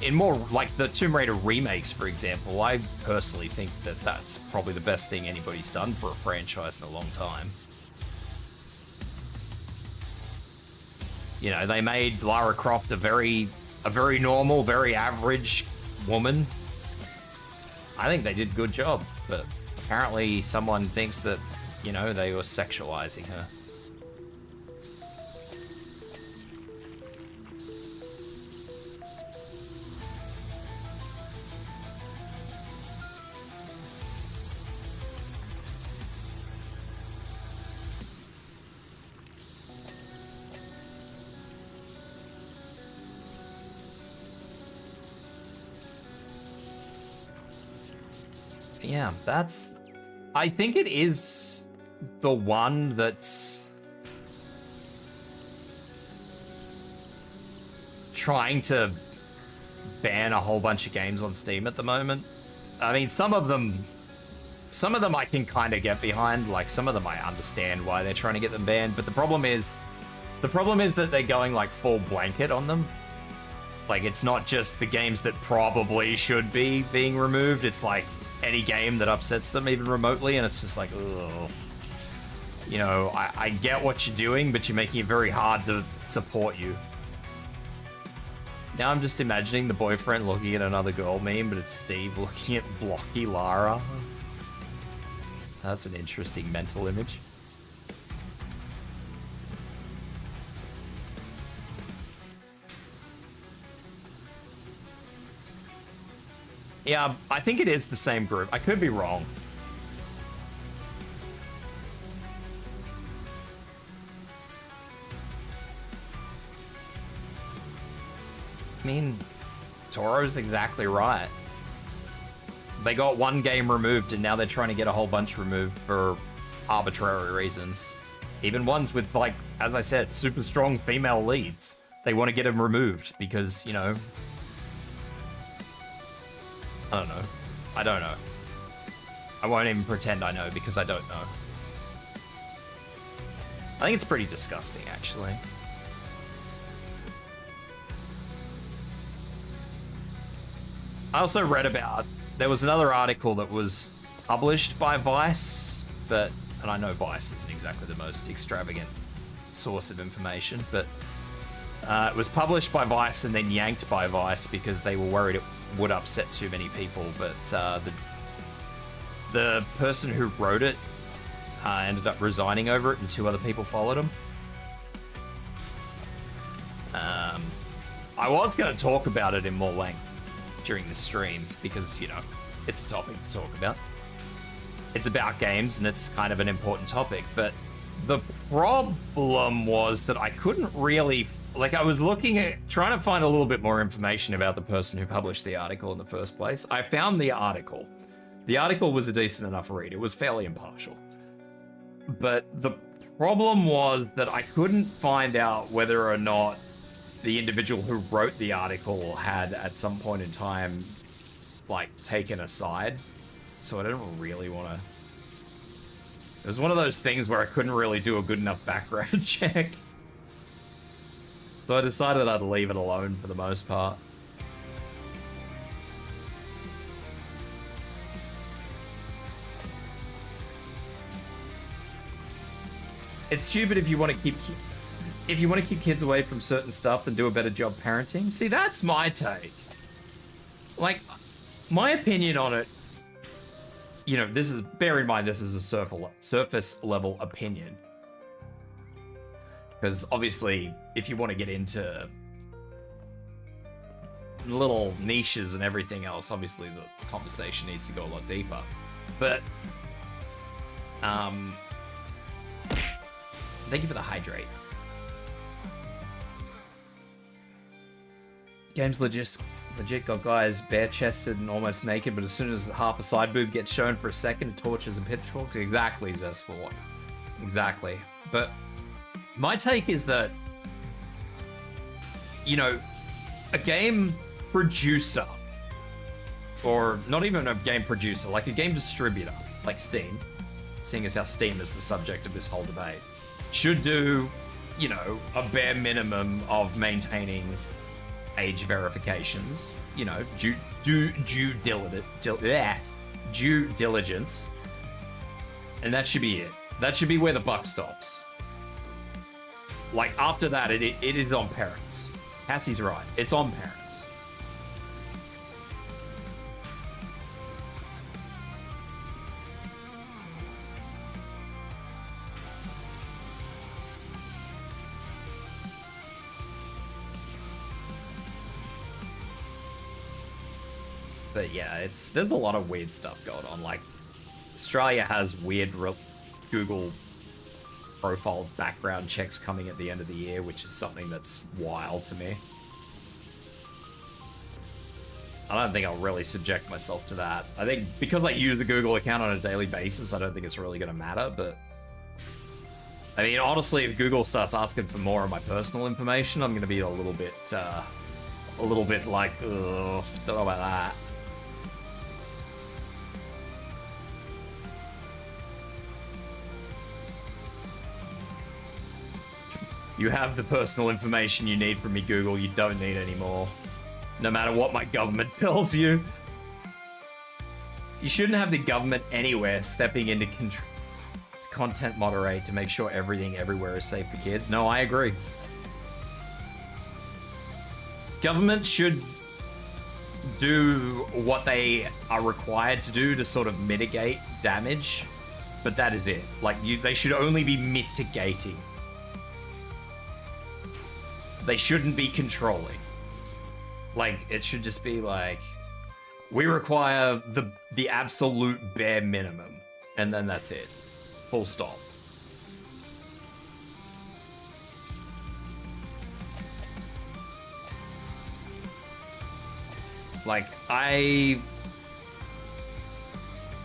In more, like, the Tomb Raider remakes, for example, I personally think that that's probably the best thing anybody's done for a franchise in a long time. You know, they made Lara Croft a very normal, very average woman. I think they did a good job, but apparently someone thinks that, you know, they were sexualizing her. Yeah, I think it is the one that's trying to ban a whole bunch of games on Steam at the moment. I mean, some of them I can kind of get behind. Like, some of them I understand why they're trying to get them banned, but the problem is that they're going like full blanket on them. Like, it's not just the games that probably should be being removed. It's like any game that upsets them even remotely, and it's just like, ugh. You know, I get what you're doing, but you're making it very hard to support you. Now I'm just imagining the boyfriend looking at another girl meme, but it's Steve looking at blocky Lara. That's an interesting mental image. Yeah, I think it is the same group. I could be wrong. I mean, Toro's exactly right. They got one game removed and now they're trying to get a whole bunch removed for arbitrary reasons. Even ones with, like, as I said, super strong female leads. They want to get them removed because, you know... I don't know. I don't know. I won't even pretend I know because I don't know. I think it's pretty disgusting, actually. I also read about... There was another article that was published by Vice, but... And I know Vice isn't exactly the most extravagant source of information, but... it was published by Vice and then yanked by Vice because they were worried it would upset too many people, but the person who wrote it ended up resigning over it and 2 other people followed him. I was going to talk about it in more length during the stream because, you know, it's a topic to talk about. It's about games and it's kind of an important topic, but the problem was that I couldn't really, like, I was looking at trying to find a little bit more information about the person who published the article in the first place. I found the article. The article was a decent enough read. It was fairly impartial. But the problem was that I couldn't find out whether or not the individual who wrote the article had at some point in time, like, taken a side. So I don't really want to... It was one of those things where I couldn't really do a good enough background check. So I decided I'd leave it alone for the most part. It's stupid if you want to keep kids away from certain stuff and do a better job parenting. See, that's my take. Like, my opinion on it, you know, this is, bear in mind, this is a surface level opinion. Because obviously, if you want to get into little niches and everything else, obviously the conversation needs to go a lot deeper. But, thank you for the hydrate. Game's legit got guys bare-chested and almost naked, but as soon as half a side boob gets shown for a second, it torches and pitchforks. Exactly, Zesport. Exactly. But my take is that, you know, a game producer, or not even a game producer, like a game distributor, like Steam, seeing as how Steam is the subject of this whole debate, should do, you know, a bare minimum of maintaining age verifications, you know, due diligence, and that should be it. That should be where the buck stops. Like, after that, it is on parents. Cassie's right. It's on parents. But yeah, there's a lot of weird stuff going on. Like, Australia has weird Google profile background checks coming at the end of the year, which is something that's wild to me. I don't think I'll really subject myself to that. I think because I use the Google account on a daily basis, I don't think it's really going to matter, but I mean, honestly, if Google starts asking for more of my personal information, I'm going to be a little bit like, ugh, don't know about that. You have the personal information you need from me, Google. You don't need any more. No matter what my government tells you. You shouldn't have the government anywhere stepping into content moderate to make sure everything everywhere is safe for kids. No, I agree. Government should do what they are required to do to sort of mitigate damage, but that is it. Like, they should only be mitigating. They shouldn't be controlling. Like, it should just be like, we require the absolute bare minimum, and then that's it. Full stop. Like, I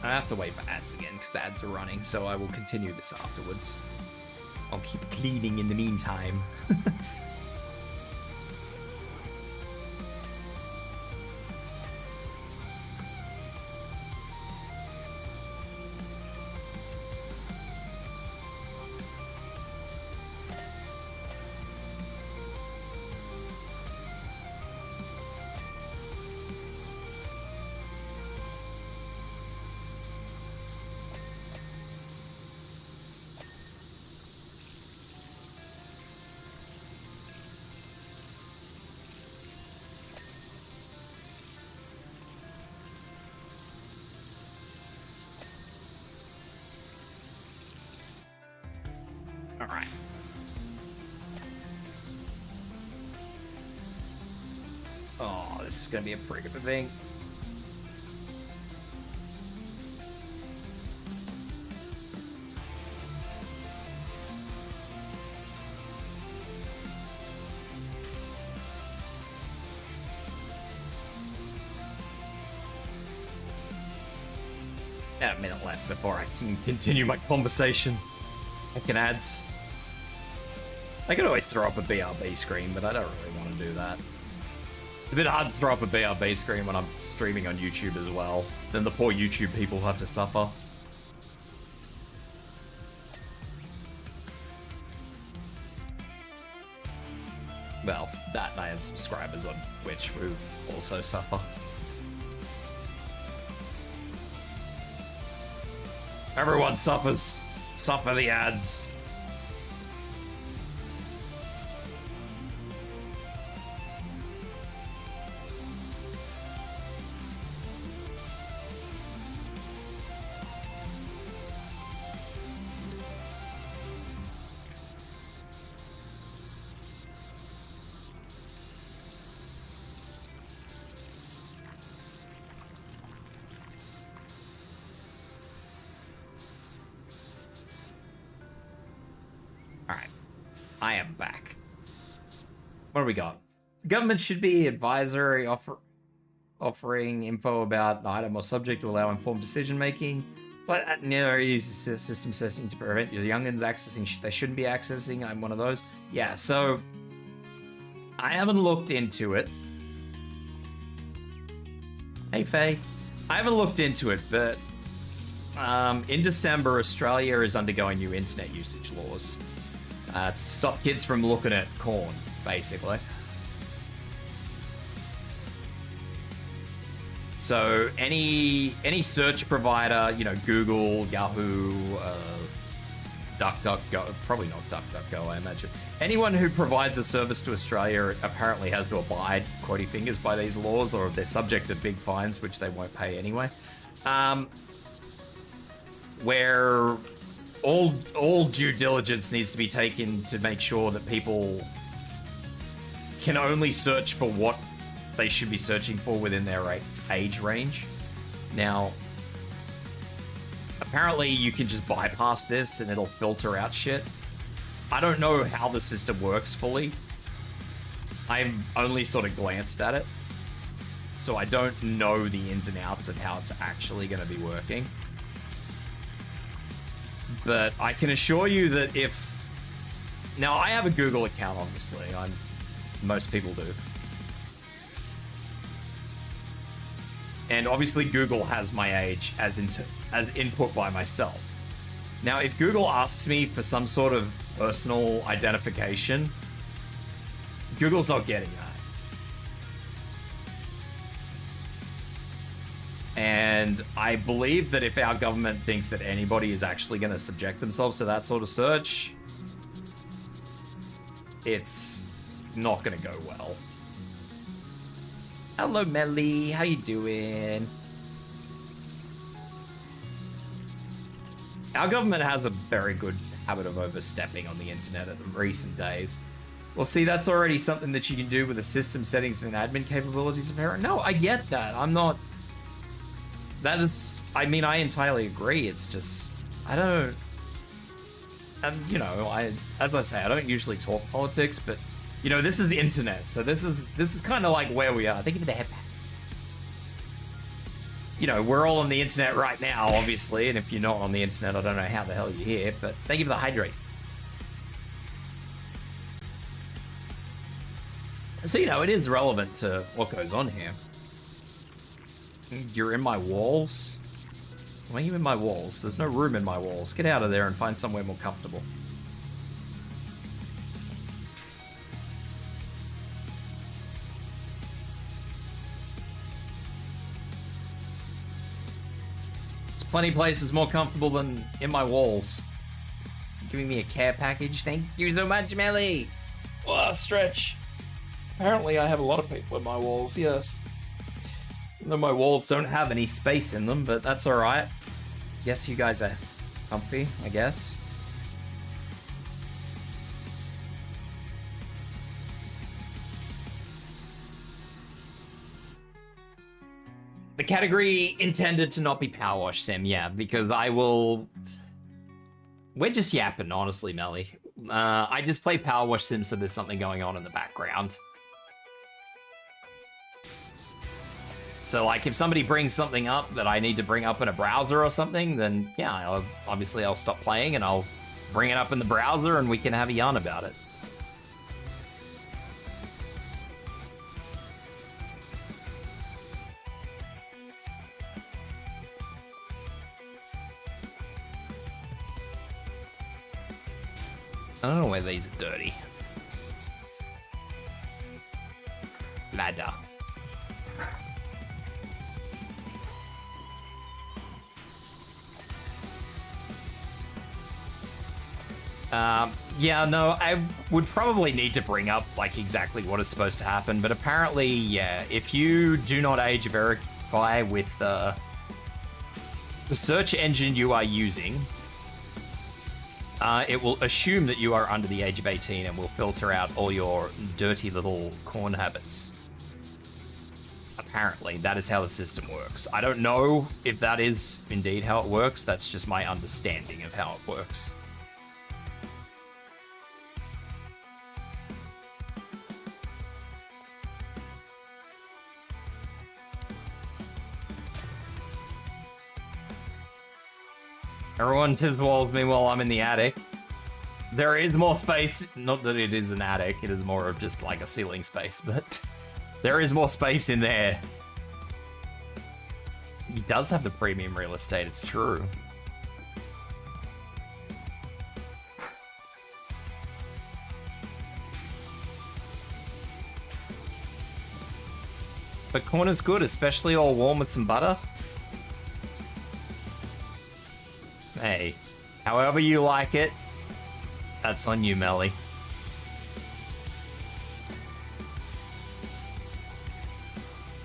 have to wait for ads again, because ads are running, so I will continue this afterwards. I'll keep cleaning in the meantime. this is gonna be a pretty good thing. A minute left before I can continue my conversation. Making ads. I could always throw up a BRB screen, but I don't really want to do that. It's a bit hard to throw up a BRB screen when I'm streaming on YouTube as well. Then the poor YouTube people have to suffer. Well, that and I have subscribers on Twitch who also suffer. Everyone suffers. Suffer the ads. I am back. What do we got? Government should be advisory, offering info about an item or subject to allow informed decision making. But uses system setting to prevent your youngins accessing shit they shouldn't be accessing. I'm one of those. Yeah, so I haven't looked into it. Hey Faye. I haven't looked into it, but in December, Australia is undergoing new internet usage laws. To stop kids from looking at corn, basically. So any search provider, you know, Google, Yahoo, DuckDuckGo, probably not DuckDuckGo, I imagine. Anyone who provides a service to Australia apparently has to abide, quotey fingers, by these laws, or they're subject to big fines, which they won't pay anyway. Where all due diligence needs to be taken to make sure that people can only search for what they should be searching for within their age range. Now, apparently you can just bypass this and it'll filter out shit. I don't know how the system works fully. I've only sort of glanced at it, so I don't know the ins and outs of how it's actually going to be working. But I can assure you that if... Now, I have a Google account, obviously. Most people do. And obviously Google has my age as input by myself. Now, if Google asks me for some sort of personal identification, Google's not getting that. And I believe that if our government thinks that anybody is actually going to subject themselves to that sort of search, it's not going to go well. Hello, Melly. How you doing? Our government has a very good habit of overstepping on the internet in recent days. Well, see, that's already something that you can do with the system settings and admin capabilities apparently. No, I get that. I'm not... That is... I mean, I entirely agree. It's just... I don't... And, you know, as I say, I don't usually talk politics, but... You know, this is the internet, so this is kind of like where we are. Thank you for the headpats. You know, we're all on the internet right now, obviously, and if you're not on the internet, I don't know how the hell you're here, but thank you for the hydrate. So, you know, it is relevant to what goes on here. You're in my walls? Why are you in my walls? There's no room in my walls. Get out of there and find somewhere more comfortable. Plenty of places more comfortable than in my walls. Giving me a care package. Thank you so much, Melly. Oh, stretch. Apparently I have a lot of people in my walls, yes. Even though my walls don't have any space in them, but that's alright. Guess you guys are comfy, I guess. The category intended to not be Power Wash Sim, yeah, because I will... We're just yapping, honestly, Melly. I just play Power Wash Sim so there's something going on in the background. So, like, if somebody brings something up that I need to bring up in a browser or something, then, yeah, obviously I'll stop playing and I'll bring it up in the browser and we can have a yarn about it. I don't know where these are dirty. Ladder. Yeah, no, I would probably need to bring up, like, exactly what is supposed to happen, but apparently, yeah, if you do not age verify with the search engine you are using, it will assume that you are under the age of 18 and will filter out all your dirty little corn habits. Apparently, that is how the system works. I don't know if that is indeed how it works, that's just my understanding of how it works. Everyone Tibs walls me while I'm in the attic. There is more space. Not that it is an attic, it is more of just like a ceiling space, but there is more space in there. He does have the premium real estate, it's true. But corn is good, especially all warm with some butter. Hey, however you like it, that's on you, Melly.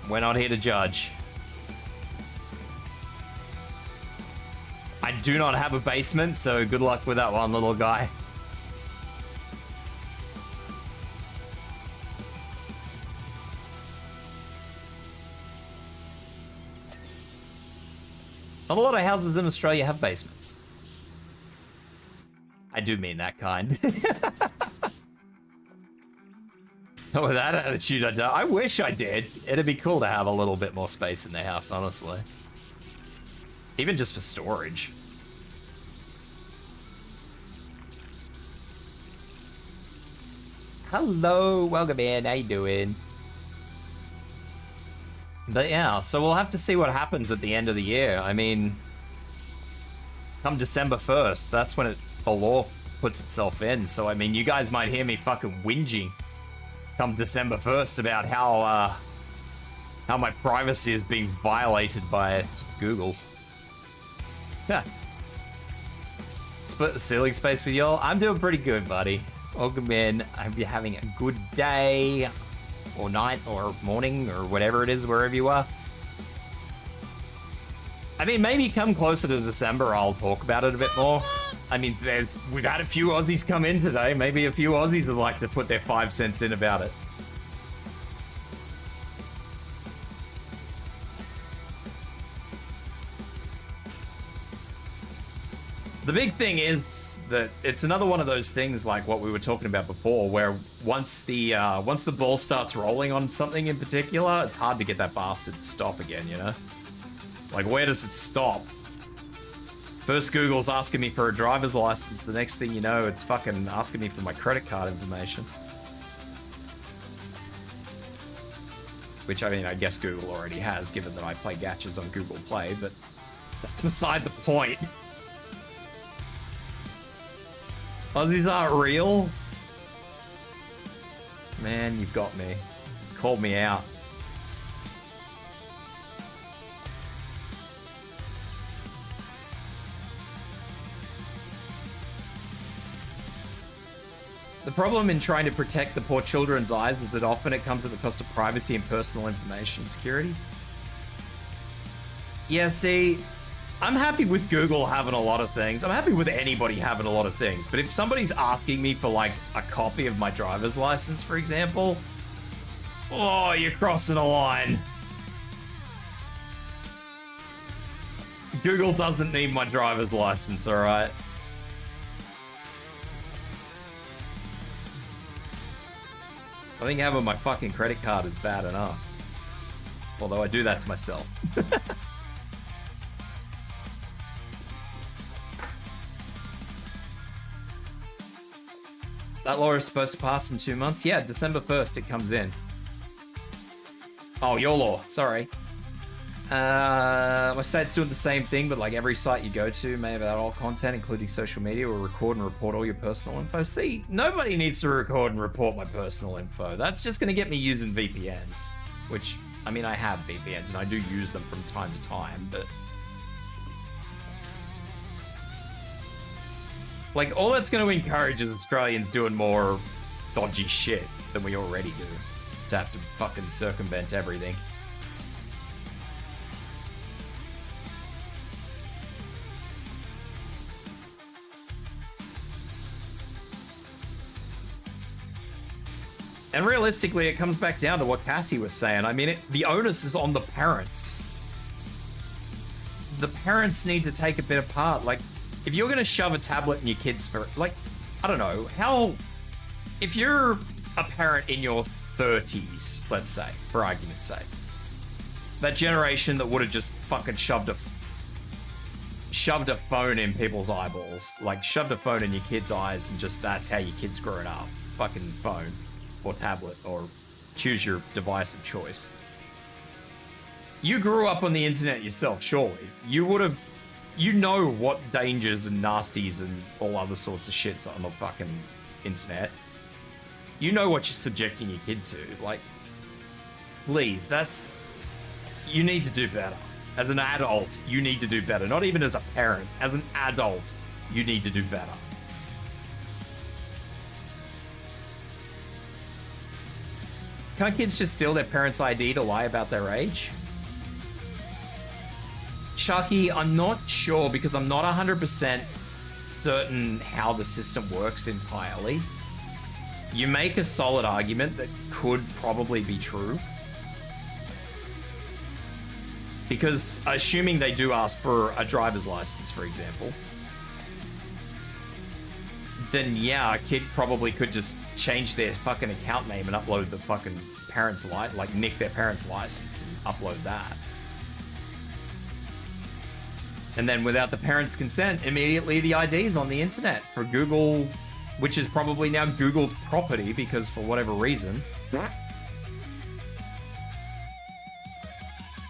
We're not here to judge. I do not have a basement, so good luck with that one, little guy. Not a lot of houses in Australia have basements. I do mean that kind. Not with that attitude, I don't. I wish I did. It'd be cool to have a little bit more space in the house, honestly. Even just for storage. Hello, welcome in. How you doing? But yeah, so we'll have to see what happens at the end of the year. I mean, come December 1st, that's when the law puts itself in. So, I mean, you guys might hear me fucking whinging come December 1st about how my privacy is being violated by Google. Yeah. Split the ceiling space with y'all. I'm doing pretty good, buddy. Welcome in. I hope you're having a good day. Or night, or morning, or whatever it is, wherever you are. I mean, maybe come closer to December, I'll talk about it a bit more. I mean, we've had a few Aussies come in today. Maybe a few Aussies would like to put their 5 cents in about it. The big thing is that it's another one of those things like what we were talking about before, where once the ball starts rolling on something in particular, it's hard to get that bastard to stop again, you know? Like, where does it stop? First Google's asking me for a driver's license, the next thing you know, it's fucking asking me for my credit card information. Which, I mean, I guess Google already has, given that I play gachas on Google Play, but that's beside the point. Aussies aren't real? Man, you've got me. You called me out. The problem in trying to protect the poor children's eyes is that often it comes at the cost of privacy and personal information security. Yeah, see, I'm happy with Google having a lot of things. I'm happy with anybody having a lot of things. But if somebody's asking me for, like, a copy of my driver's license, for example, oh, you're crossing a line. Google doesn't need my driver's license, alright? I think having my fucking credit card is bad enough. Although I do that to myself. That law is supposed to pass in 2 months? Yeah, December 1st it comes in. Oh, your law, sorry. My state's doing the same thing, but like every site you go to may have all content, including social media, will record and report all your personal info. See, nobody needs to record and report my personal info. That's just gonna get me using VPNs. Which, I mean, I have VPNs and I do use them from time to time, but... like, all that's gonna encourage is Australians doing more dodgy shit than we already do. To have to fucking circumvent everything. And realistically, it comes back down to what Cassie was saying. I mean, the onus is on the parents. The parents need to take a bit of part. Like, if you're going to shove a tablet in your kids for, like, I don't know, how... if you're a parent in your 30s, let's say, for argument's sake, that generation that would have just fucking shoved a phone in people's eyeballs, like, shoved a phone in your kid's eyes, and just that's how your kid's growing up. Fucking phone. Or tablet, or choose your device of choice. You grew up on the internet yourself, surely. You would have... you know what dangers and nasties and all other sorts of shits on the fucking internet. You know what you're subjecting your kid to. Like, please, that's... you need to do better. As an adult, you need to do better. Not even as a parent. As an adult, you need to do better. Can't kids just steal their parents' ID to lie about their age? Sharky, I'm not sure because I'm not 100% certain how the system works entirely. You make a solid argument that could probably be true. Because assuming they do ask for a driver's license, for example, then yeah, a kid probably could just change their fucking account name and upload the fucking parents' like nick their parents' license and upload that. And then without the parents' consent, immediately the ID's on the internet for Google, which is probably now Google's property because for whatever reason.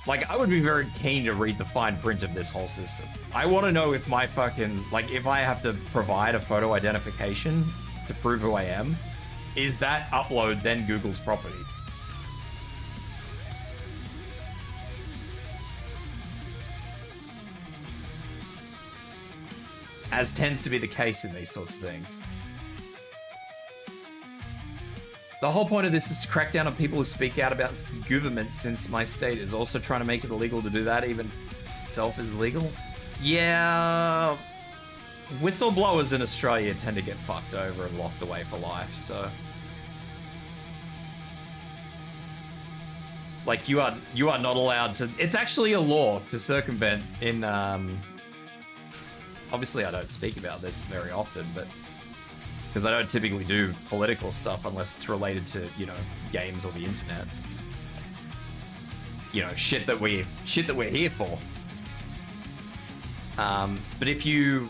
Like, I would be very keen to read the fine print of this whole system. I want to know if my fucking, like, if I have to provide a photo identification to prove who I am, is that upload then Google's property? As tends to be the case in these sorts of things. The whole point of this is to crack down on people who speak out about the government, since my state is also trying to make it illegal to do that, even itself is legal. Yeah, whistleblowers in Australia tend to get fucked over and locked away for life, so... like, you are not allowed to... it's actually a law to circumvent in, obviously I don't speak about this very often, but... because I don't typically do political stuff unless it's related to, you know, games or the internet. You know, shit that we're here for. But if you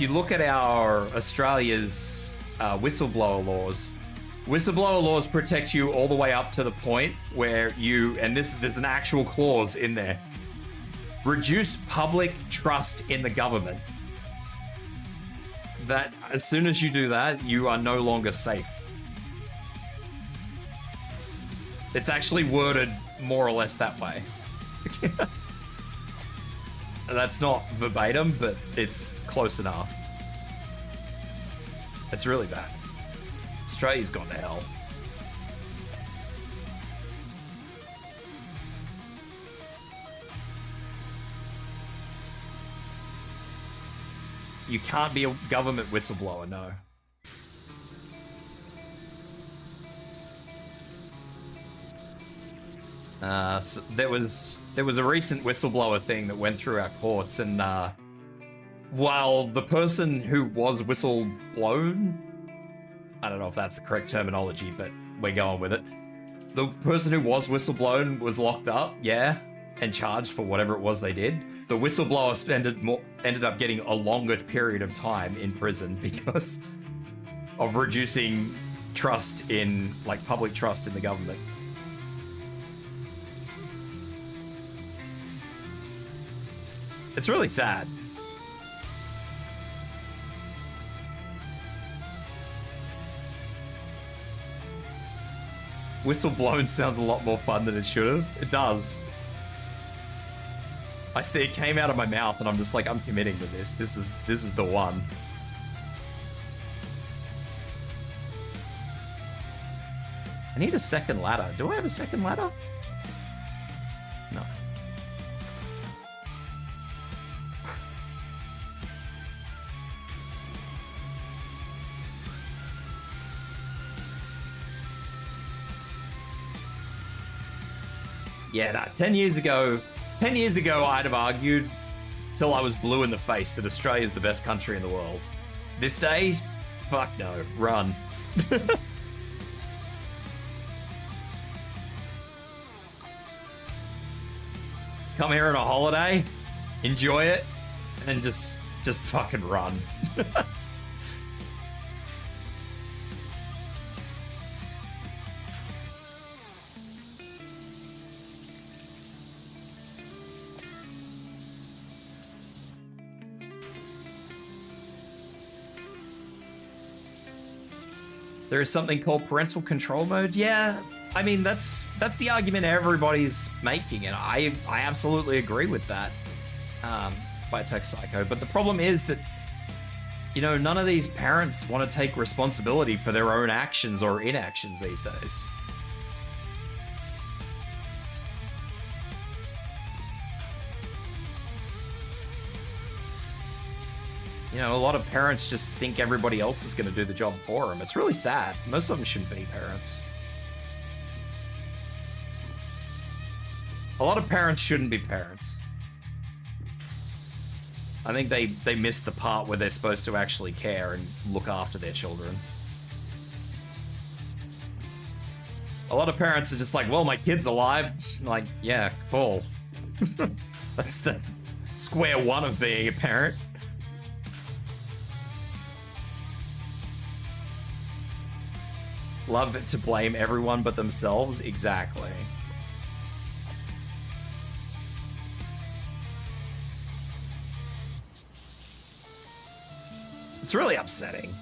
look at our Australia's whistleblower laws protect you all the way up to the point where you, and there's an actual clause in there, reduce public trust in the government. That as soon as you do that, you are no longer safe. It's actually worded more or less that way. That's not verbatim, but it's close enough. It's really bad. Australia's gone to hell. You can't be a government whistleblower, no. So there was a recent whistleblower thing that went through our courts, and while the person who was whistleblown, I don't know if that's the correct terminology, but we're going with it. The person who was whistleblown was locked up, yeah, and charged for whatever it was they did. The whistleblower ended up getting a longer period of time in prison because of reducing trust in, like, public trust in the government. It's really sad. Whistleblown sounds a lot more fun than it should have. It does. I see it came out of my mouth and I'm just like, I'm committing to this. This is the one. I need a second ladder. Do I have a second ladder? No. Yeah, nah, 10 years ago, I'd have argued till I was blue in the face that Australia is the best country in the world. This day, fuck no, run. Come here on a holiday, enjoy it, and just fucking run. There is something called parental control mode. Yeah, I mean, that's the argument everybody's making, and I absolutely agree with that, by Tech Psycho. But the problem is that, you know, none of these parents want to take responsibility for their own actions or inactions these days. You know, a lot of parents just think everybody else is going to do the job for them. It's really sad. Most of them shouldn't be parents. A lot of parents shouldn't be parents. I think they miss the part where they're supposed to actually care and look after their children. A lot of parents are just like, well, my kid's alive. Like, yeah, cool. That's the square one of being a parent. Love it to blame everyone but themselves. Exactly. It's really upsetting.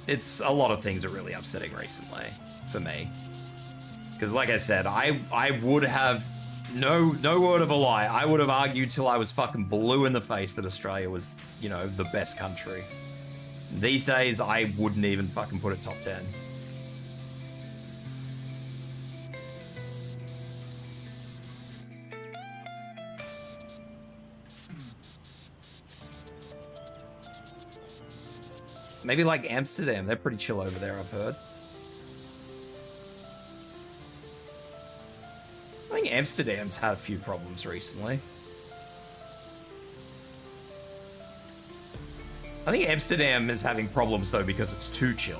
It's a lot of things are really upsetting recently for me. Because like I said, I would have, no word of a lie, I would have argued till I was fucking blue in the face that Australia was, you know, the best country. These days, I wouldn't even fucking put it top 10. Maybe like Amsterdam, they're pretty chill over there, I've heard. I think Amsterdam's had a few problems recently. I think Amsterdam is having problems though because it's too chill.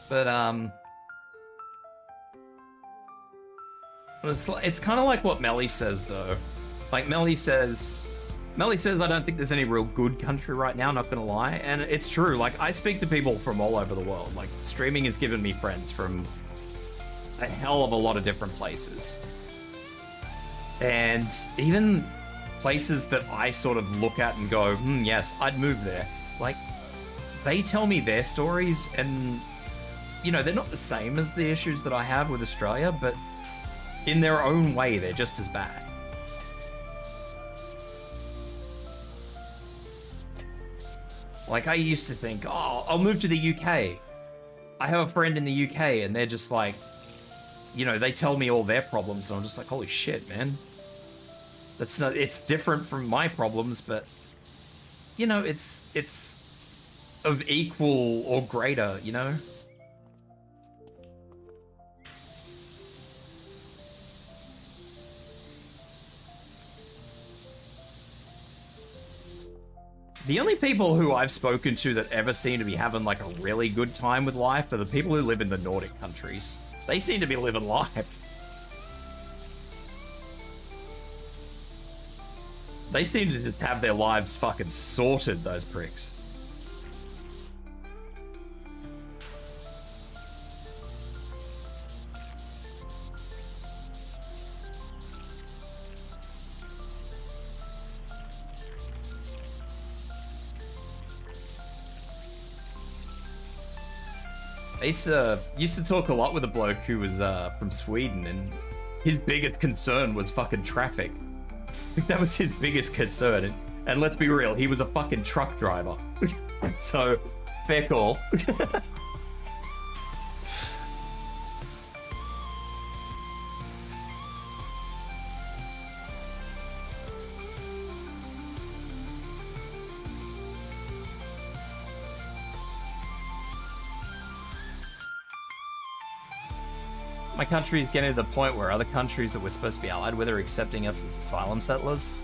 But it's kind of like what Melly says though. Like Melly says, I don't think there's any real good country right now, not gonna lie. And it's true, like I speak to people from all over the world. Like streaming has given me friends from a hell of a lot of different places. And even places that I sort of look at and go, yes, I'd move there. Like, they tell me their stories and, you know, they're not the same as the issues that I have with Australia, but in their own way, they're just as bad. Like, I used to think, oh, I'll move to the UK. I have a friend in the UK, and they're just like, you know, they tell me all their problems, and I'm just like, holy shit, man. That's not. It's different from my problems, but you know, it's of equal or greater, you know. The only people who I've spoken to that ever seem to be having like a really good time with life are the people who live in the Nordic countries. They seem to be living life. They seem to just have their lives fucking sorted, those pricks. I used to talk a lot with a bloke who was from Sweden, and his biggest concern was fucking traffic. I think that was his biggest concern. And let's be real, he was a fucking truck driver. So, fair call. My country is getting to the point where other countries that we're supposed to be allied with are accepting us as asylum settlers.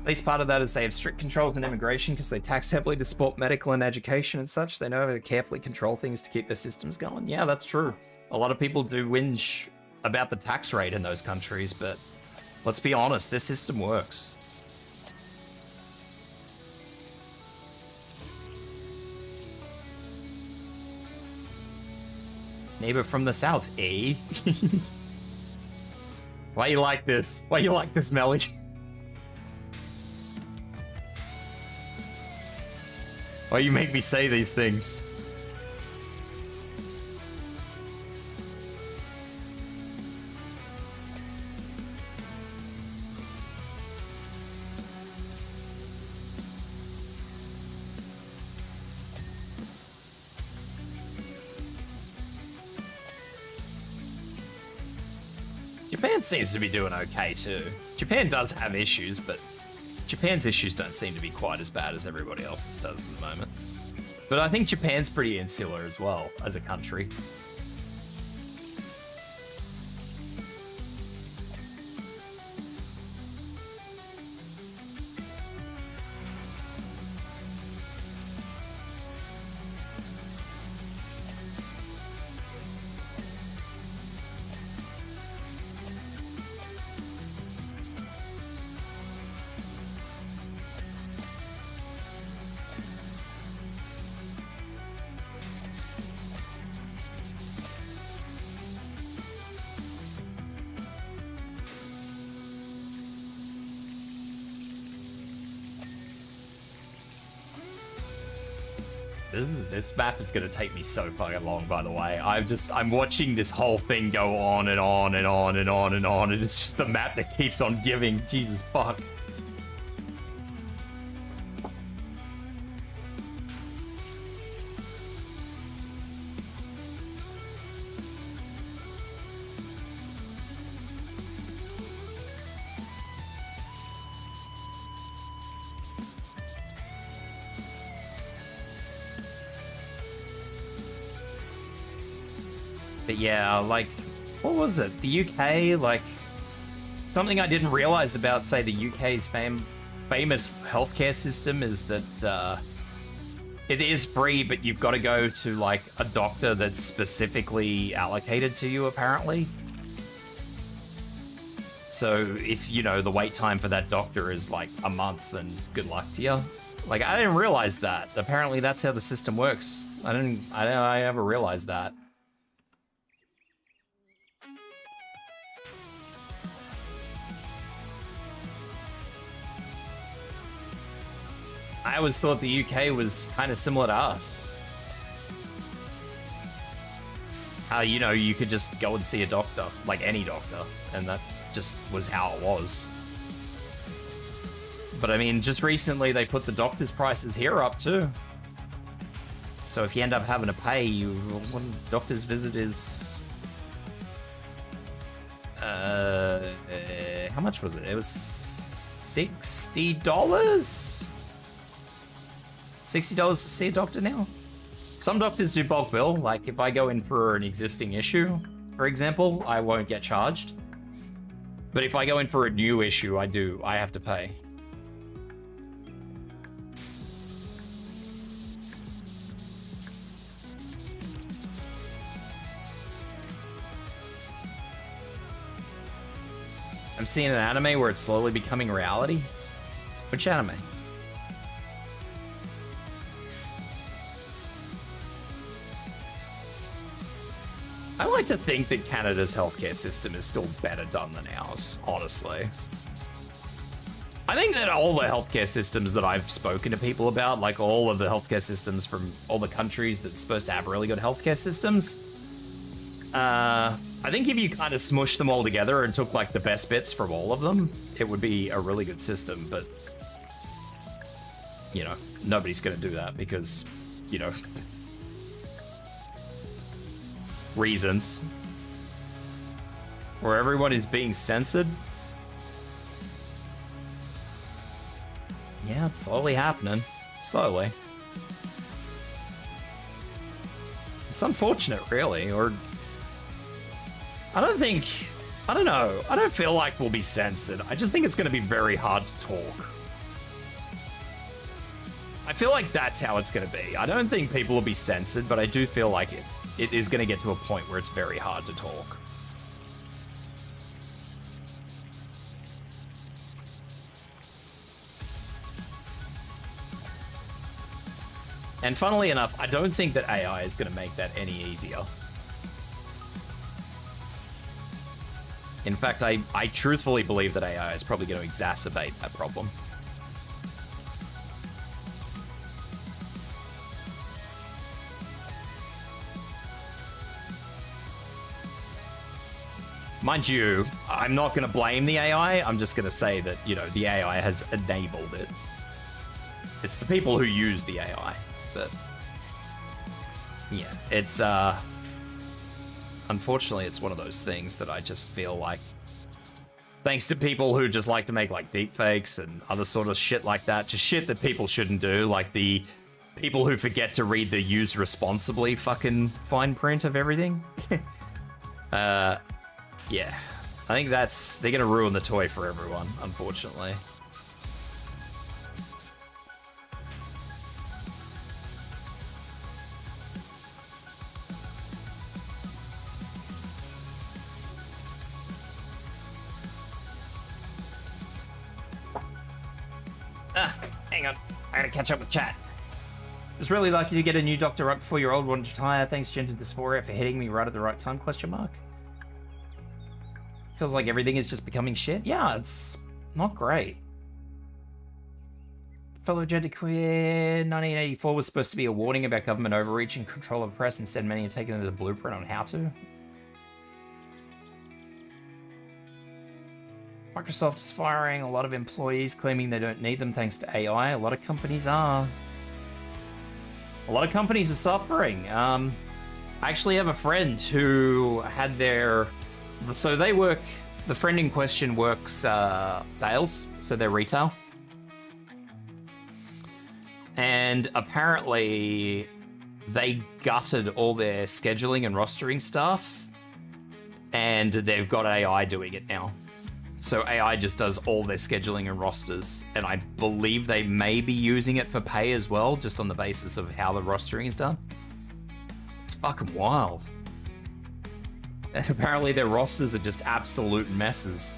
At least part of that is they have strict controls on immigration because they tax heavily to support medical and education and such. They know how to carefully control things to keep their systems going. Yeah, that's true. A lot of people do whinge about the tax rate in those countries, but let's be honest, this system works. Neighbor from the south, eh? Why you like this? Why you like this, Melly? Why you make me say these things? Japan seems to be doing okay too. Japan does have issues, but Japan's issues don't seem to be quite as bad as everybody else's does at the moment. But I think Japan's pretty insular as well as a country. This map is gonna take me so fucking long, by the way. I'm watching this whole thing go on and on and on and on and on, and it's just the map that keeps on giving. Jesus fuck. But yeah, like, what was it? The UK, like, something I didn't realize about, say, the UK's famous healthcare system is that it is free, but you've got to go to, like, a doctor that's specifically allocated to you, apparently. So if, you know, the wait time for that doctor is, like, a month, then good luck to you. Like, I didn't realize that. Apparently that's how the system works. I never realized that. I always thought the UK was kind of similar to us. How, you know, you could just go and see a doctor, like any doctor, and that just was how it was. But I mean, just recently they put the doctor's prices here up too. So if you end up having to pay, one doctor's visit is... how much was it? It was $60? $60 to see a doctor now? Some doctors do bulk bill, like if I go in for an existing issue, for example, I won't get charged. But if I go in for a new issue, I have to pay. I'm seeing an anime where it's slowly becoming reality. Which anime? I like to think that Canada's healthcare system is still better done than ours, honestly. I think that all the healthcare systems that I've spoken to people about, like all of the healthcare systems from all the countries that's supposed to have really good healthcare systems, I think if you kind of smushed them all together and took like the best bits from all of them, it would be a really good system, but you know, nobody's gonna do that because, you know, reasons. Where everyone is being censored. Yeah, it's slowly happening. Slowly. It's unfortunate, really, or... I don't know. I don't feel like we'll be censored. I just think it's going to be very hard to talk. I feel like that's how it's going to be. I don't think people will be censored, but I do feel like it is going to get to a point where it's very hard to talk. And funnily enough, I don't think that AI is going to make that any easier. In fact, I truthfully believe that AI is probably going to exacerbate that problem. Mind you, I'm not going to blame the AI. I'm just going to say that, you know, the AI has enabled it. It's the people who use the AI that... Yeah, it's, unfortunately, it's one of those things that I just feel like, thanks to people who just like to make like deepfakes and other sort of shit like that, just shit that people shouldn't do, like the people who forget to read the use responsibly fucking fine print of everything. Yeah, I think they're gonna ruin the toy for everyone, unfortunately. Hang on. I gotta catch up with chat. It's really lucky to get a new doctor right before your old one retire. Thanks, Gender Dysphoria, for hitting me right at the right time, question mark. Feels like everything is just becoming shit. Yeah, it's not great. Fellow genderqueer, 1984 was supposed to be a warning about government overreach and control of the press. Instead, many have taken it as a blueprint on how to. Microsoft is firing a lot of employees, claiming they don't need them thanks to AI. A lot of companies are. A lot of companies are suffering. I actually have a friend who had their... So they work... The friend in question works sales, so they're retail. And apparently they gutted all their scheduling and rostering stuff, and they've got AI doing it now. So AI just does all their scheduling and rosters, and I believe they may be using it for pay as well, just on the basis of how the rostering is done. It's fucking wild. And apparently their rosters are just absolute messes.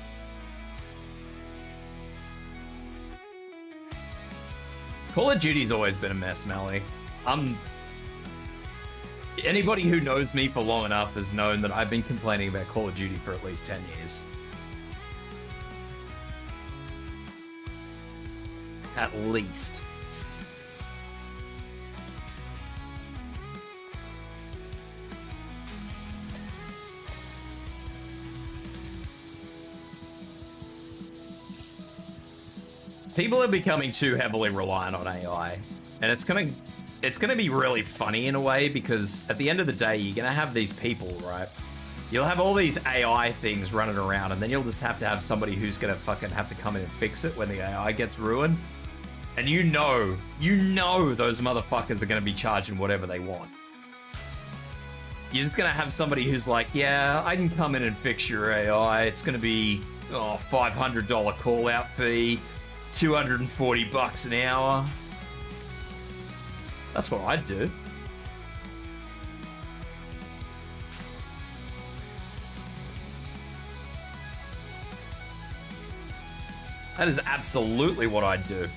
Call of Duty's always been a mess, Melly. Anybody who knows me for long enough has known that I've been complaining about Call of Duty for at least 10 years. At least. People are becoming too heavily reliant on AI, and it's gonna be really funny in a way, because at the end of the day, you're gonna have these people, right? You'll have all these AI things running around, and then you'll just have to have somebody who's gonna fucking have to come in and fix it when the AI gets ruined. And you know those motherfuckers are gonna be charging whatever they want. You're just gonna have somebody who's like, yeah, I can come in and fix your AI. It's gonna be $500 call out fee, $240 an hour. That's what I'd do. That is absolutely what I'd do.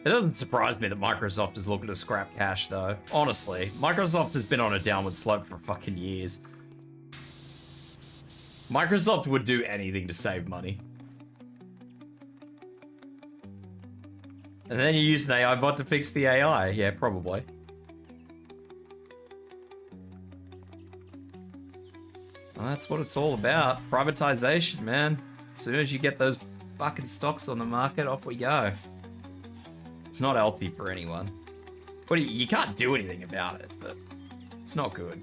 It doesn't surprise me that Microsoft is looking to scrap cash, though. Honestly, Microsoft has been on a downward slope for fucking years. Microsoft would do anything to save money. And then you use an AI bot to fix the AI. Yeah, probably. Well, that's what it's all about. Privatization, man. As soon as you get those fucking stocks on the market, off we go. It's not healthy for anyone. But you can't do anything about it, but it's not good.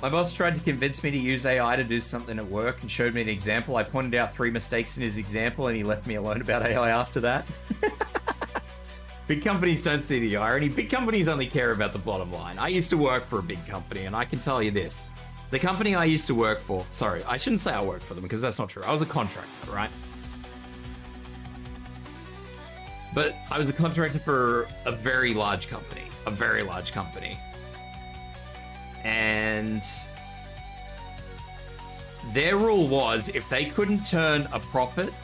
My boss tried to convince me to use AI to do something at work and showed me an example. I pointed out 3 mistakes in his example and he left me alone about AI after that. Big companies don't see the irony. Big companies only care about the bottom line. I used to work for a big company and I can tell you this. The company I used to work for, sorry, I shouldn't say I worked for them because that's not true. I was a contractor, right? But I was a contractor for a very large company. A very large company. And their rule was if they couldn't turn a profit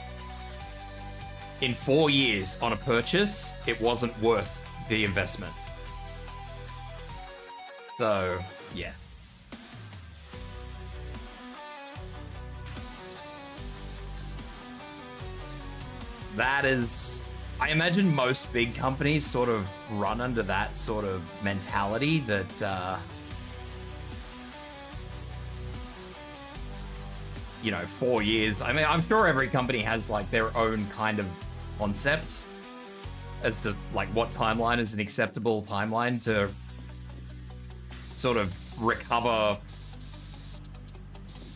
in 4 years on a purchase, it wasn't worth the investment. So, yeah. That is... I imagine most big companies sort of run under that sort of mentality that... you know, 4 years. I mean, I'm sure every company has like their own kind of concept as to like what timeline is an acceptable timeline to sort of recover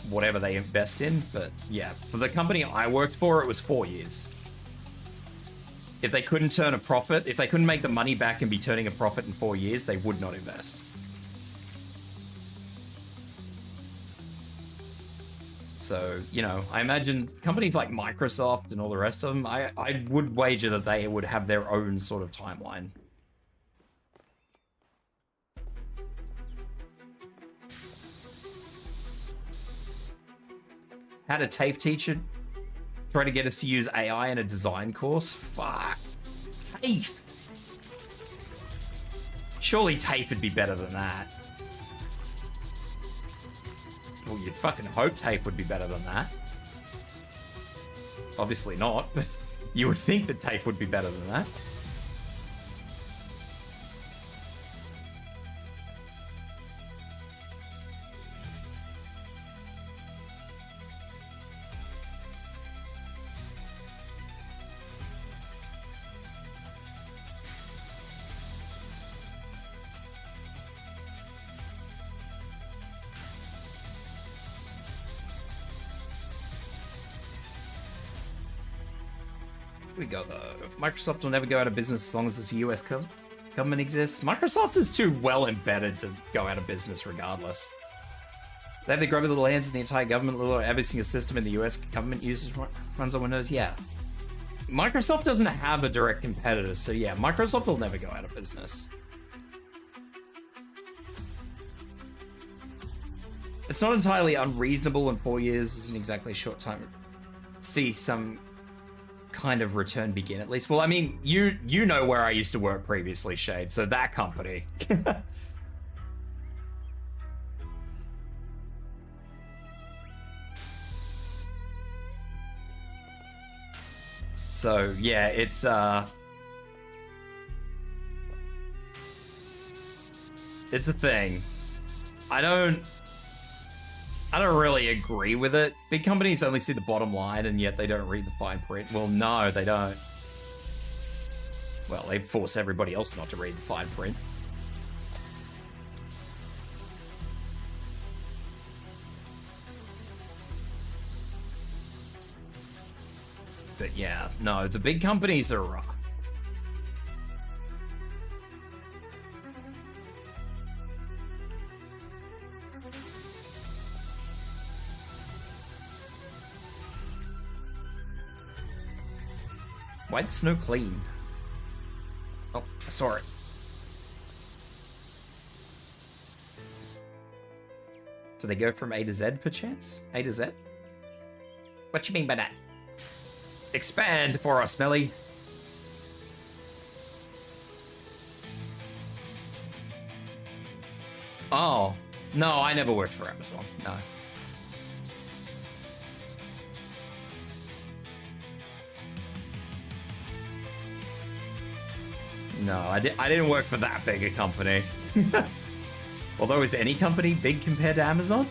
whatever they invest in. But yeah, for the company I worked for, it was 4 years. If they couldn't turn a profit, if they couldn't make the money back and be turning a profit in 4 years, they would not invest. So, you know, I imagine companies like Microsoft and all the rest of them, I would wager that they would have their own sort of timeline. Had a TAFE teacher try to get us to use AI in a design course? Fuck. TAFE. Surely TAFE would be better than that. Well, you'd fucking hope TAFE would be better than that. Obviously not, but you would think that TAFE would be better than that. We go though. Microsoft will never go out of business as long as this US government exists. Microsoft is too well embedded to go out of business regardless. They have the grubby little hands in the entire government, little every single system in the US government uses runs on Windows. Yeah. Microsoft doesn't have a direct competitor, so yeah, Microsoft will never go out of business. It's not entirely unreasonable, and 4 years isn't exactly a short time to see some kind of return begin, at least. Well, I mean, you know where I used to work previously, Shade, so that company. So, yeah, it's a thing. I don't really agree with it. Big companies only see the bottom line, and yet they don't read the fine print. Well, no, they don't. Well, they force everybody else not to read the fine print. But yeah, no, the big companies are rough. Why the snow clean? Oh, I saw it. Do they go from A to Z perchance? A to Z? What you mean by that? Expand for us, Smelly. Oh, no, I never worked for Amazon. No. No, I didn't work for that big a company. Although, is any company big compared to Amazon?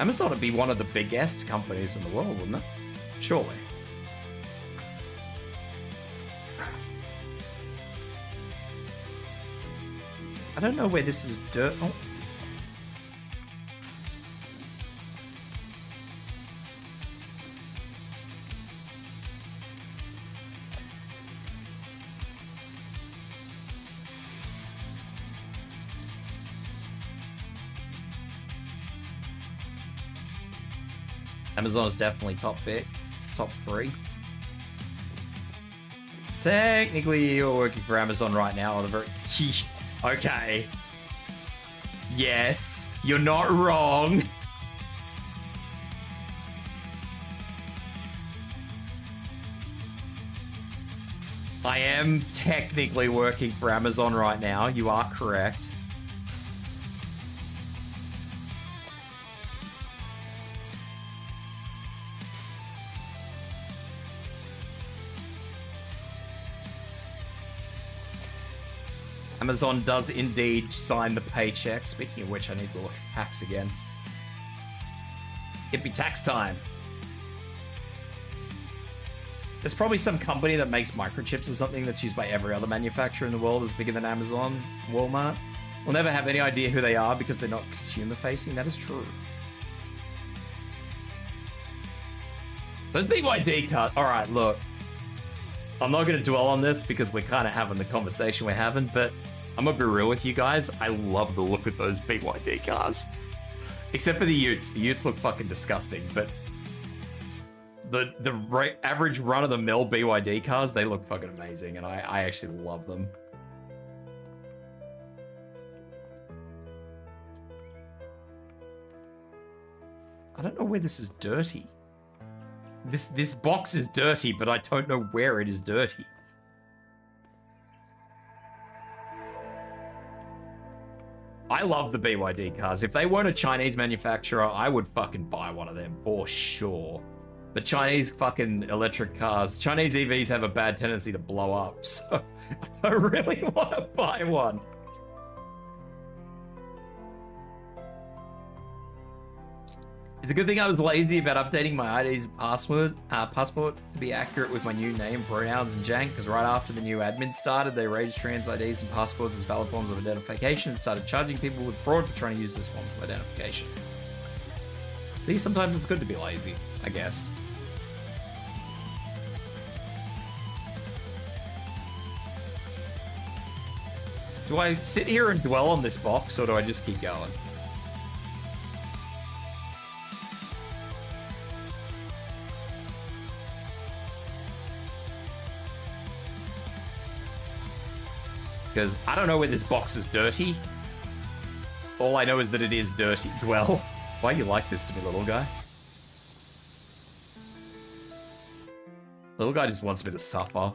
Amazon would be one of the biggest companies in the world, wouldn't it? Surely. I don't know where this is dirt. Oh. Amazon is definitely top 3. Technically, you're working for Amazon right now, Oliver. Okay. Yes, you're not wrong. I am technically working for Amazon right now. You are correct. Amazon does indeed sign the paycheck. Speaking of which, I need to look at tax again. It'd be tax time. There's probably some company that makes microchips or something that's used by every other manufacturer in the world that's bigger than Amazon, Walmart. We'll never have any idea who they are because they're not consumer facing. That is true. Those BYD cards. Alright, look. I'm not going to dwell on this because we're kind of having the conversation we're having, but I'm going to be real with you guys. I love the look of those BYD cars. Except for the Utes. The Utes look fucking disgusting, but the average run-of-the-mill BYD cars, they look fucking amazing, and I actually love them. I don't know where this is dirty. This box is dirty, but I don't know where it is dirty. I love the BYD cars. If they weren't a Chinese manufacturer, I would fucking buy one of them for sure. But Chinese fucking electric cars, Chinese EVs have a bad tendency to blow up, so I don't really want to buy one. It's a good thing I was lazy about updating my ID's passport to be accurate with my new name, pronouns, and jank, because right after the new admin started, they raised trans IDs and passports as valid forms of identification and started charging people with fraud for trying to use those forms of identification. See, sometimes it's good to be lazy, I guess. Do I sit here and dwell on this box, or do I just keep going? Because I don't know whether this box is dirty. All I know is that it is dirty. Dwell. Why you like this to me, little guy? Little guy just wants me to suffer.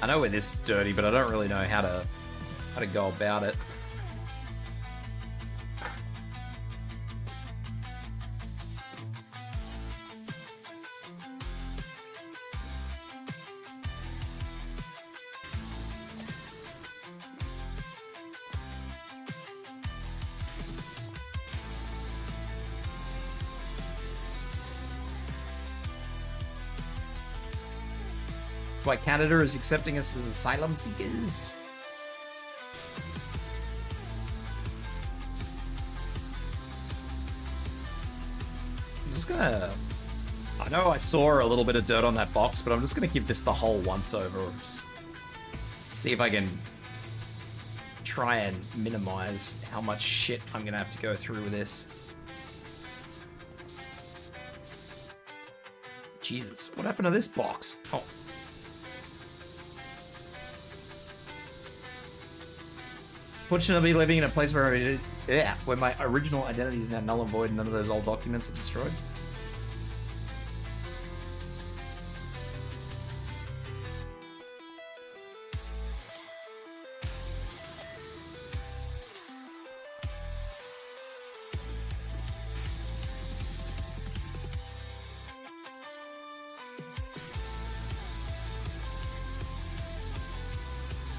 I know where this is dirty, but I don't really know how to go about it. Why Canada is accepting us as asylum seekers. I'm just gonna... I know I saw a little bit of dirt on that box, but I'm just gonna give this the whole once over. Just see if I can try and minimize how much shit I'm gonna have to go through with this. Jesus, what happened to this box? Oh. Fortunately, living in a place where where my original identity is now null and void and none of those old documents are destroyed.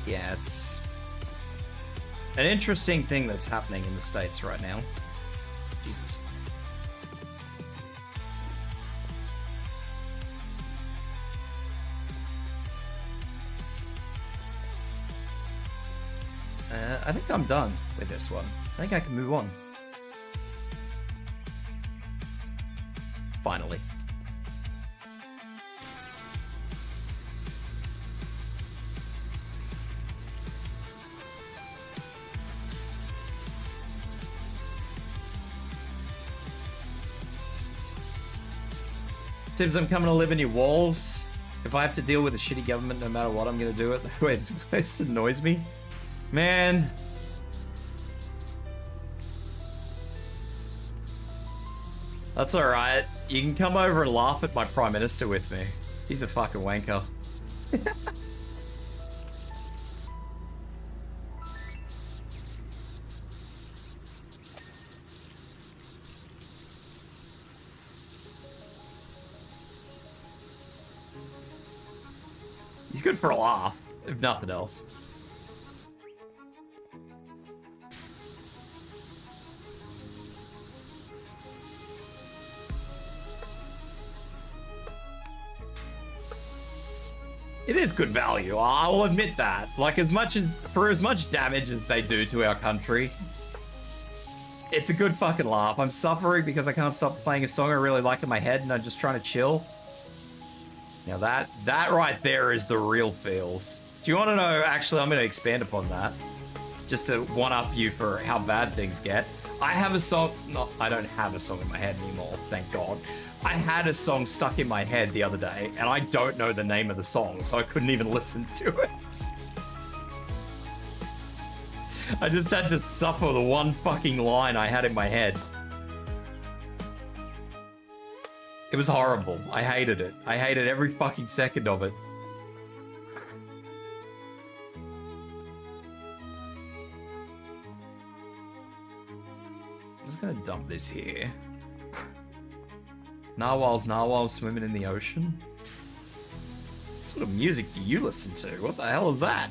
Yeah, it's an interesting thing that's happening in the States right now. Jesus. I think I'm done with this one. I think I can move on. Finally. Tibs, I'm coming to live in your walls. If I have to deal with a shitty government, no matter what, I'm gonna do it. Wait, this annoys me. Man. That's alright. You can come over and laugh at my Prime Minister with me. He's a fucking wanker. He's good for a laugh, if nothing else. It is good value, I'll admit that. Like, for as much damage as they do to our country, it's a good fucking laugh. I'm suffering because I can't stop playing a song I really like in my head and I'm just trying to chill. Now that right there is the real feels. Do you want to know, actually, I'm going to expand upon that. Just to one-up you for how bad things get. I have a song, I don't have a song in my head anymore, thank God. I had a song stuck in my head the other day, and I don't know the name of the song, so I couldn't even listen to it. I just had to suffer the one fucking line I had in my head. It was horrible. I hated it. I hated every fucking second of it. I'm just gonna dump this here. Narwhals swimming in the ocean? What sort of music do you listen to? What the hell is that?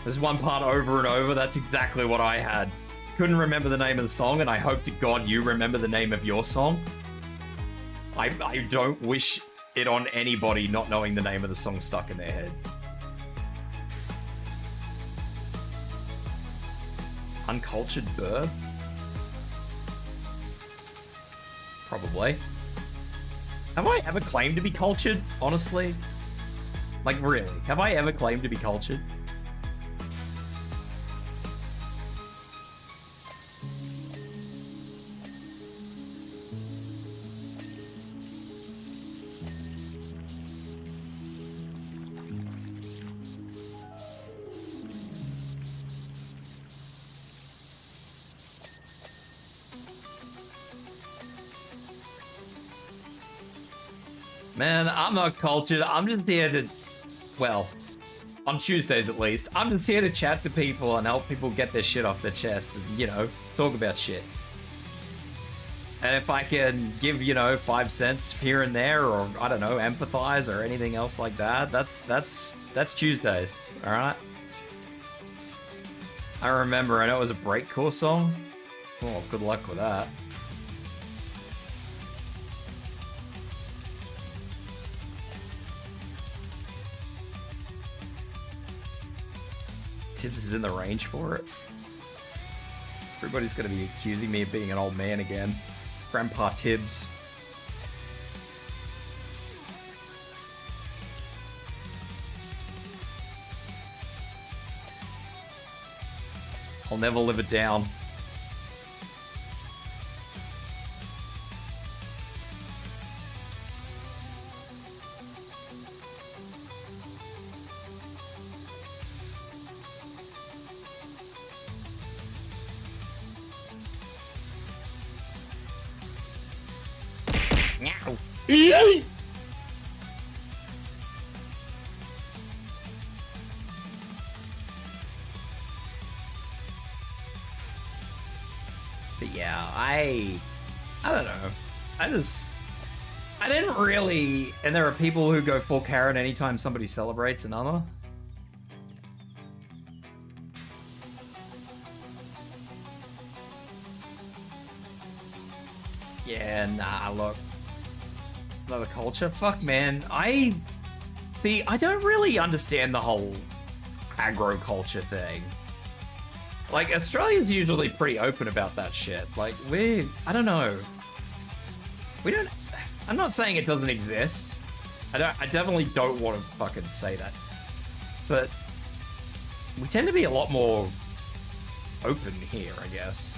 There's one part over and over. That's exactly what I had. Couldn't remember the name of the song, and I hope to God you remember the name of your song. I don't wish it on anybody not knowing the name of the song stuck in their head. Uncultured bird? Probably. Have I ever claimed to be cultured, honestly? Like, really? Have I ever claimed to be cultured? Man, I'm not cultured. I'm just here to, well, on Tuesdays at least, I'm just here to chat to people and help people get their shit off their chests and, you know, talk about shit. And if I can give, you know, 5 cents here and there, or, I don't know, empathize or anything else like that, that's Tuesdays, all right? I remember, I know it was a breakcore song. Oh, good luck with that. Tibs is in the range for it. Everybody's gonna be accusing me of being an old man again. Grandpa Tibs. I'll never live it down. But yeah, I don't know. I didn't really, and there are people who go full Karen anytime somebody celebrates another. Yeah, nah, look. Another culture? Fuck, man. I don't really understand the whole agro-culture thing. Like, Australia's usually pretty open about that shit. Like, I don't know. I'm not saying it doesn't exist. I definitely don't want to fucking say that. But we tend to be a lot more open here, I guess.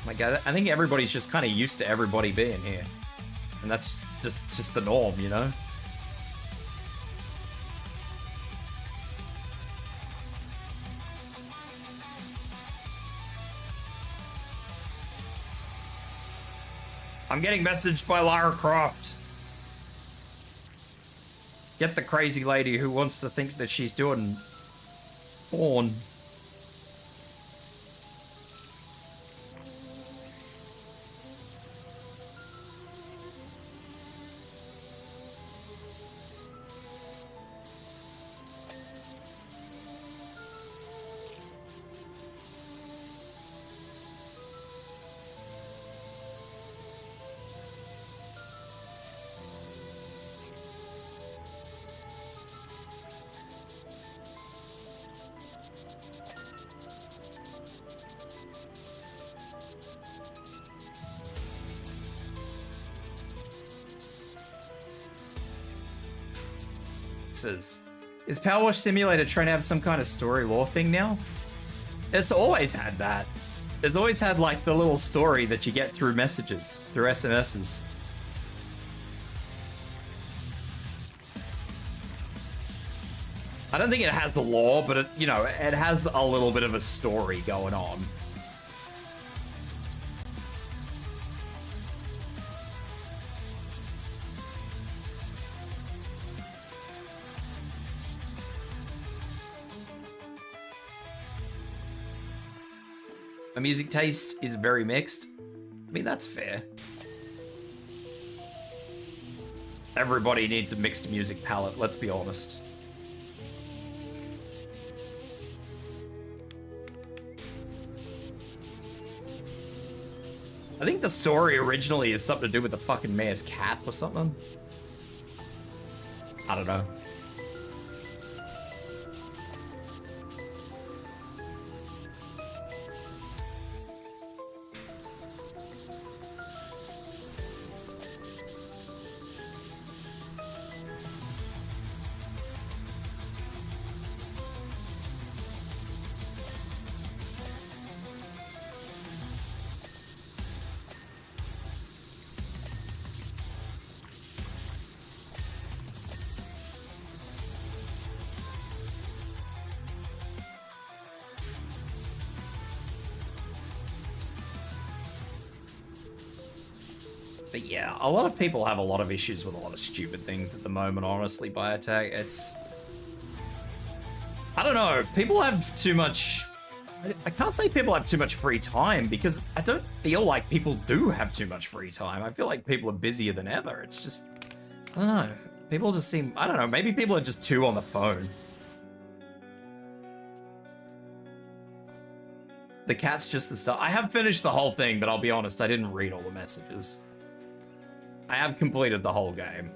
Like, I think everybody's just kind of used to everybody being here. And that's just the norm, you know? I'm getting messaged by Lara Croft. Get the crazy lady who wants to think that she's doing porn. Is Power Wash Simulator trying to have some kind of story lore thing now? It's always had that. It's always had like the little story that you get through messages, through SMSs. I don't think it has the lore, but it, you know, it has a little bit of a story going on. My music taste is very mixed. mean, that's fair. Everybody needs a mixed music palette, let's be honest. I think the story originally is something to do with the fucking mayor's cat or something. I don't know. But yeah, a lot of people have a lot of issues with a lot of stupid things at the moment, honestly, Biotech. It's... I don't know, people have too much... I can't say people have too much free time, because I don't feel like people do have too much free time. I feel like people are busier than ever. It's just... I don't know. People just seem... I don't know, maybe people are just too on the phone. The cat's just the start. I have finished the whole thing, but I'll be honest, I didn't read all the messages. I have completed the whole game.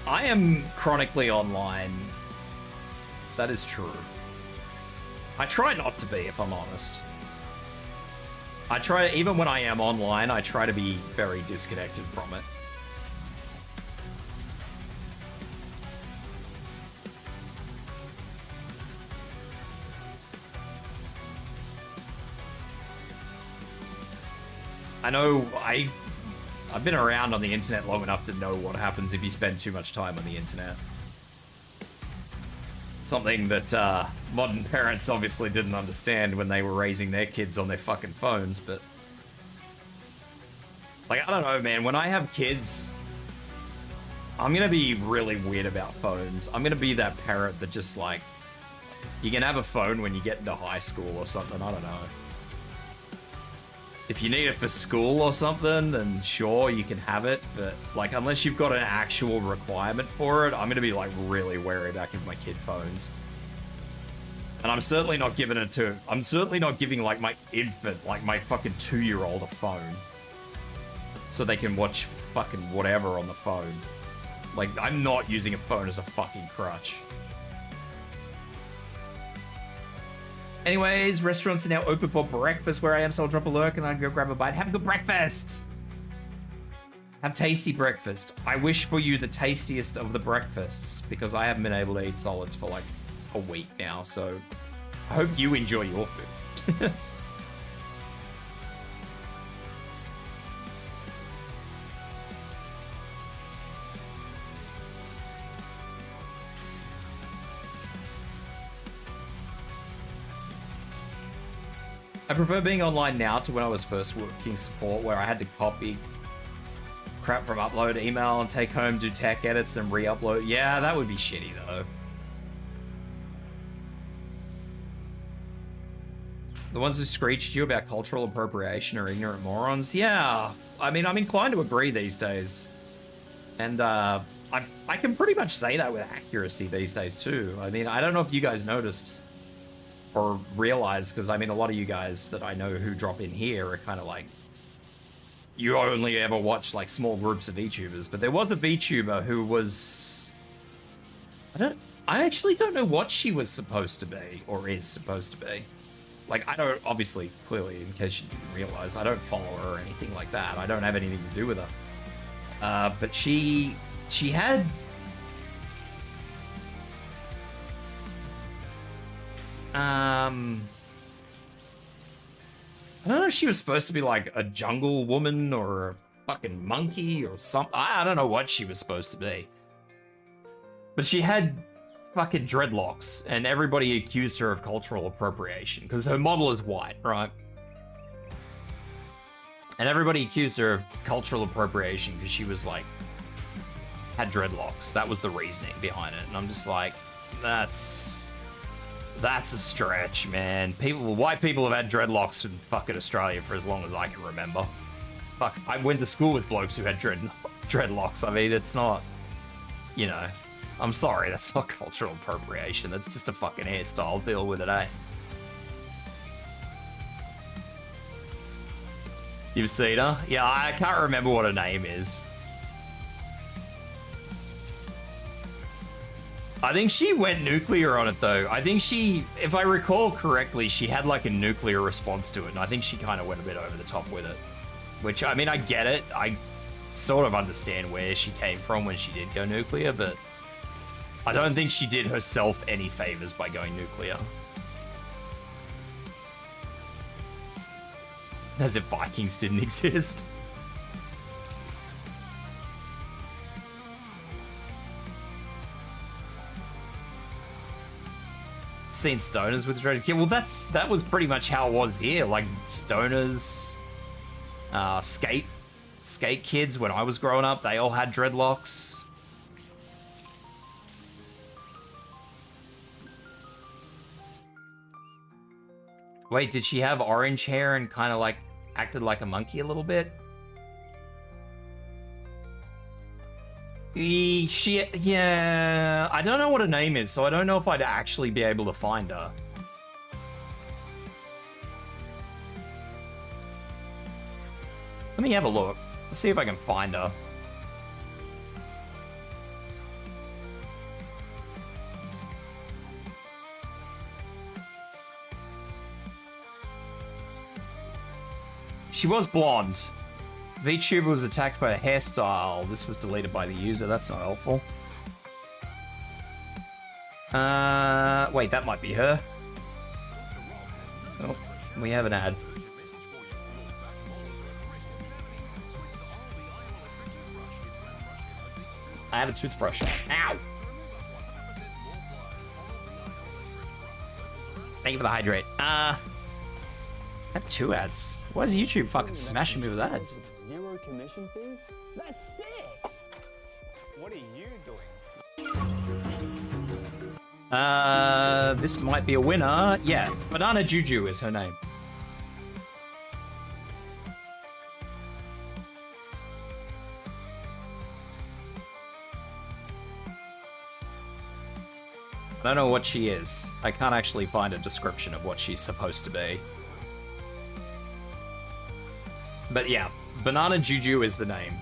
I am chronically online. That is true. I try not to be, if I'm honest. I try, even when I am online, I try to be very disconnected from it. I know I've been around on the internet long enough to know what happens if you spend too much time on the internet. Something that modern parents obviously didn't understand when they were raising their kids on their fucking phones, but... Like, I don't know, man, when I have kids, I'm gonna be really weird about phones. I'm gonna be that parent that just, like, you can have a phone when you get into high school or something, I don't know. If you need it for school or something, then sure, you can have it, but like, unless you've got an actual requirement for it, I'm gonna be like really wary about giving my kid phones. And I'm certainly not giving it to, I'm certainly not giving like my infant, like my fucking 2-year-old a phone. So they can watch fucking whatever on the phone. Like, I'm not using a phone as a fucking crutch. Anyways, restaurants are now open for breakfast where I am, so I'll drop a lurk and I can go grab a bite. Have a good breakfast! Have tasty breakfast. I wish for you the tastiest of the breakfasts, because I haven't been able to eat solids for like a week now, so I hope you enjoy your food. I prefer being online now to when I was first working support, where I had to copy crap from upload email and take home, do tech edits, then re-upload. Yeah, that would be shitty though. The ones who screeched you about cultural appropriation are ignorant morons. Yeah, I mean, I'm inclined to agree these days. And I can pretty much say that with accuracy these days too. I mean, I don't know if you guys noticed or realize, because I mean, a lot of you guys that I know who drop in here are kind of like, you only ever watch like small groups of VTubers, but there was a VTuber who was, I actually don't know what she was supposed to be or is supposed to be. Like, I don't, obviously, clearly, in case you didn't realize, I don't follow her or anything like that. I don't have anything to do with her. But she had, I don't know if she was supposed to be like a jungle woman or a fucking monkey or something. I don't know what she was supposed to be. But she had fucking dreadlocks, and everybody accused her of cultural appropriation because her model is white, right? And everybody accused her of cultural appropriation because she was like, had dreadlocks. That was the reasoning behind it. And I'm just like, that's a stretch, man. White people have had dreadlocks in fucking Australia for as long as I can remember. Fuck, I went to school with blokes who had dreadlocks. I mean, it's not, you know, I'm sorry, that's not cultural appropriation. That's just a fucking hairstyle. Deal with it, eh? You've seen her? Yeah, I can't remember what her name is. I think she went nuclear on it, though. I think she, if I recall correctly, she had like a nuclear response to it, and I think she kind of went a bit over the top with it. Which, I mean, I get it. I sort of understand where she came from when she did go nuclear, but I don't think she did herself any favors by going nuclear. As if Vikings didn't exist. Seen stoners with dreadlocks. Yeah, well, that was pretty much how it was here. Like stoners, skate kids when I was growing up, they all had dreadlocks. Wait, did she have orange hair and kind of like acted like a monkey a little bit? Yeah, I don't know what her name is, so I don't know if I'd actually be able to find her. Let me have a look. Let's see if I can find her. She was blonde. VTuber was attacked by a hairstyle. This was deleted by the user. That's not helpful. Wait, that might be her. Oh, we have an ad. I had a toothbrush. Ow! Thank you for the hydrate. I have 2 ads. Why is YouTube fucking smashing me with ads? 0 commission fees? That's sick! What are you doing? This might be a winner. Yeah, Banana Juju is her name. I don't know what she is. I can't actually find a description of what she's supposed to be. But yeah, Banana Juju is the name.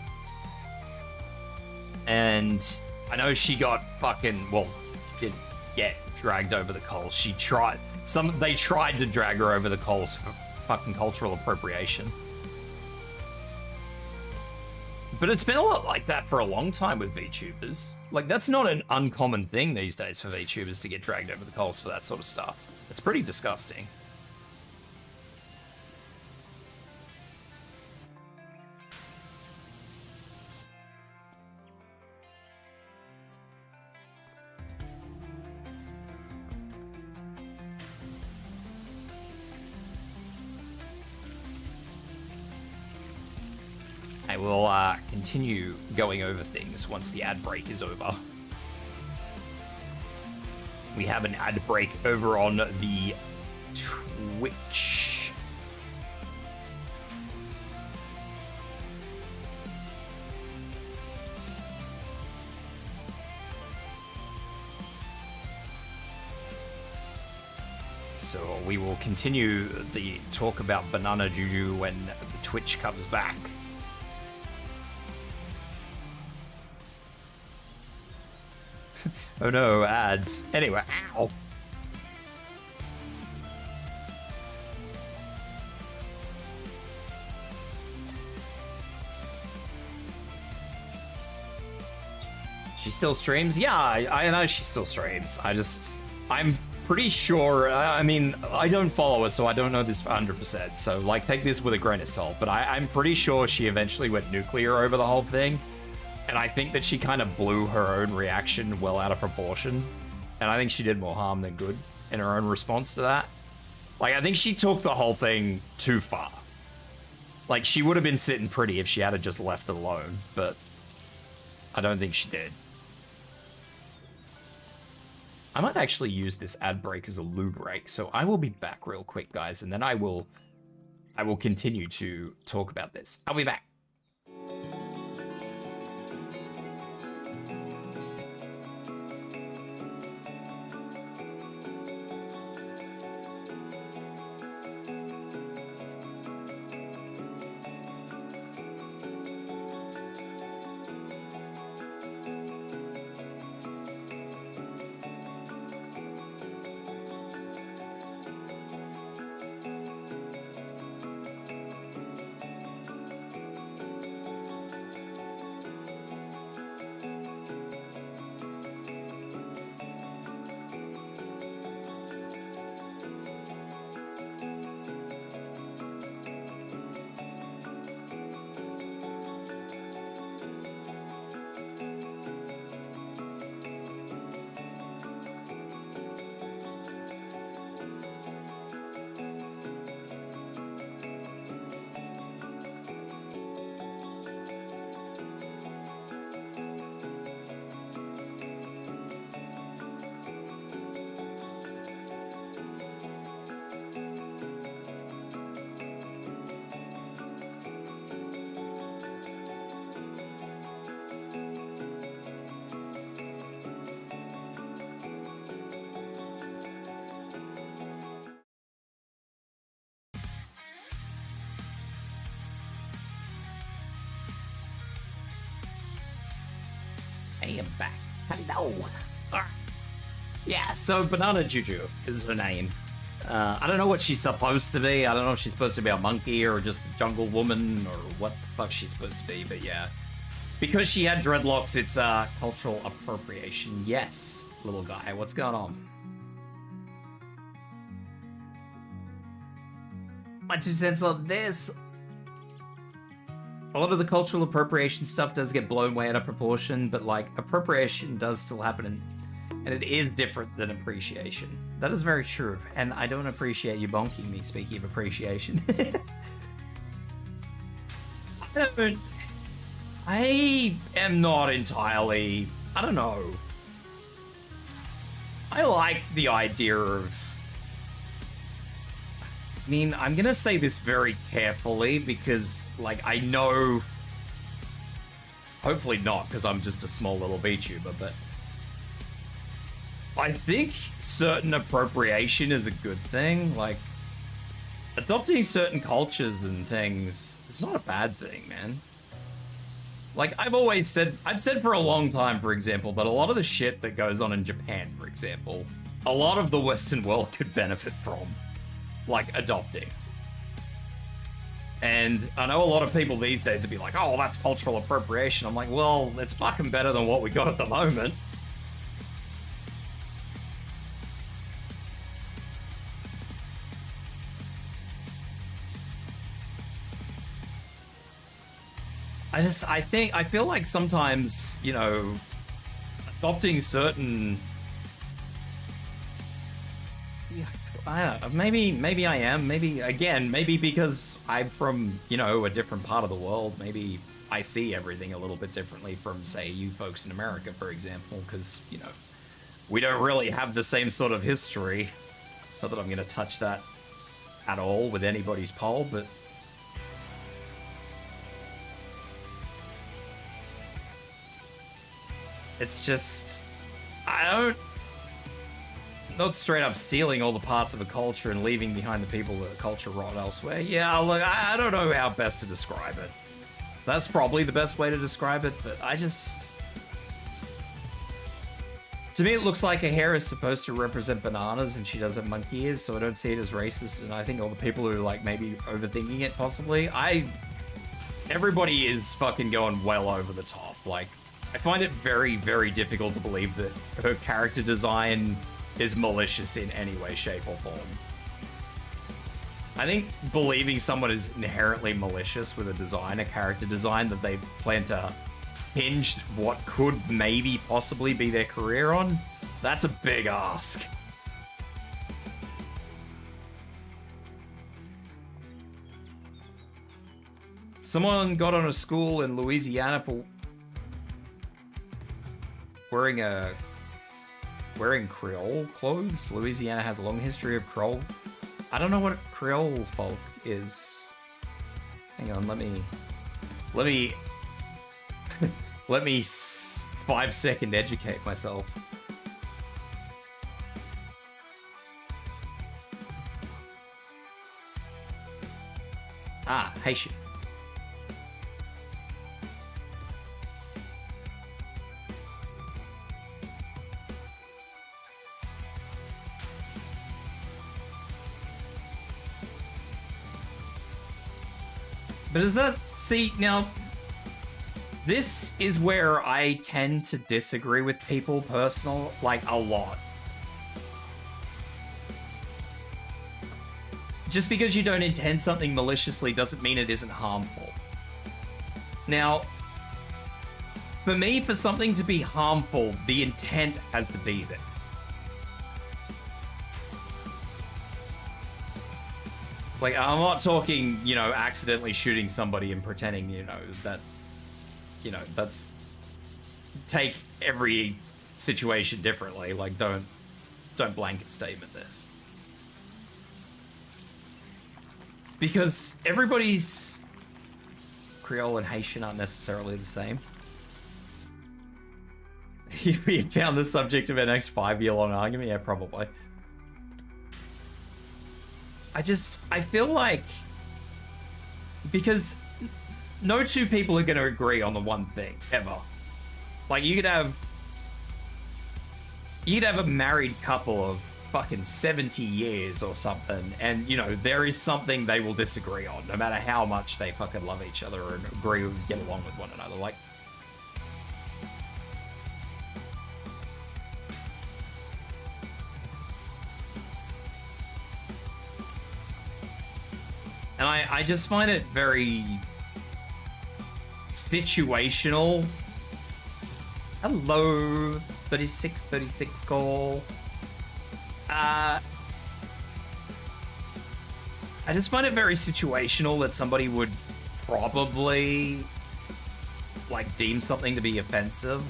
And I know she got fucking, well, she didn't get dragged over the coals. She tried, they tried to drag her over the coals for fucking cultural appropriation. But it's been a lot like that for a long time with VTubers. Like, that's not an uncommon thing these days for VTubers to get dragged over the coals for that sort of stuff. It's pretty disgusting. I will continue going over things once the ad break is over. We have an ad break over on the Twitch. So we will continue the talk about Banana Juju when the Twitch comes back. Oh no, ads. Anyway, ow. She still streams? Yeah, I know she still streams. I'm pretty sure, I mean, I don't follow her, so I don't know this 100%. So, like, take this with a grain of salt. But I'm pretty sure she eventually went nuclear over the whole thing. And I think that she kind of blew her own reaction well out of proportion. And I think she did more harm than good in her own response to that. Like, I think she took the whole thing too far. Like, she would have been sitting pretty if she had just left it alone. But I don't think she did. I might actually use this ad break as a loo break, so I will be back real quick, guys, and then I will continue to talk about this. I'll be back. I am back. Hello. Yeah, so Banana Juju is her name. I don't know what she's supposed to be. I don't know if she's supposed to be a monkey or just a jungle woman or what the fuck she's supposed to be, but yeah. Because she had dreadlocks, it's cultural appropriation. Yes, little guy, what's going on? My 2 cents on this. A lot of the cultural appropriation stuff does get blown way out of proportion, but like appropriation does still happen, and it is different than appreciation. That is very true, and I don't appreciate you bonking me, speaking of appreciation. I am not entirely, I don't know. I like the idea of, I mean, I'm gonna say this very carefully because, like, I know, hopefully not, because I'm just a small little VTuber, but I think certain appropriation is a good thing. Like, adopting certain cultures and things, it's not a bad thing, man. Like, I've said for a long time, for example, that a lot of the shit that goes on in Japan, for example, a lot of the Western world could benefit from. Like, adopting. And I know a lot of people these days would be like, oh, that's cultural appropriation. I'm like, well, it's fucking better than what we got at the moment. I feel like sometimes, you know, adopting certain, I don't know, maybe I am, maybe because I'm from, you know, a different part of the world, maybe I see everything a little bit differently from, say, you folks in America, for example, because, you know, we don't really have the same sort of history. Not that I'm going to touch that at all with anybody's poll, but it's just, not straight up stealing all the parts of a culture and leaving behind the people that culture rot elsewhere. Yeah, look, I don't know how best to describe it. That's probably the best way to describe it, but I just, to me it looks like a hare is supposed to represent bananas and she does have monkey ears, so I don't see it as racist, and I think all the people who are like maybe overthinking it possibly, everybody is fucking going well over the top. Like, I find it very, very difficult to believe that her character design is malicious in any way, shape, or form. I think believing someone is inherently malicious with a character design that they plan to hinge what could maybe possibly be their career on, that's a big ask. Someone got on a school in Louisiana for wearing Creole clothes. Louisiana has a long history of Creole. I don't know what Creole folk is. Hang on, let me let me 5-second educate myself. Ah, Haitian. But is that... See, now... This is where I tend to disagree with people personal, like, a lot. Just because you don't intend something maliciously doesn't mean it isn't harmful. Now, for me, for something to be harmful, the intent has to be there. Like, I'm not talking, you know, accidentally shooting somebody and pretending, you know, that, you know, that's... Take every situation differently. Like, don't blanket statement this. Because everybody's... Creole and Haitian aren't necessarily the same. You found the subject of our next 5-year-long argument? Yeah, probably. I feel like... Because no two people are going to agree on the one thing, ever. Like, you could have a married couple of fucking 70 years or something, and, you know, there is something they will disagree on, no matter how much they fucking love each other and agree and get along with one another. Like, and I just find it very situational. Hello, 36 call. I just find it very situational that somebody would probably, like, deem something to be offensive.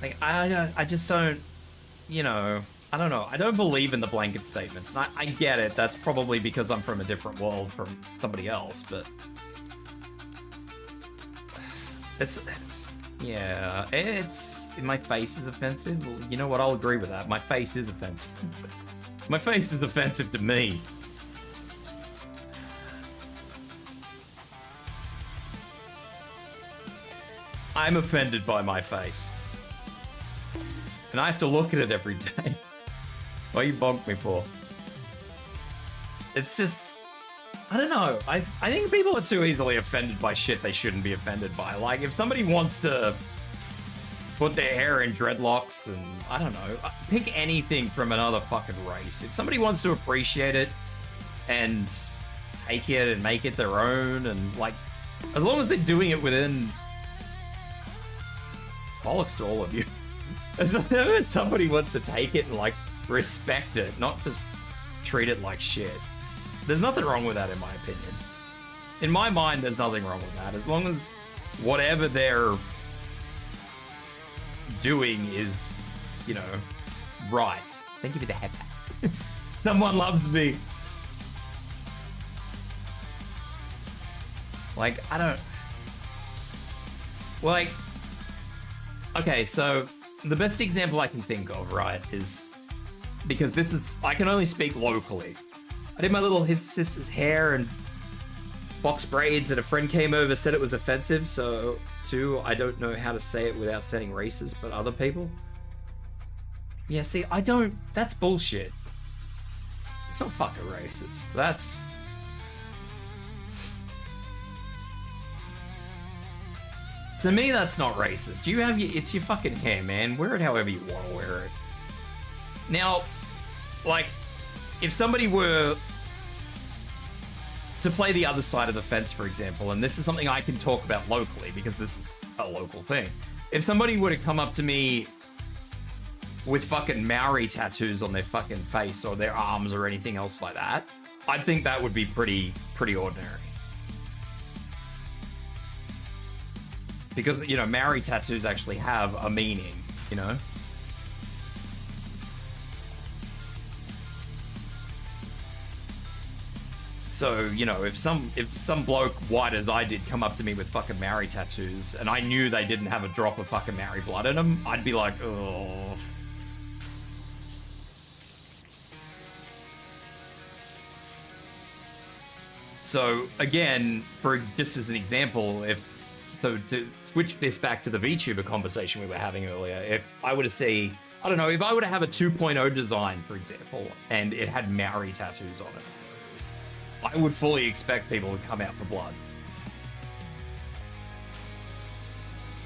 Like, I just don't, you know, I don't know. I don't believe in the blanket statements. And I get it. That's probably because I'm from a different world from somebody else, but... Yeah, my face is offensive. Well, you know what? I'll agree with that. My face is offensive. My face is offensive to me. I'm offended by my face. And I have to look at it every day. What you bonked me for? It's just... I don't know. I think people are too easily offended by shit they shouldn't be offended by. Like, if somebody wants to put their hair in dreadlocks and, I don't know, pick anything from another fucking race. If somebody wants to appreciate it and take it and make it their own and, like, as long as they're doing it within... Bollocks to all of you. As long as somebody wants to take it and, like, respect it, not just treat it like shit. There's nothing wrong with that, in my opinion. In my mind, there's nothing wrong with that. As long as whatever they're doing is, you know, right. Thank you for the head pat. Someone loves me. Like, I don't... Like... Okay, so the best example I can think of, right, is... Because this is... I can only speak locally. I did my little his sister's hair and box braids, and a friend came over, said it was offensive, so too, I don't know how to say it without sounding racist, but other people. Yeah, see, I don't... That's bullshit. It's not fucking racist. That's... To me, that's not racist. You have your... It's your fucking hair, man. Wear it however you want to wear it. Now, like... If somebody were to play the other side of the fence, for example, and this is something I can talk about locally because this is a local thing. If somebody were to come up to me with fucking Maori tattoos on their fucking face or their arms or anything else like that, I'd think that would be pretty ordinary. Because, you know, Maori tattoos actually have a meaning, you know? So, you know, if some bloke white as I did come up to me with fucking Maori tattoos and I knew they didn't have a drop of fucking Maori blood in them, I'd be like, oh. So again, just as an example, so to switch this back to the VTuber conversation we were having earlier, if I were to see, I don't know, if I were to have a 2.0 design, for example, and it had Maori tattoos on it, I would fully expect people to come out for blood.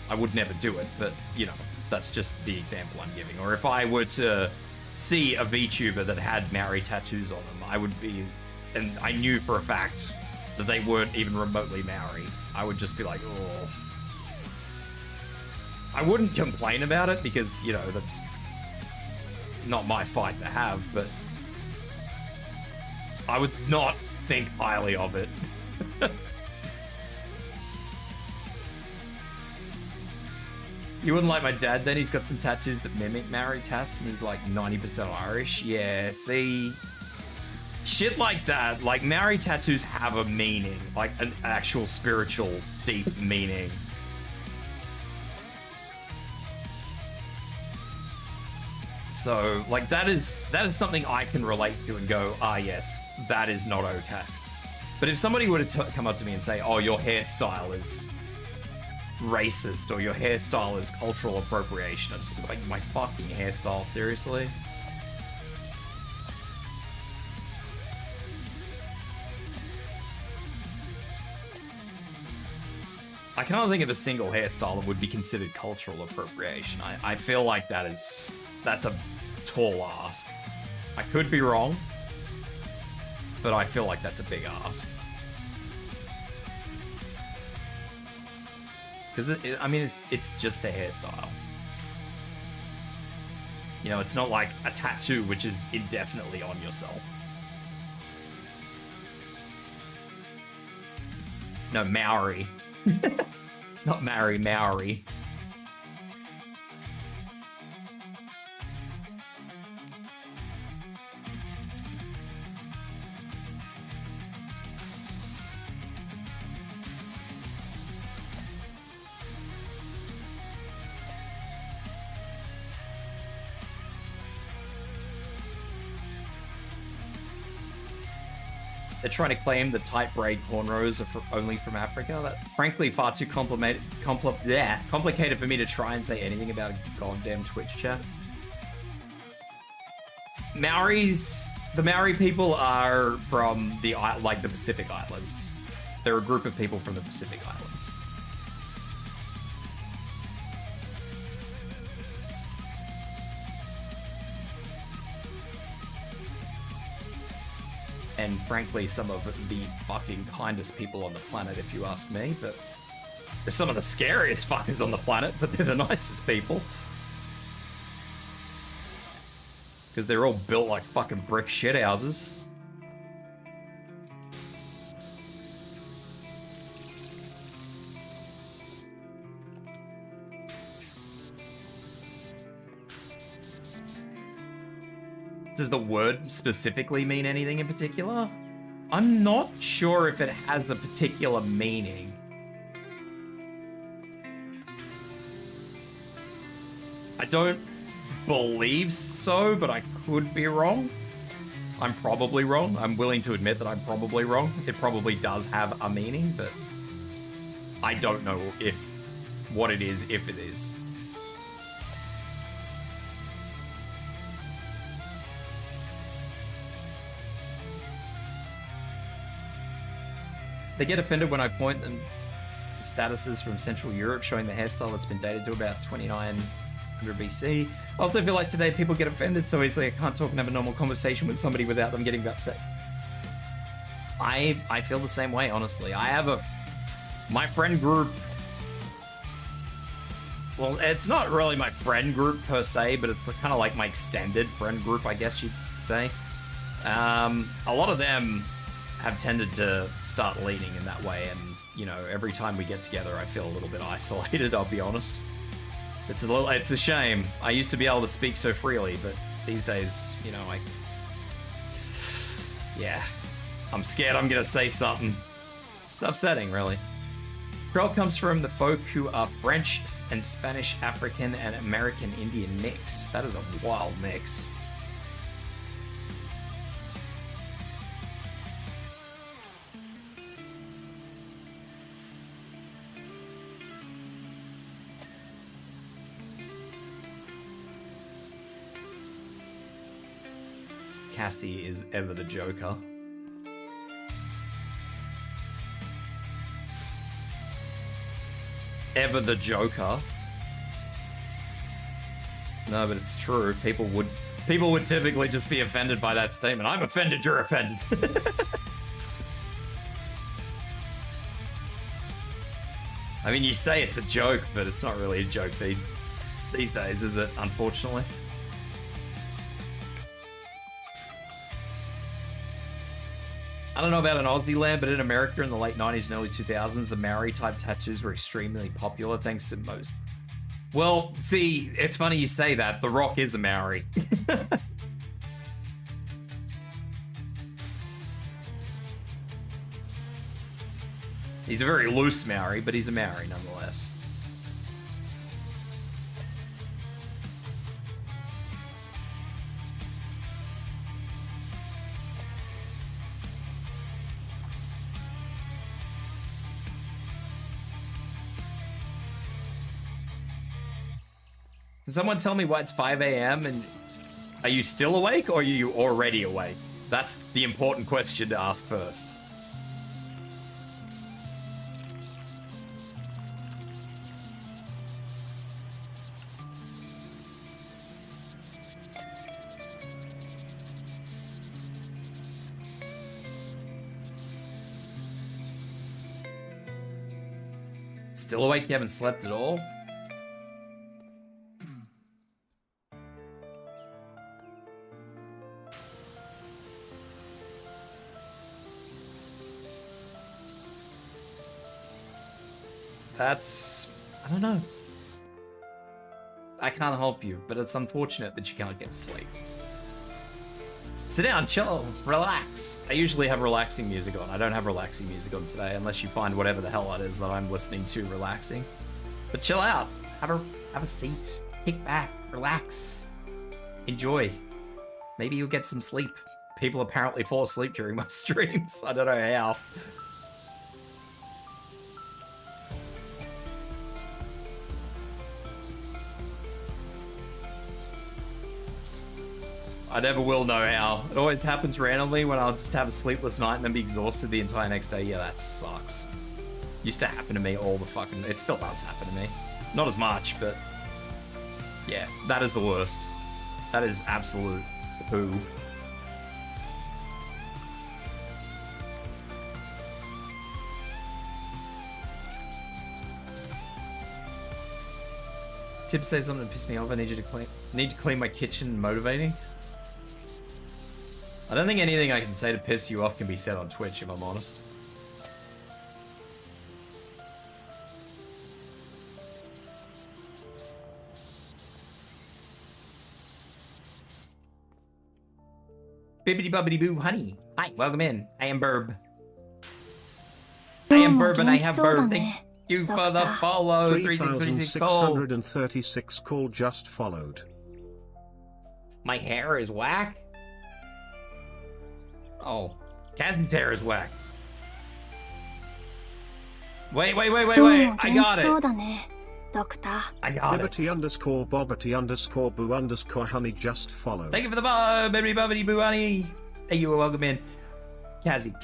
I would never do it, but, you know, that's just the example I'm giving. Or if I were to see a VTuber that had Maori tattoos on them, I would be, and I knew for a fact that they weren't even remotely Maori, I would just be like, oh. I wouldn't complain about it because, you know, that's not my fight to have, but I would not think highly of it. You wouldn't like my dad then? He's got some tattoos that mimic Maori tats and he's like 90% Irish. Yeah, see? Shit like that. Like, Maori tattoos have a meaning. Like, an actual spiritual, deep meaning. So, like, that is something I can relate to and go, ah, yes, that is not okay. But if somebody were to come up to me and say, oh, your hairstyle is racist or your hairstyle is cultural appropriation, I'd just be like, my fucking hairstyle, seriously? I can't think of a single hairstyle that would be considered cultural appropriation. I feel like that's a tall ask. I could be wrong, but I feel like that's a big ask. Because, I mean, it's just a hairstyle. You know, it's not like a tattoo, which is indefinitely on yourself. No, Maori. Not Maori, Maori. They're trying to claim the tight braid cornrows are only from Africa. That's frankly far too complicated for me to try and say anything about a goddamn Twitch chat. The Maori people are from the Pacific Islands. They're a group of people from the Pacific Islands. And frankly, some of the fucking kindest people on the planet, if you ask me. But they're some of the scariest fuckers on the planet, but they're the nicest people. Because they're all built like fucking brick shithouses. Does the word specifically mean anything in particular? I'm not sure if it has a particular meaning. I don't believe so, but I could be wrong. I'm probably wrong. I'm willing to admit that I'm probably wrong. It probably does have a meaning, but I don't know what it is, if it is. They get offended when I point them the statuses from Central Europe showing the hairstyle that's been dated to about 2900 BC. I also feel like today people get offended so easily I can't talk and have a normal conversation with somebody without them getting upset. I feel the same way, honestly. I have my friend group. Well, it's not really my friend group per se, but it's kind of like my extended friend group, I guess you'd say. A lot of them have tended to start leaning in that way, and you know, every time we get together, I feel a little bit isolated, I'll be honest. It's a shame. I used to be able to speak so freely, but these days, you know, yeah. I'm scared I'm gonna say something. It's upsetting, really. Creole comes from the folk who are French and Spanish, African, and American Indian mix. That is a wild mix. Cassie is ever the Joker. Ever the Joker. No, but it's true. People would typically just be offended by that statement. I'm offended, you're offended. I mean, you say it's a joke, but it's not really a joke these days, is it? Unfortunately. I don't know about in Aussie land, but in America in the late 90s and early 2000s, the Maori type tattoos were extremely popular thanks to most. Well, see, it's funny you say that. The Rock is a Maori. He's a very loose Maori, but he's a Maori nonetheless. Can someone tell me why it's 5 a.m. and are you still awake or are you already awake? That's the important question to ask first. Still awake? You haven't slept at all? That's... I don't know. I can't help you, but it's unfortunate that you can't get to sleep. Sit down, chill, relax. I usually have relaxing music on. I don't have relaxing music on today, unless you find whatever the hell it is that I'm listening to relaxing. But chill out. Have a seat. Kick back. Relax. Enjoy. Maybe you'll get some sleep. People apparently fall asleep during my streams. I don't know how. I never will know how. It always happens randomly when I'll just have a sleepless night and then be exhausted the entire next day. Yeah, that sucks. Used to happen to me all the fucking... It still does happen to me. Not as much, but... Yeah, that is the worst. That is absolute poo. Tibs says something to piss me off. I need to clean my kitchen. Motivating. I don't think anything I can say to piss you off can be said on Twitch, if I'm honest. Bibbidi bobbidi boo, honey. Hi, welcome in. I am Burb. I am Burb and I have Burb. Thank you for the follow. 3,636 call just followed. My hair is whack? Oh, Cassie's hair is whack. Wait. I got it. I got Liberty it. _ Bobbity _ Boo _ Honey just followed. Thank you for the follow, bibbidi bobbidi boo honey. Hey, you are welcome in. Cassie.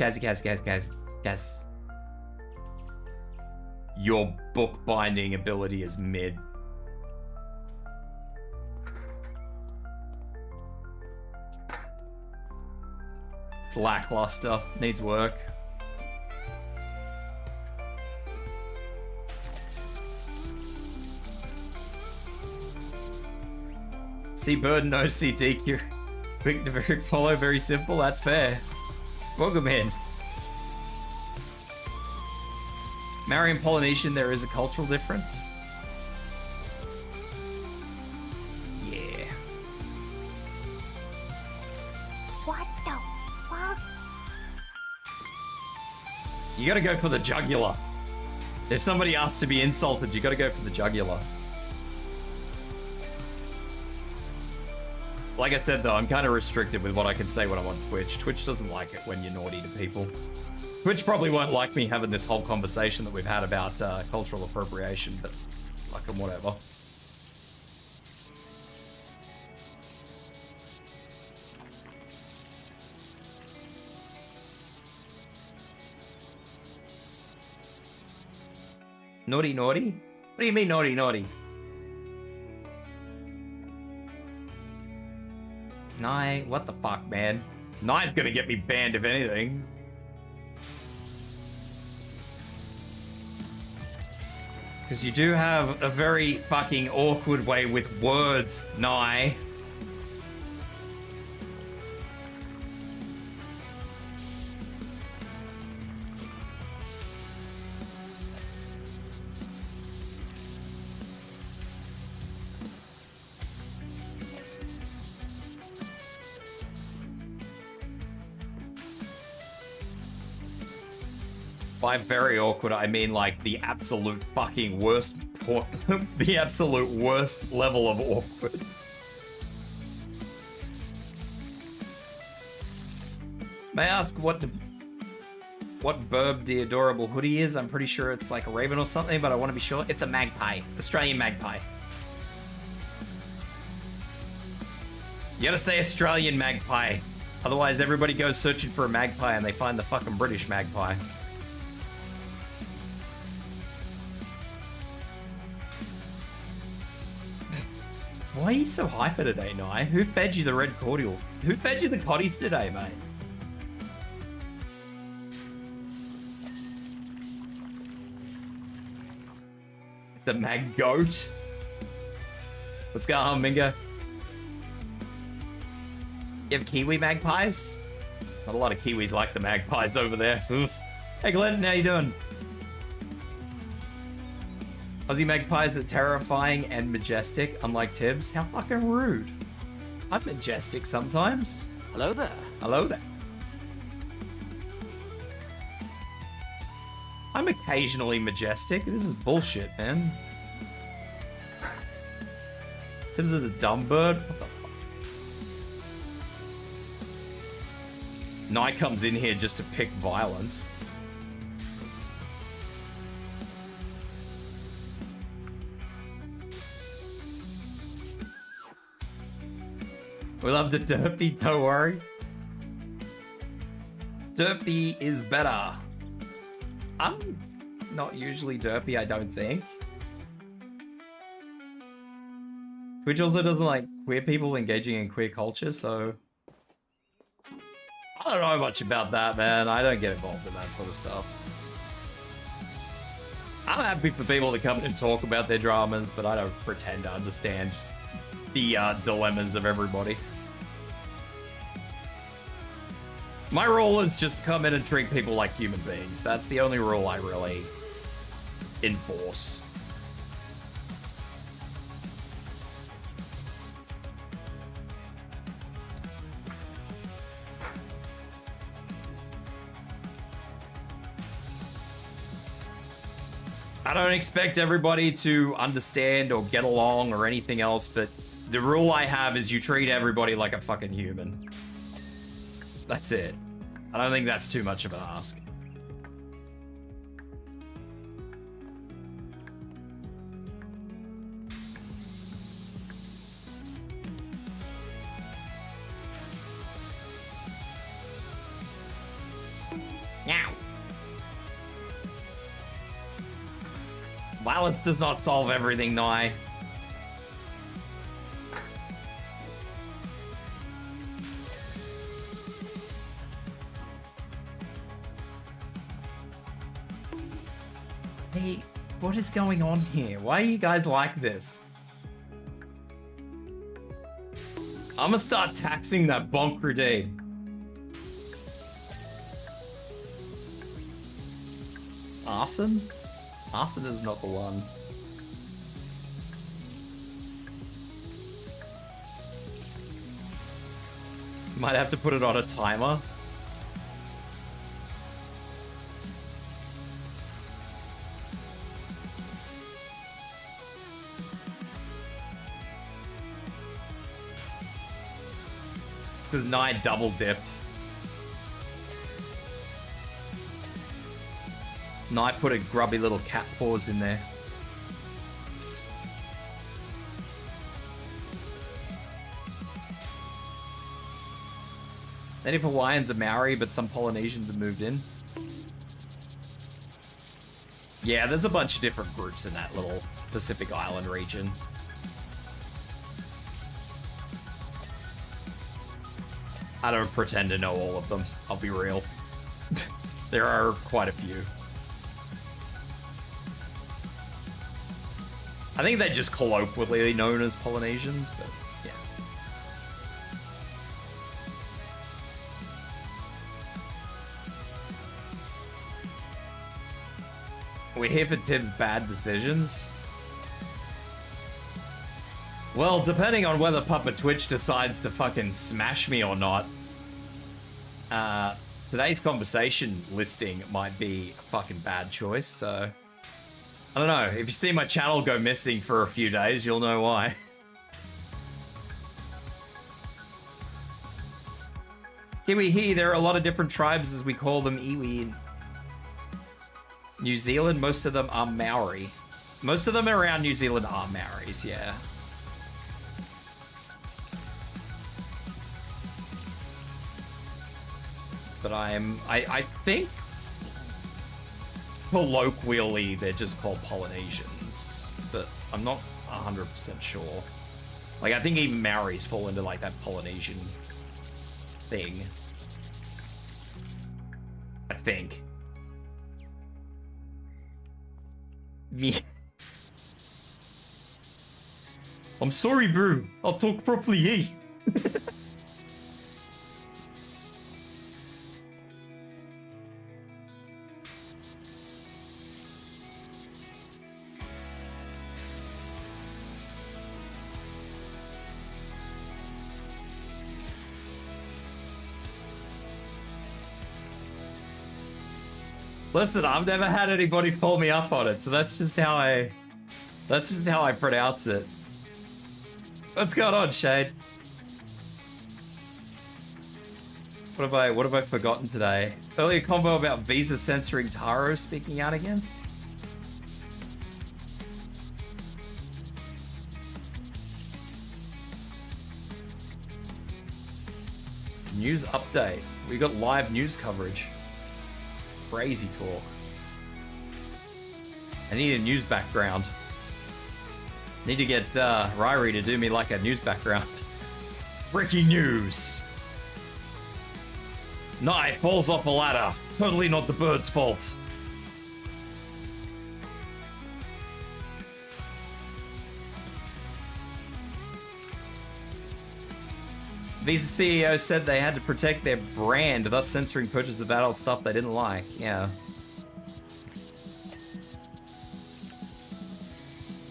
Your bookbinding ability is mid. It's lackluster. Needs work. See bird, no see DQ. Click to very follow, very simple. That's fair. Welcome in. Marian Polynesian, there is a cultural difference. Yeah. What the fuck? You gotta go for the jugular. If somebody asks to be insulted, you gotta go for the jugular. Like I said though, I'm kind of restricted with what I can say when I'm on Twitch. Twitch doesn't like it when you're naughty to people. Twitch probably won't like me having this whole conversation that we've had about cultural appropriation, but fucking whatever. Naughty, naughty? What do you mean naughty, naughty? Nye, what the fuck, man? Nye's gonna get me banned if anything. Because you do have a very fucking awkward way with words, Nye. By very awkward, I mean like the absolute fucking worst, the absolute worst level of awkward. May I ask what bird the adorable hoodie is? I'm pretty sure it's like a raven or something, but I want to be sure. It's a magpie, Australian magpie. You gotta say Australian magpie. Otherwise everybody goes searching for a magpie and they find the fucking British magpie. Why are you so hyper today, Nye? Who fed you the red cordial? Who fed you the cotties today, mate? It's a mag goat. What's going on, Mingo? You have Kiwi magpies? Not a lot of Kiwis like the magpies over there. Hey Glenn, how you doing? Aussie magpies are terrifying and majestic, unlike Tibs. How fucking rude. I'm majestic sometimes. Hello there. Hello there. I'm occasionally majestic. This is bullshit, man. Tibs is a dumb bird? What the fuck? Nye comes in here just to pick violence. We love the derpy, don't worry. Derpy is better. I'm not usually derpy, I don't think. Twitch also doesn't like queer people engaging in queer culture, so... I don't know much about that, man. I don't get involved in that sort of stuff. I'm happy for people to come and talk about their dramas, but I don't pretend to understand the dilemmas of everybody. My role is just to come in and treat people like human beings. That's the only rule I really enforce. I don't expect everybody to understand or get along or anything else, but the rule I have is you treat everybody like a fucking human. That's it. I don't think that's too much of an ask. Meow. Violence does not solve everything, Nye. Hey, what is going on here? Why are you guys like this? I'm gonna start taxing that bonk grenade. Arson? Arson is not the one. Might have to put it on a timer. It's because Nye double dipped. Nye put a grubby little cat paws in there. Native Hawaiians are Maori, but some Polynesians have moved in. Yeah, there's a bunch of different groups in that little Pacific Island region. I don't pretend to know all of them, I'll be real. There are quite a few. I think they're just colloquially known as Polynesians, but yeah. We're here for Tibs' bad decisions. Well, depending on whether Papa Twitch decides to fucking smash me or not, today's conversation listing might be a fucking bad choice, so... I don't know, if you see my channel go missing for a few days, you'll know why. Kiwi, there are a lot of different tribes as we call them iwi. In New Zealand, most of them are Maori. Most of them around New Zealand are Maoris, yeah. But I think colloquially they're just called Polynesians, but I'm not 100% sure. Like, I think even Maoris fall into like that Polynesian thing. I think. Me. I'm sorry, bro. I'll talk properly, eh? Listen, I've never had anybody pull me up on it, so that's just how I pronounce it. What's going on, Shade? What have I forgotten today? Earlier combo about Visa censoring Taro speaking out against? News update. We got live news coverage. Crazy talk. I need a news background. Need to get Ryrie to do me like a news background. Breaking news. Knife falls off a ladder. Totally not the bird's fault. Visa CEO said they had to protect their brand, thus censoring purchase of adult stuff they didn't like. Yeah.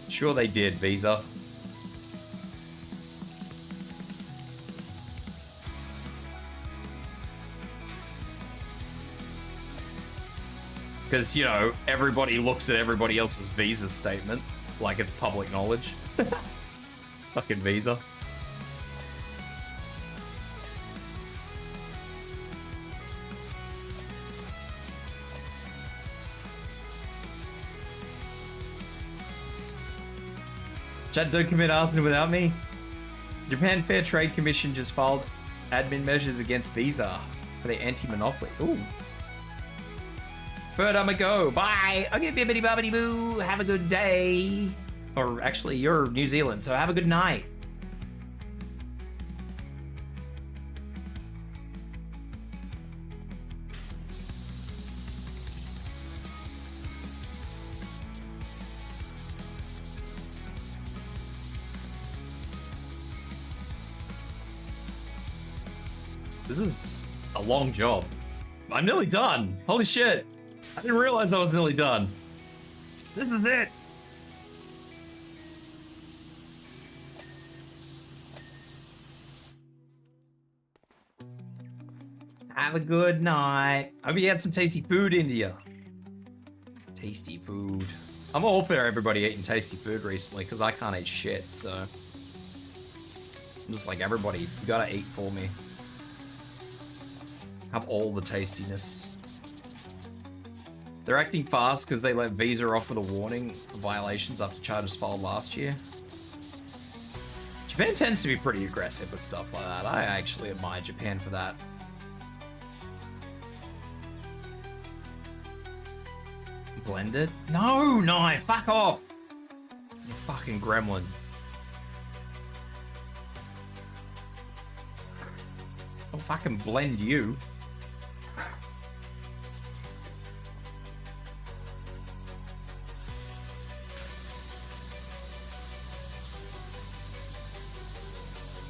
Sure they did, Visa. Because, you know, everybody looks at everybody else's Visa statement like it's public knowledge. Fucking Visa. Chat, don't commit arson without me. So Japan Fair Trade Commission just filed admin measures against Visa for their anti-monopoly. Ooh. Bird, I'ma go. Bye. Okay, bibbidi bobbidi boo. Have a good day. Or actually, you're New Zealand, so have a good night. This is a long job. I'm nearly done. Holy shit. I didn't realize I was nearly done. This is it. Have a good night. Hope you had some tasty food, India. Tasty food. I'm all for everybody eating tasty food recently because I can't eat shit, so. I'm just like, everybody, you gotta eat for me. Have all the tastiness. They're acting fast because they let Visa off with a warning for violations after charges filed last year. Japan tends to be pretty aggressive with stuff like that. I actually admire Japan for that. Blended? No, no, fuck off! You fucking gremlin. I'll fucking blend you.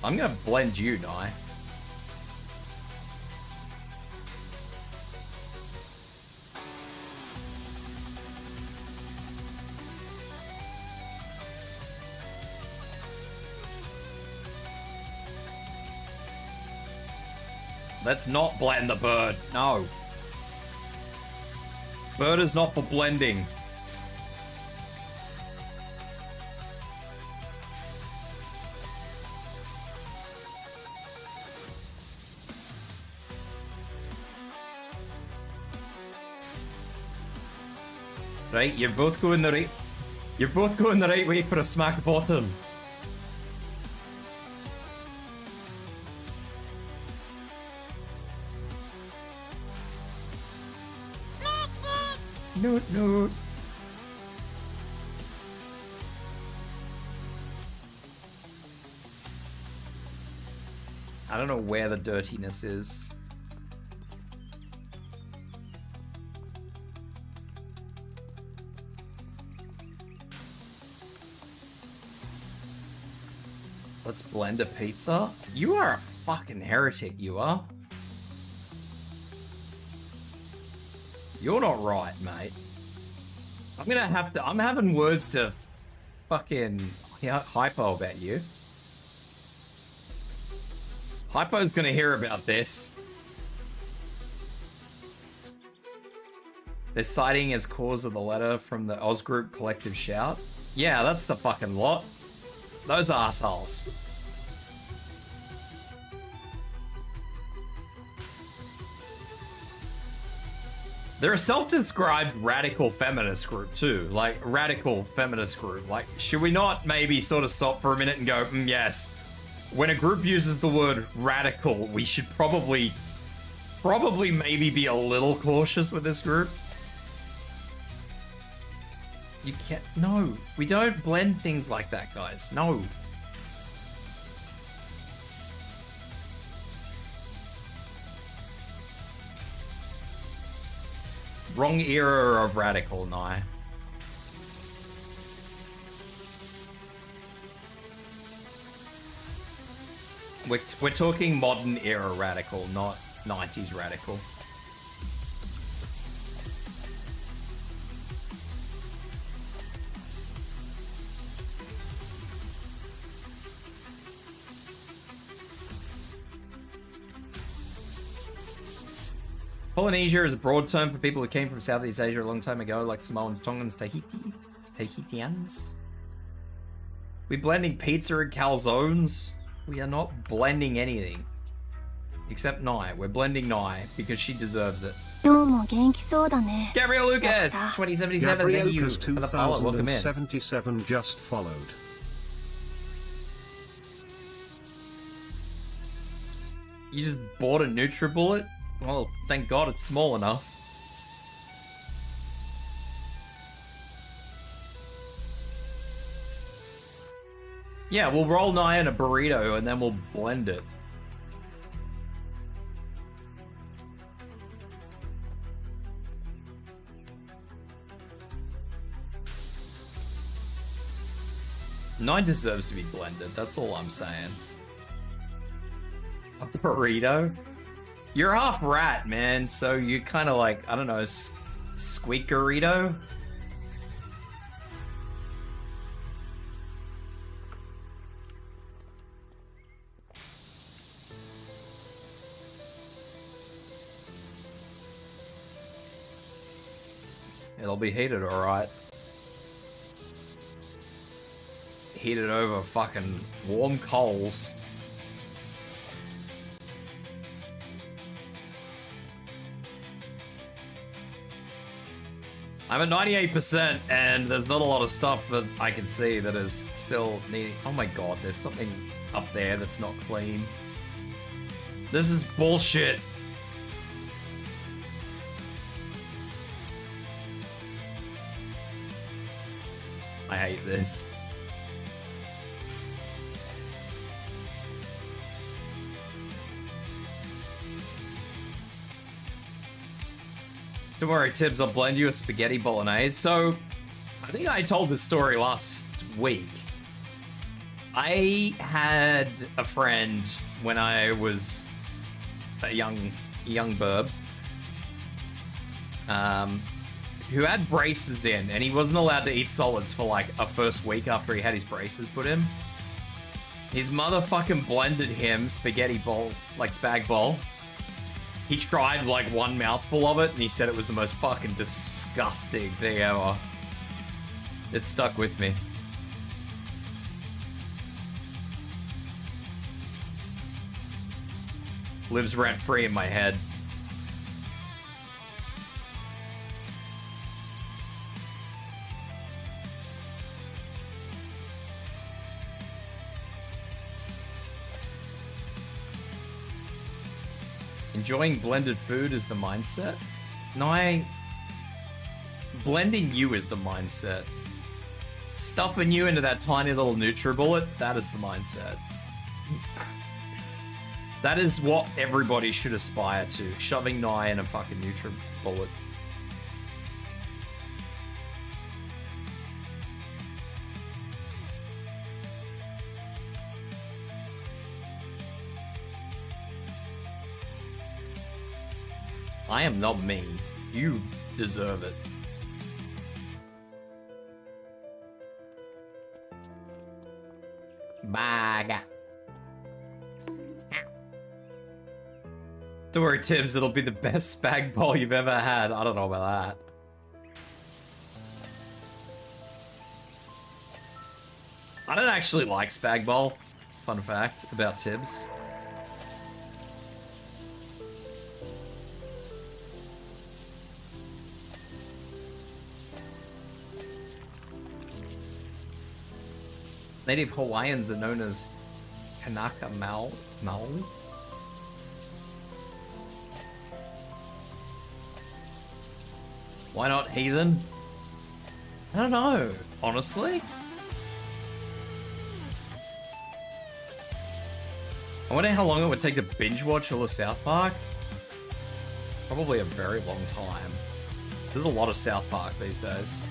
I'm gonna blend you, Nye. Let's not blend the bird. No. Bird is not for blending. Right, you're both going the right. You're both going the right way for a smack bottom. Noot, noot. I don't know where the dirtiness is. Let's blend a pizza. You are a fucking heretic, you are. You're not right, mate. I'm gonna have to. I'm having words to fucking Hypo about you. Hypo's gonna hear about this. They're citing as cause of the letter from the Oz Group collective shout. Yeah, that's the fucking lot. Those assholes. They're a self-described radical feminist group too. Like, radical feminist group. Like, should we not maybe sort of stop for a minute and go, yes. When a group uses the word radical, we should probably maybe be a little cautious with this group. You can't, no, we don't blend things like that, guys. No. Wrong era of radical, Nye. We're talking modern era radical, not 90s radical. Polynesia is a broad term for people who came from Southeast Asia a long time ago, like Samoans, Tongans, Tahitians. We're blending pizza and calzones. We are not blending anything. Except Nye. We're blending Nye because she deserves it. Gabriel Lucas, 2077, thank you for the follow. Welcome in. 2077 just followed. You just bought a NutriBullet? Well, thank God it's small enough. Yeah, we'll roll Nye in a burrito and then we'll blend it. Nye deserves to be blended, that's all I'm saying. A burrito? You're half rat, man, so you kind of like, I don't know, squeakerito? They'll be heated, alright. Heated over fucking warm coals. I'm at 98% and there's not a lot of stuff that I can see that is still needing. Oh my god, there's something up there that's not clean. This is bullshit. I hate this. Don't worry, Tibs, I'll blend you a spaghetti bolognese. So, I think I told this story last week. I had a friend when I was a young burb, who had braces in, and he wasn't allowed to eat solids for like a first week after he had his braces put in. His mother fucking blended him spaghetti bowl, like spag bowl. He tried like one mouthful of it, and he said it was the most fucking disgusting thing ever. It stuck with me. Lives rent-free in my head. Enjoying blended food is the mindset? No, blending you is the mindset. Stuffing you into that tiny little NutriBullet, that is the mindset. That is what everybody should aspire to. Shoving Nye in a fucking NutriBullet. I am not mean. You deserve it. Bag. Don't worry, Tibs, it'll be the best spag bowl you've ever had. I don't know about that. I don't actually like spag bowl. Fun fact about Tibs. Native Hawaiians are known as Kanaka Maoli. Why not heathen? I don't know, honestly. I wonder how long it would take to binge watch all of South Park. Probably a very long time. There's a lot of South Park these days.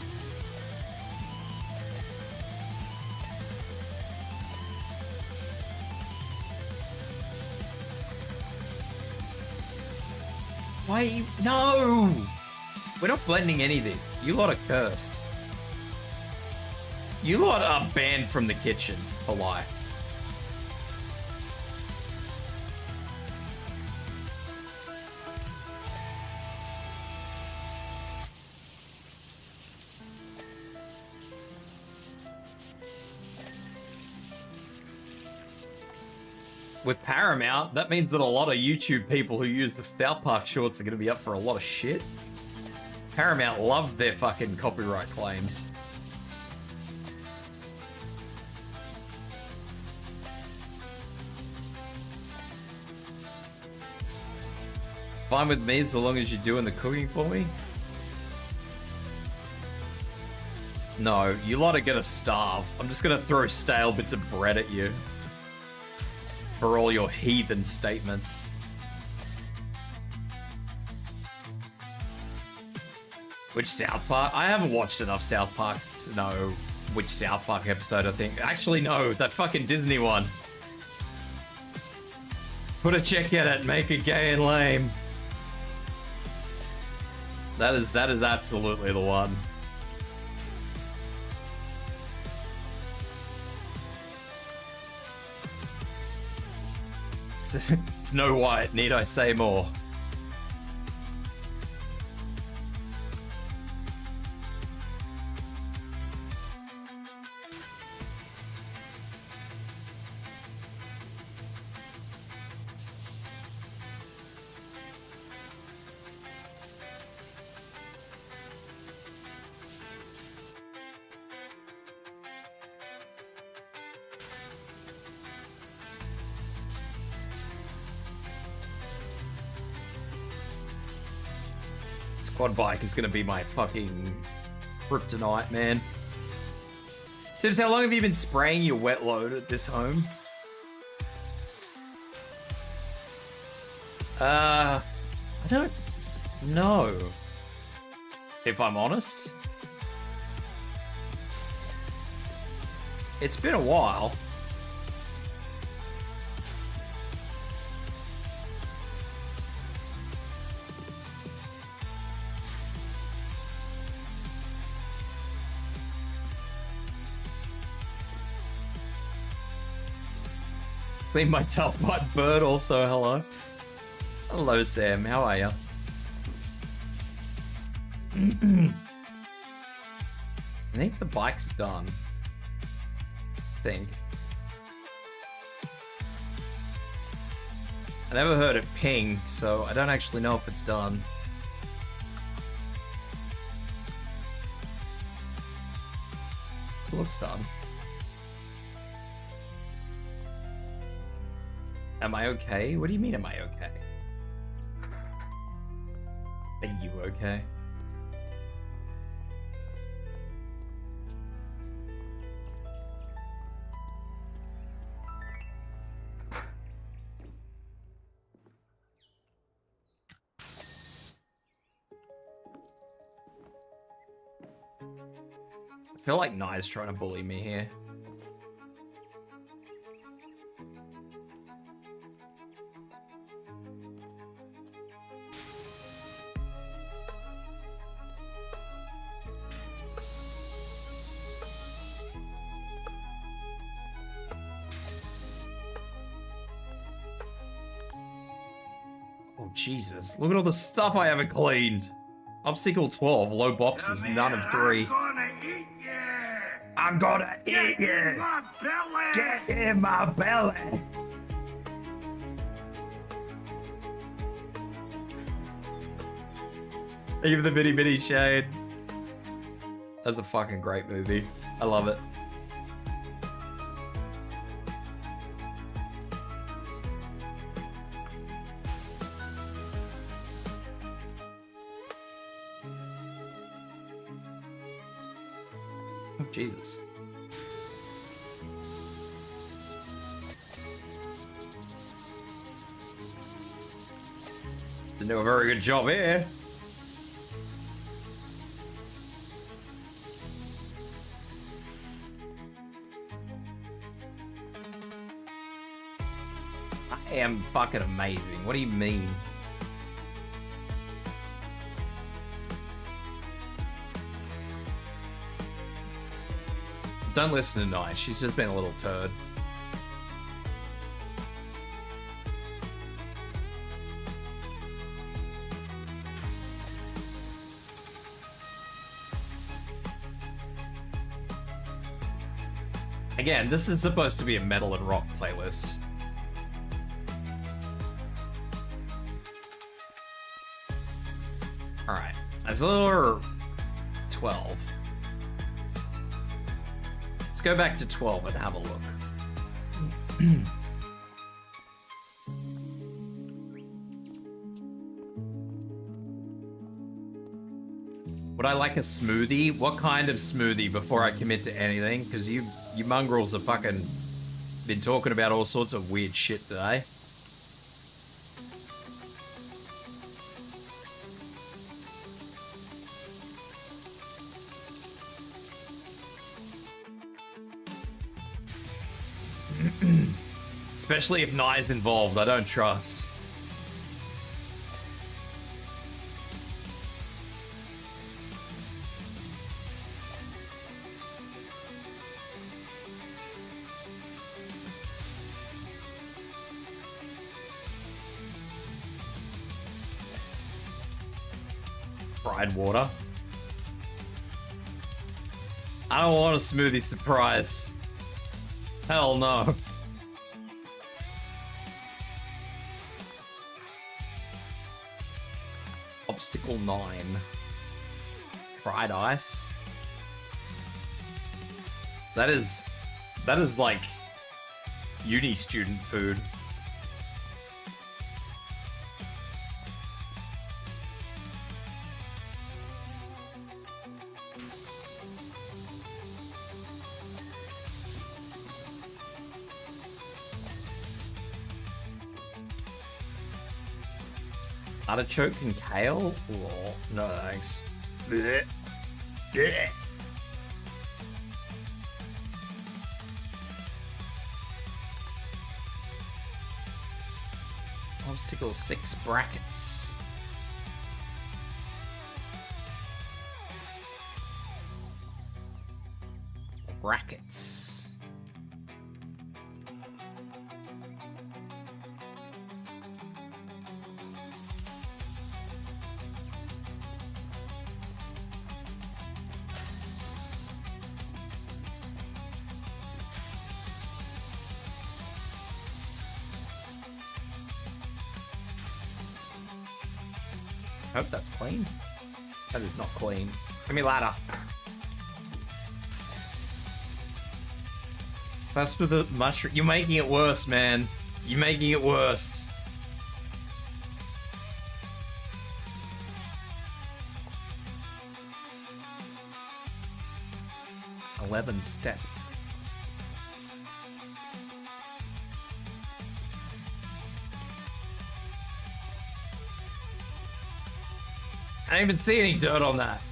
Why? No! We're not blending anything. You lot are cursed. You lot are banned from the kitchen for life. With Paramount, that means that a lot of YouTube people who use the South Park shorts are going to be up for a lot of shit. Paramount loved their fucking copyright claims. Fine with me so long as you're doing the cooking for me. No, you lot are gonna starve. I'm just gonna throw stale bits of bread at you. For all your heathen statements. Which South Park? I haven't watched enough South Park to know which South Park episode I think. Actually, no, that fucking Disney one. Put a check in it, make it gay and lame. That is absolutely the one. Snow White, need I say more? This quad bike is gonna be my fucking kryptonite, man. Tibs, how long have you been spraying your wet load at this home? I don't know. If I'm honest. It's been a while. Clean my tailpipe. Bird also, hello. Hello, Sam. How are you? I think the bike's done. I think. I never heard it ping, so I don't actually know if it's done. It looks done. Am I okay? What do you mean, am I okay? Are you okay? I feel like Nye's trying to bully me here. Oh, Jesus. Look at all the stuff I haven't cleaned. Obstacle 12, low boxes, none of 3. I'm gonna eat you! Get in my belly! Even the bitty bitty shade. That's a fucking great movie. I love it. Oh, Jesus. Didn't do a very good job here. I am fucking amazing. What do you mean? Don't listen to Nye. She's just been a little turd. Again, this is supposed to be a metal and rock playlist. Alright. Azure 12. Let's go back to 12 and have a look. Would I like a smoothie? What kind of smoothie before I commit to anything? Because you mongrels have fucking been talking about all sorts of weird shit today. Especially if Nye's involved, I don't trust. Fried water. I don't want a smoothie surprise. Hell no. Obstacle 9. Fried ice. That is like uni student food. Artichoke and kale? Oh, no thanks. Blech. Blech. Obstacle 6 brackets. Brackets. I hope that's clean. That is not clean. Give me ladder. So that's with the mushroom. You're making it worse, man. You're making it worse. "11 step. I didn't even see any dirt on that.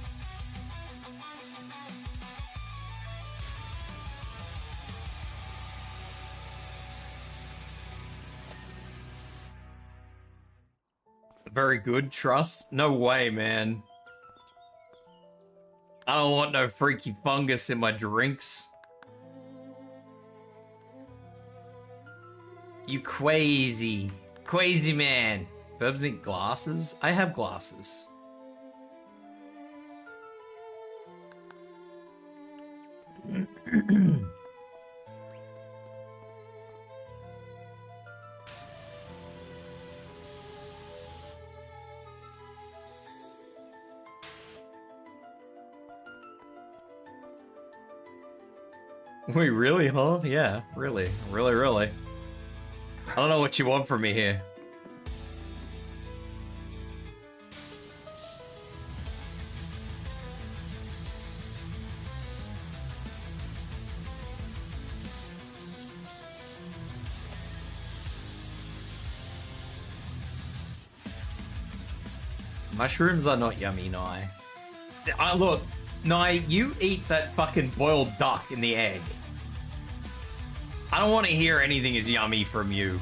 Very good, trust? No way, man. I don't want no freaky fungus in my drinks. You crazy. Crazy man. Burbs need glasses? I have glasses. Wait, really, huh? Yeah, really. Really. I don't know what you want from me here. Mushrooms are not yummy, Nye. Look, Nye, you eat that fucking boiled duck in the egg. I don't want to hear anything is yummy from you.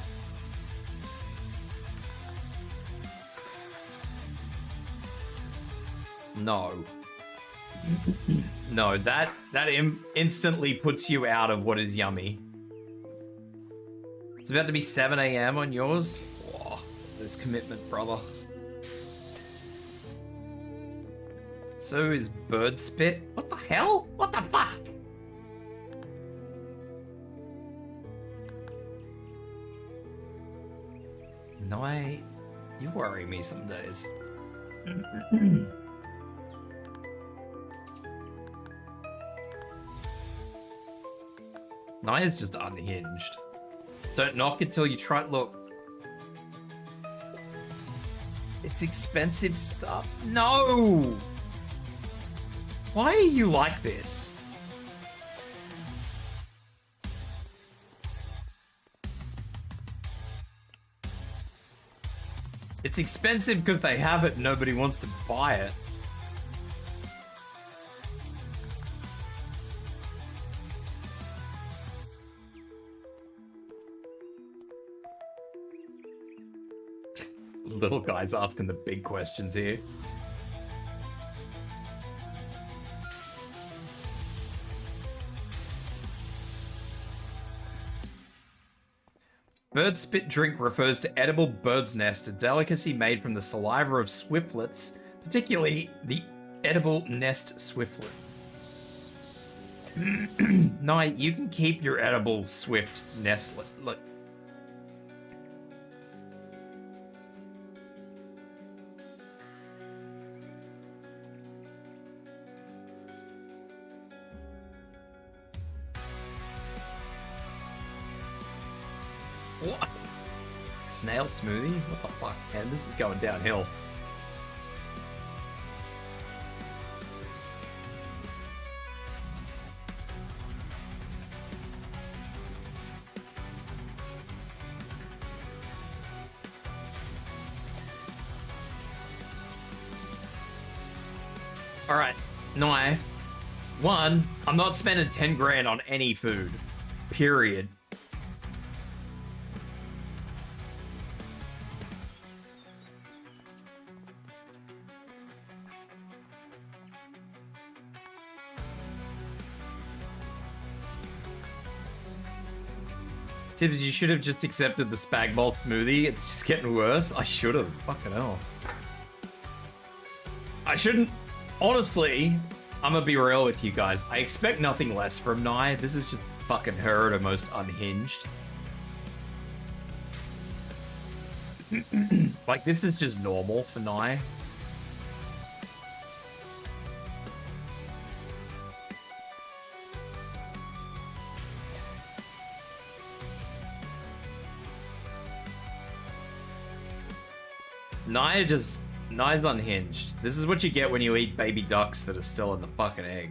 No. No, that instantly puts you out of what is yummy. It's about to be 7 a.m. on yours. Whoa, there's commitment, brother. So is bird spit. What the hell? What the fuck? No, you worry me some days. Naya's just unhinged. Don't knock until you try. Look. It's expensive stuff. No! Why are you like this? It's expensive because they have it and nobody wants to buy it. Little guy's asking the big questions here. Bird spit drink refers to edible bird's nest, a delicacy made from the saliva of swiftlets, particularly the edible nest swiftlet. No, you can keep your edible swift nestlet. Look. What? Snail smoothie? What the fuck, man? This is going downhill. Alright, Nai. One, I'm not spending 10 grand on any food. Period. Tibs, you should have just accepted the spag bowl smoothie. It's just getting worse. I should have. Fucking hell. I shouldn't. Honestly, I'm gonna be real with you guys. I expect nothing less from Nai. This is just fucking her at her most unhinged. Like, this is just normal for Nai. Nai's unhinged. This is what you get when you eat baby ducks that are still in the fucking egg.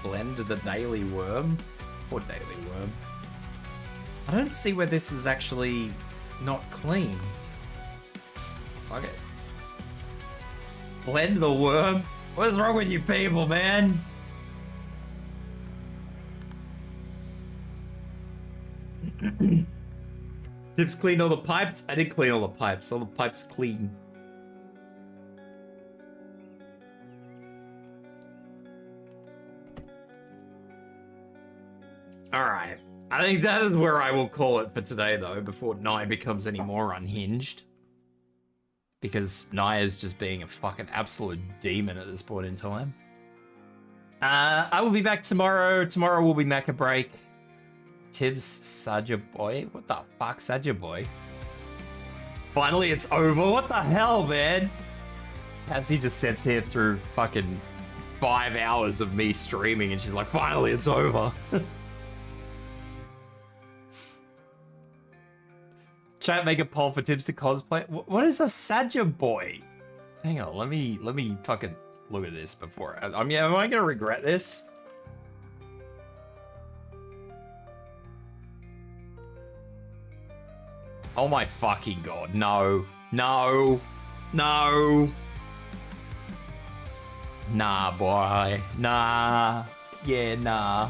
Blend the daily worm? Poor daily worm. I don't see where this is actually not clean. Okay. Blend the worm? What is wrong with you people, man? Tips clean all the pipes? I did clean all the pipes. All the pipes clean. Alright. I think that is where I will call it for today, though, before Nai becomes any more unhinged. Because Nai is just being a fucking absolute demon at this point in time. I will be back tomorrow. Tomorrow will be Mecha Break. Tibs, Saja Boy? What the fuck, Saja Boy? Finally, it's over. What the hell, man? Cassie just sits here through fucking 5 hours of me streaming, and she's like, finally, it's over. Chat, make a poll for Tibs to cosplay. What is a Saja Boy? Hang on, let me fucking look at this before. Am I gonna regret this? Oh my fucking god, no. No. No. Nah, boy. Nah. Yeah, nah.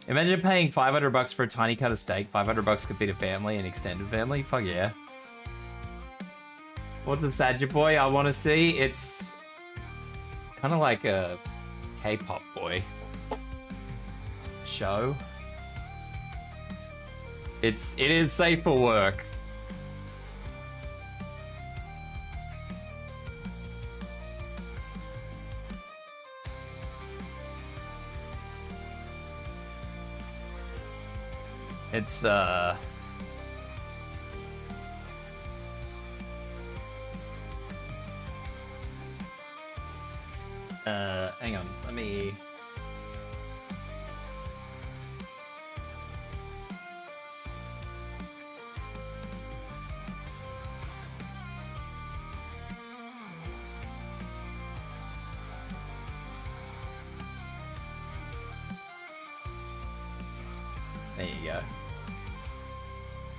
Imagine paying $500 for a tiny cut of steak. $500 could feed a family, an extended family. Fuck yeah. What's a Saja Boy I want to see? It's kind of like a K-pop boy show. It is safe for work. It's hang on, let me there you go.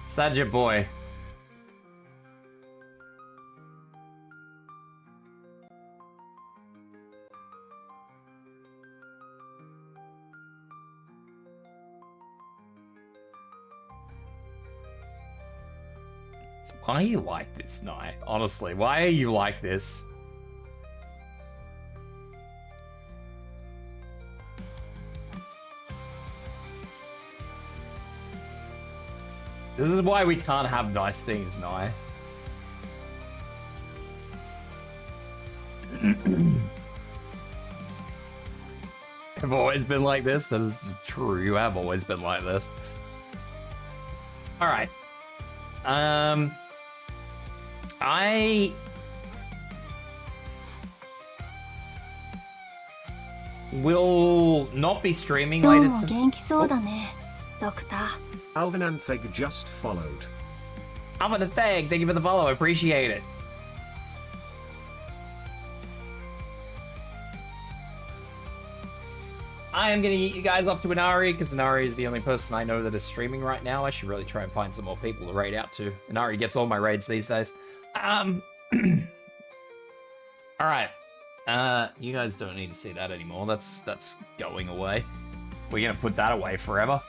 Saja Boy. Why are you like this, Nai? Honestly, why are you like this? This is why we can't have nice things, Nai. I've always been like this. That is true. You have always been like this. All right. I will not be streaming later tonight. Alvin Antheg just followed. I'm on the thing. Thank you for the follow. I appreciate it. I am going to eat you guys off to Inari because Inari is the only person I know that is streaming right now. I should really try and find some more people to raid out to. Inari gets all my raids these days. All right. You guys don't need to see that anymore. That's going away. We're going to put that away forever.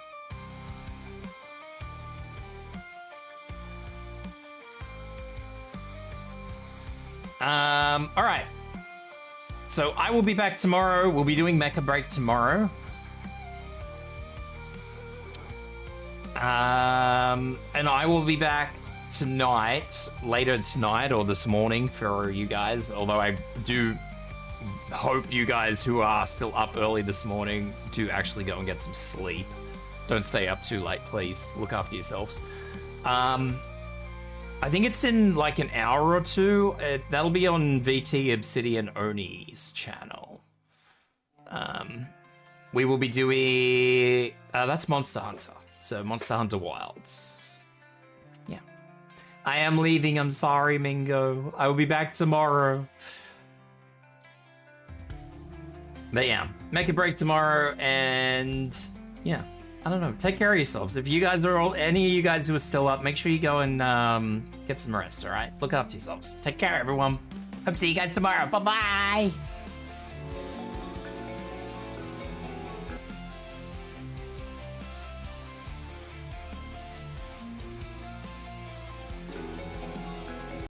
All right. So I will be back tomorrow. We'll be doing Mecha Break tomorrow. And I will be back tonight, later tonight or this morning for you guys. Although I do hope you guys who are still up early this morning do actually go and get some sleep. Don't stay up too late, please. Look after yourselves. I think it's in like an hour or two. That'll be on VT Obsidian Oni's channel. We will be doing... that's Monster Hunter. So Monster Hunter Wilds. Yeah. I am leaving. I'm sorry, Mingo. I will be back tomorrow. But yeah, make a break tomorrow and yeah. I don't know. Take care of yourselves. If you guys are all, any of you guys who are still up, make sure you go and get some rest, all right? Look after yourselves. Take care, everyone. Hope to see you guys tomorrow. Bye-bye.